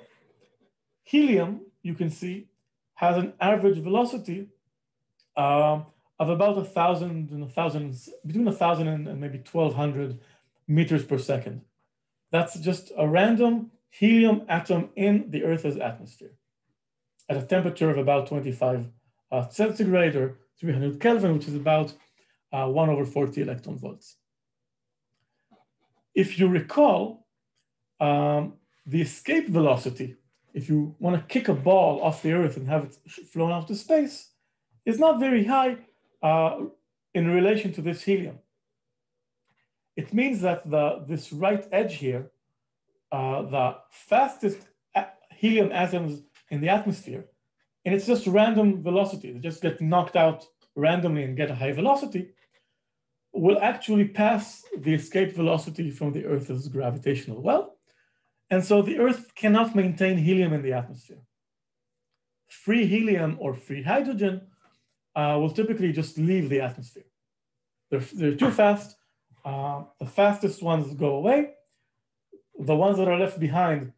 helium, you can see, has an average velocity of about 1,000 and 1,000, between 1,000 and maybe 1,200 meters per second. That's just a random helium atom in the Earth's atmosphere at a temperature of about 25 centigrade or 300 Kelvin, which is about 1/40 electron volts. If you recall, the escape velocity, if you want to kick a ball off the Earth and have it flown out to space, is not very high in relation to this helium. It means that this right edge here, the fastest helium atoms in the atmosphere, and it's just random velocity, they just get knocked out randomly and get a high velocity, will actually pass the escape velocity from the Earth's gravitational well. And so the Earth cannot maintain helium in the atmosphere. Free helium or free hydrogen will typically just leave the atmosphere. They're too fast. The fastest ones go away. The ones that are left behind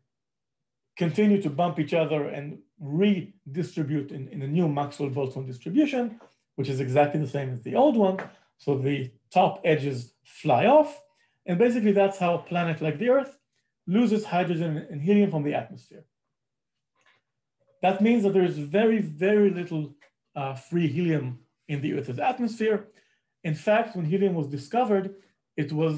continue to bump each other and redistribute in a new Maxwell-Boltzmann distribution, which is exactly the same as the old one. So the top edges fly off. And basically that's how a planet like the Earth loses hydrogen and helium from the atmosphere. That means that there is very, very little free helium in the Earth's atmosphere. In fact, when helium was discovered, it was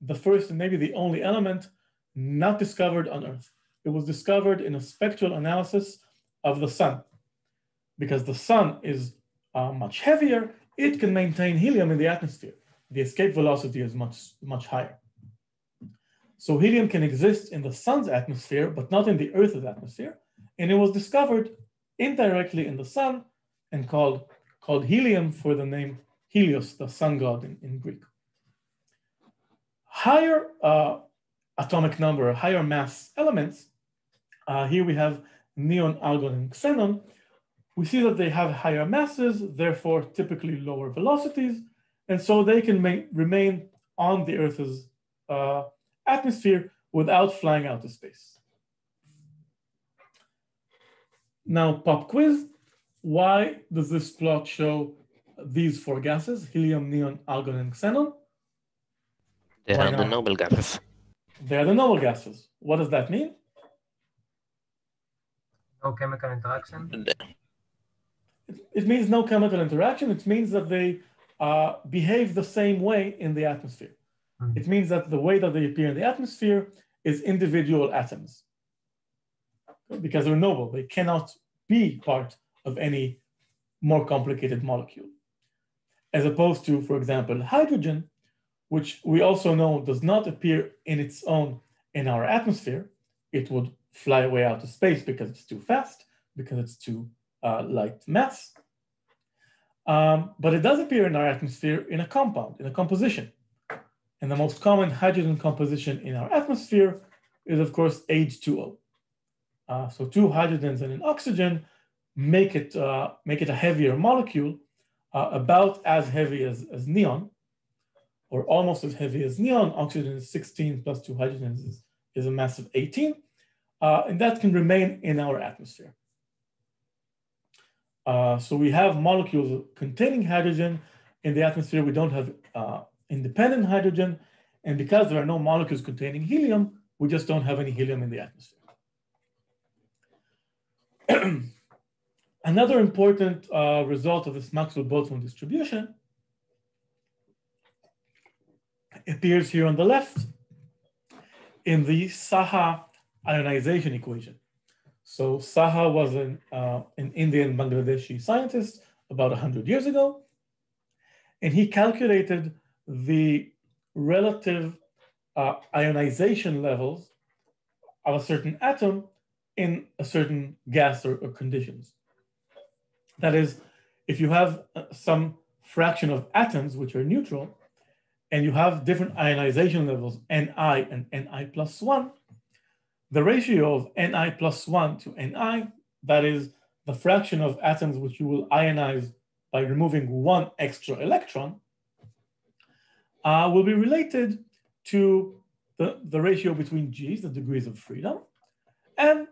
the first and maybe the only element not discovered on Earth. It was discovered in a spectral analysis of the sun. Because the sun is much heavier, it can maintain helium in the atmosphere. The escape velocity is much higher. So helium can exist in the sun's atmosphere, but not in the Earth's atmosphere. And it was discovered indirectly in the sun and called helium for the name Helios, the sun god in Greek. Higher atomic number, higher mass elements, here we have neon, argon, and xenon. We see that they have higher masses, therefore typically lower velocities, and so they can remain on the Earth's atmosphere without flying out to space. Now, pop quiz. Why does this plot show these 4 gases, helium, neon, argon, and xenon? They are the noble gases. They are the noble gases. What does that mean? No chemical interaction. It means no chemical interaction. It means that they behave the same way in the atmosphere. It means that the way that they appear in the atmosphere is individual atoms. Because they're noble, they cannot be part of any more complicated molecule. As opposed to, for example, hydrogen, which we also know does not appear in its own in our atmosphere. It would fly away out to space because it's too fast, because it's too light mass. But it does appear in our atmosphere in a compound, in a composition. And the most common hydrogen composition in our atmosphere is, of course, H2O. So 2 hydrogens and an oxygen make it a heavier molecule, about as heavy as neon, or almost as heavy as neon. Oxygen is 16 plus 2 hydrogens is a mass of 18. And that can remain in our atmosphere. So we have molecules containing hydrogen. In the atmosphere, we don't have independent hydrogen. And because there are no molecules containing helium, we just don't have any helium in the atmosphere. Another important result of this Maxwell-Boltzmann distribution appears here on the left in the Saha ionization equation. So Saha was an Indian Bangladeshi scientist about 100 years ago, and he calculated the relative ionization levels of a certain atom in a certain gas or conditions. That is, if you have some fraction of atoms which are neutral, and you have different ionization levels, Ni and Ni plus 1, the ratio of Ni plus 1 to Ni, that is the fraction of atoms which you will ionize by removing one extra electron, will be related to the ratio between G's, the degrees of freedom, and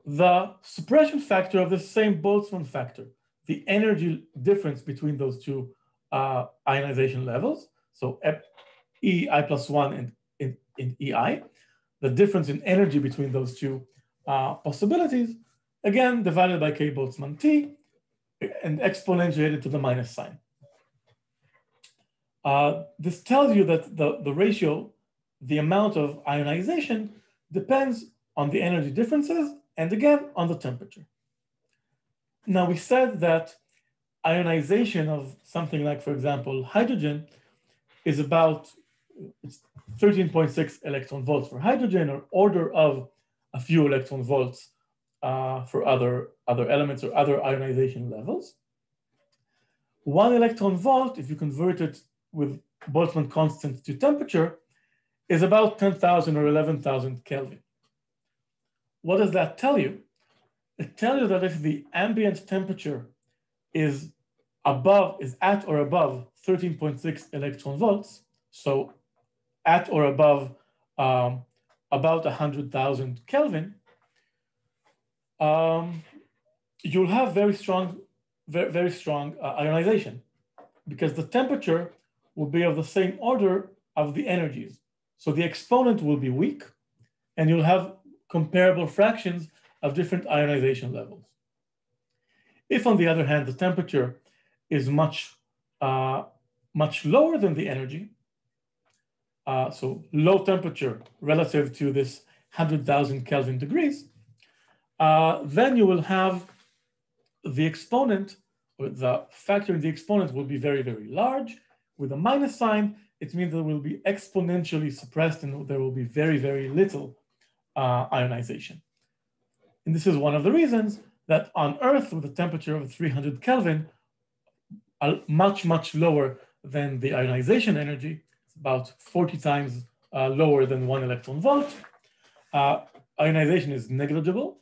the suppression factor of the same Boltzmann factor, the energy difference between those two ionization levels. So EI plus 1 and EI, the difference in energy between those two possibilities, again, divided by K Boltzmann T and exponentiated to the minus sign. This tells you that the ratio, the amount of ionization, depends on the energy differences and again, on the temperature. Now, we said that ionization of something like, for example, hydrogen is about 13.6 electron volts for hydrogen, or order of a few electron volts for other elements or other ionization levels. 1 electron volt, if you convert it with Boltzmann constant to temperature, is about 10,000 or 11,000 Kelvin. What does that tell you? It tells you that if the ambient temperature is at or above 13.6 electron volts, so at or above about 100,000 Kelvin, you'll have very strong ionization, because the temperature will be of the same order of the energies. So the exponent will be weak, and you'll have comparable fractions of different ionization levels. If, on the other hand, the temperature is much lower than the energy, so low temperature relative to this 100,000 Kelvin degrees, then you will have the exponent, or the factor in the exponent will be very, very large. With a minus sign, it means that it will be exponentially suppressed and there will be very, very little ionization. And this is one of the reasons that on Earth, with a temperature of 300 Kelvin, much, much lower than the ionization energy, it's about 40 times lower than 1 electron volt, ionization is negligible.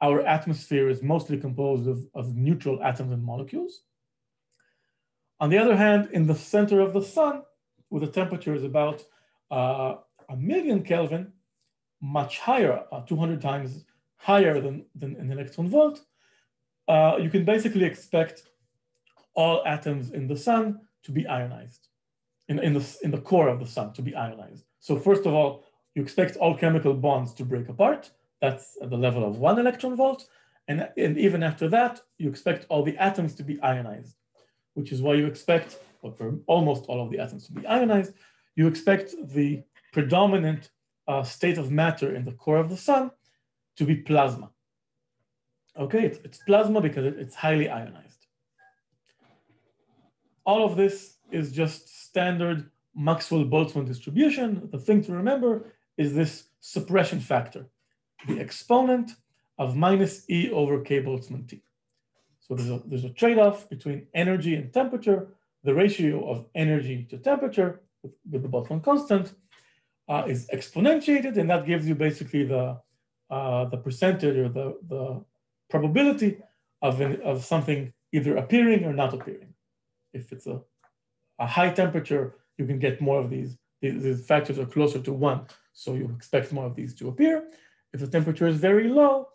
Our atmosphere is mostly composed of neutral atoms and molecules. On the other hand, in the center of the sun, where the temperature is about 1,000,000 Kelvin, much higher, 200 times higher than an electron volt, you can basically expect all atoms in the sun to be ionized, in the core of the sun to be ionized. So first of all, you expect all chemical bonds to break apart. That's at the level of 1 electron volt. And even after that, you expect all the atoms to be ionized, which is why you expect, or for almost all of the atoms to be ionized, you expect the predominant state of matter in the core of the sun to be plasma. Okay, it's plasma because it's highly ionized. All of this is just standard Maxwell-Boltzmann distribution. The thing to remember is this suppression factor, the exponent of minus E over K Boltzmann T. So there's a trade-off between energy and temperature. The ratio of energy to temperature with the Boltzmann constant is exponentiated, and that gives you basically the percentage or the probability of something either appearing or not appearing. If it's a high temperature, you can get more of these. These factors are closer to 1, so you expect more of these to appear. If the temperature is very low,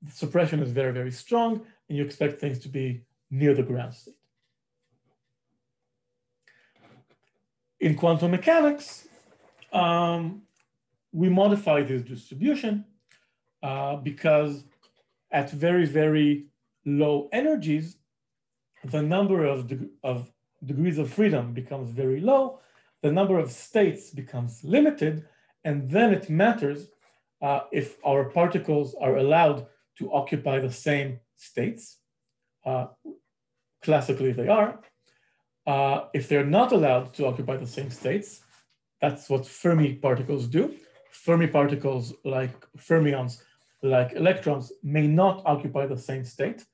the suppression is very, very strong, and you expect things to be near the ground state. In quantum mechanics, we modify this distribution because at very, very low energies, the number of degrees of freedom becomes very low, the number of states becomes limited, and then it matters if our particles are allowed to occupy the same states. Classically, they are. If they're not allowed to occupy the same states, that's what Fermi particles do. Fermi particles, like fermions, like electrons, may not occupy the same state.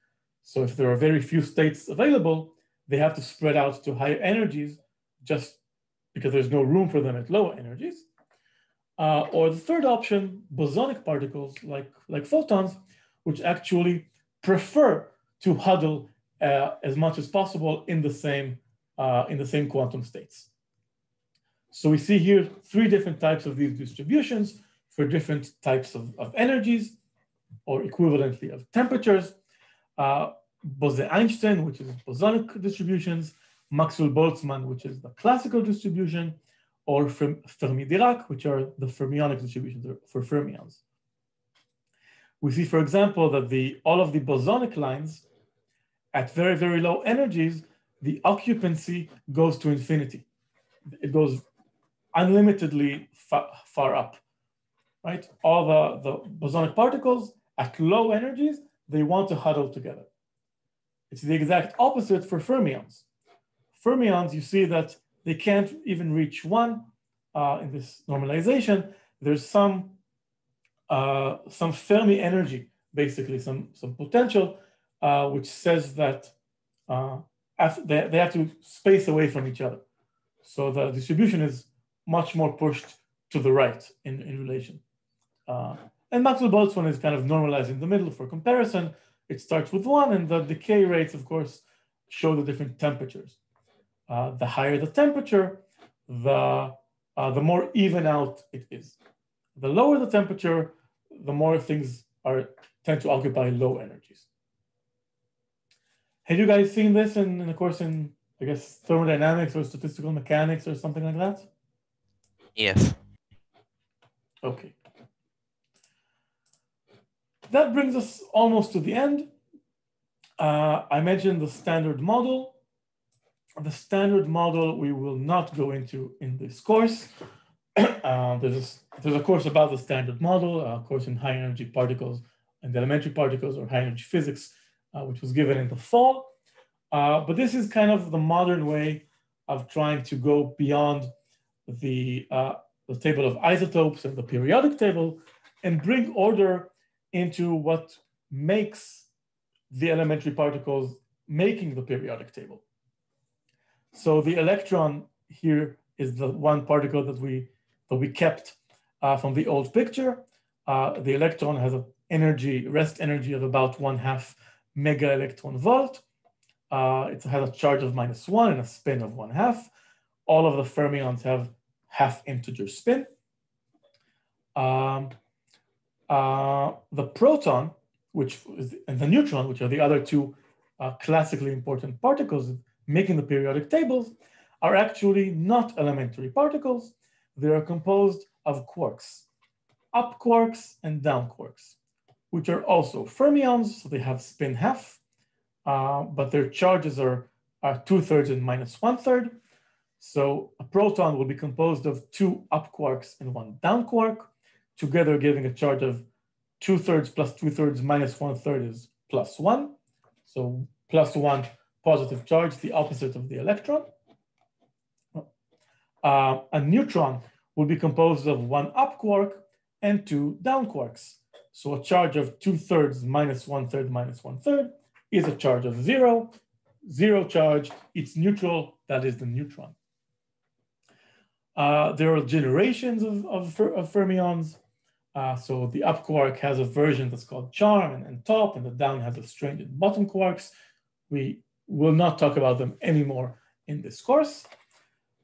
So if there are very few states available, they have to spread out to higher energies just because there's no room for them at lower energies. Or the third option, bosonic particles like photons, which actually prefer to huddle as much as possible in the same quantum states. So we see here 3 different types of these distributions for different types of energies, or equivalently of temperatures. Bose-Einstein, which is bosonic distributions, Maxwell-Boltzmann, which is the classical distribution, or Fermi-Dirac, which are the fermionic distributions for fermions. We see, for example, that all of the bosonic lines at very, very low energies, the occupancy goes to infinity. It goes unlimitedly far up, right? All the bosonic particles at low energies, they want to huddle together. It's the exact opposite for fermions. Fermions, you see that they can't even reach 1 in this normalization. There's some Fermi energy, basically some potential, which says that they have to space away from each other. So the distribution is much more pushed to the right in relation. And Maxwell-Boltzmann is kind of normalized in the middle for comparison. It starts with 1, and the decay rates, of course, show the different temperatures. The higher the temperature, the more even out it is. The lower the temperature, the more things tend to occupy low energies. Have you guys seen this in a course in, I guess, thermodynamics or statistical mechanics or something like that? Yes. Okay. That brings us almost to the end. I mentioned the standard model. The standard model we will not go into in this course. There's a course about the standard model, a course in high energy particles and elementary particles, or high energy physics, which was given in the fall. But this is kind of the modern way of trying to go beyond the table of isotopes and the periodic table and bring order into what makes the elementary particles making the periodic table. So the electron here is the one particle that we kept from the old picture. The electron has an energy, rest energy of about 1/2 mega electron volt. It has a charge of -1 and a spin of 1/2. All of the fermions have half integer spin. The proton, and the neutron, which are the other 2 classically important particles making the periodic tables, are actually not elementary particles. They are composed of quarks, up quarks and down quarks, which are also fermions, so they have spin half, but their charges are 2/3 and -1/3. So a proton will be composed of 2 up quarks and 1 down quark, together giving a charge of 2/3 plus 2/3 -1/3 is +1. So +1 positive charge, the opposite of the electron. A neutron will be composed of 1 up quark and 2 down quarks. So a charge of 2/3 -1/3 -1/3 is a charge of 0. 0 charge, it's neutral, that is the neutron. There are generations of fermions. So the up quark has a version that's called charm and top, and the down has a strained bottom quarks. We will not talk about them anymore in this course.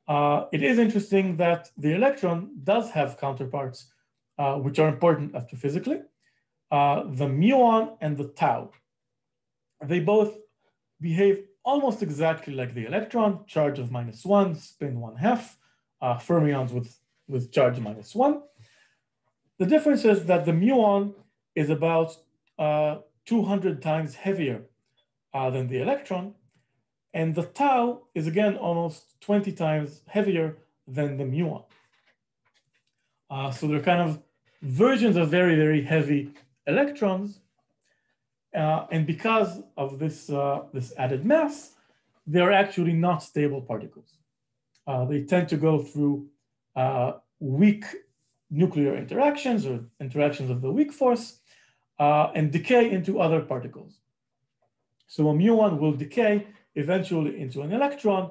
It is interesting that the electron does have counterparts, which are important astrophysically. The muon and the tau. They both behave almost exactly like the electron, charge of -1, spin 1/2, fermions with charge -1. The difference is that the muon is about 200 times heavier than the electron, and the tau is again almost 20 times heavier than the muon. So they're kind of versions of very, very heavy electrons. And because of this, this added mass, they're actually not stable particles. They tend to go through weak nuclear interactions or interactions of the weak force and decay into other particles. So a muon will decay eventually into an electron,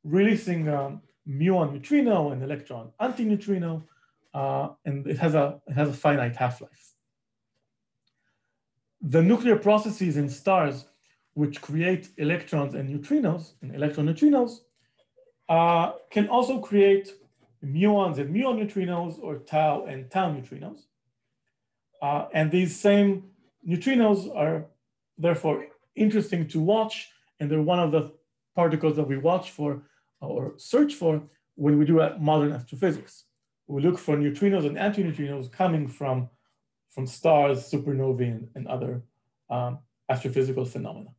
releasing a muon neutrino and electron antineutrino, and it has a finite half-life. The nuclear processes in stars which create electrons and neutrinos, and electron neutrinos, can also create muons and muon neutrinos or tau and tau neutrinos. And these same neutrinos are therefore interesting to watch, and they're one of the particles that we watch for or search for when we do modern astrophysics. We look for neutrinos and antineutrinos coming from stars, supernovae, and other astrophysical phenomena.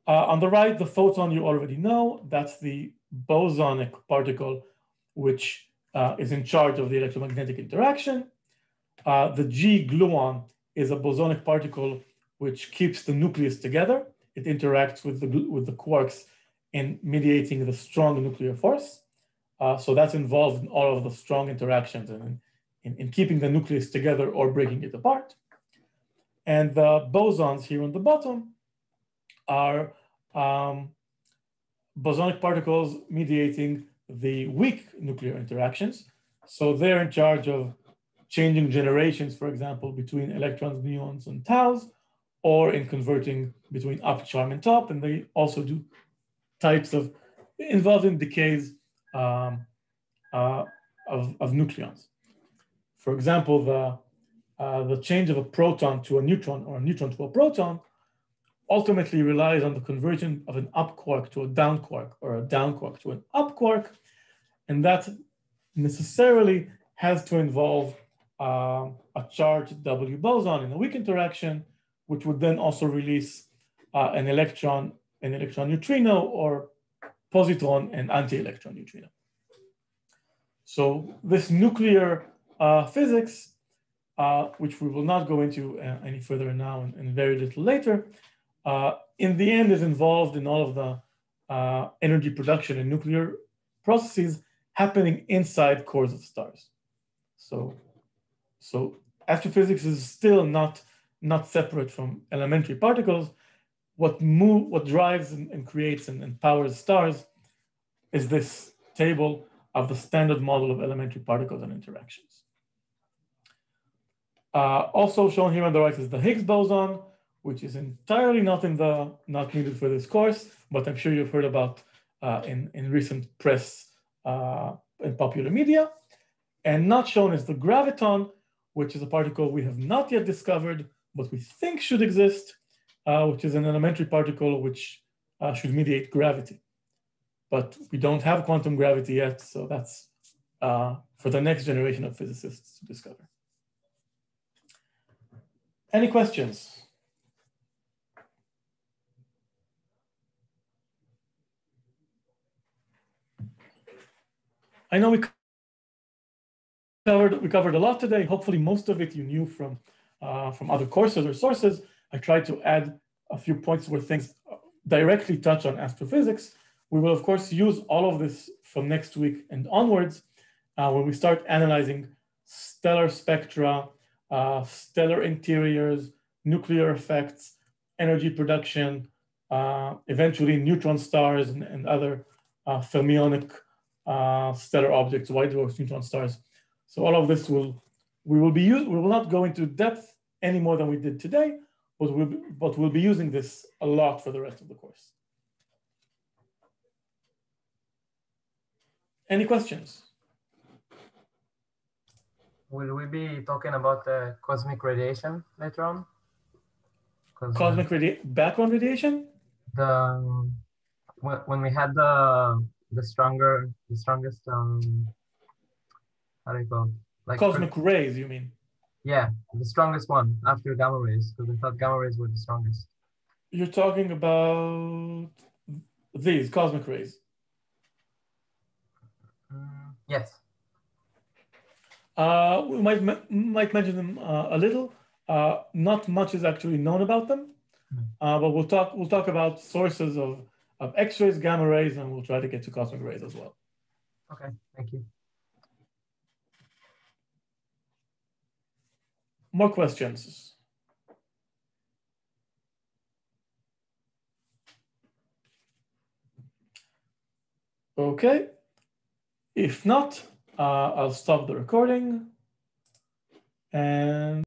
On the right, the photon you already know. That's the bosonic particle, which is in charge of the electromagnetic interaction. The G gluon is a bosonic particle which keeps the nucleus together. It interacts with the quarks in mediating the strong nuclear force. So that's involved in all of the strong interactions and in keeping the nucleus together or breaking it apart. And the bosons here on the bottom are bosonic particles mediating the weak nuclear interactions. So they're in charge of changing generations, for example, between electrons, muons, and taus, or in converting between up charm and top. And they also do types of involved in decays of nucleons. For example, the change of a proton to a neutron or a neutron to a proton ultimately relies on the conversion of an up quark to a down quark or a down quark to an up quark. And that necessarily has to involve a charged W boson in a weak interaction, which would then also release an electron neutrino or positron and anti-electron neutrino. So this nuclear physics, which we will not go into any further now and very little later, in the end is involved in all of the energy production and nuclear processes happening inside cores of stars. So astrophysics is still not separate from elementary particles. What drives and creates and powers stars is this table of the standard model of elementary particles and interactions. Also shown here on the right is the Higgs boson, which is entirely not needed for this course, but I'm sure you've heard about in recent press and popular media. And not shown is the graviton, which is a particle we have not yet discovered, but we think should exist, which is an elementary particle which should mediate gravity. But we don't have quantum gravity yet, so that's for the next generation of physicists to discover. Any questions? I know we covered a lot today. Hopefully most of it you knew from other courses or sources. I tried to add a few points where things directly touch on astrophysics. We will of course use all of this from next week and onwards when we start analyzing stellar spectra, stellar interiors, nuclear effects, energy production, eventually neutron stars and other fermionic stellar objects, white dwarfs, neutron stars. So all of this we will not go into depth any more than we did today, but we'll be using this a lot for the rest of the course. Any questions? Will we be talking about cosmic radiation later on? Cosmic background radiation? When we had the strongest how do you call it? Like Cosmic rays, you mean? Yeah, the strongest one after gamma rays, because we thought gamma rays were the strongest. You're talking about these cosmic rays. Yes. We might mention them a little. Not much is actually known about them, but we'll talk about sources of X-rays, gamma rays, and we'll try to get to cosmic rays as well. Okay, thank you. More questions? Okay. If not, I'll stop the recording and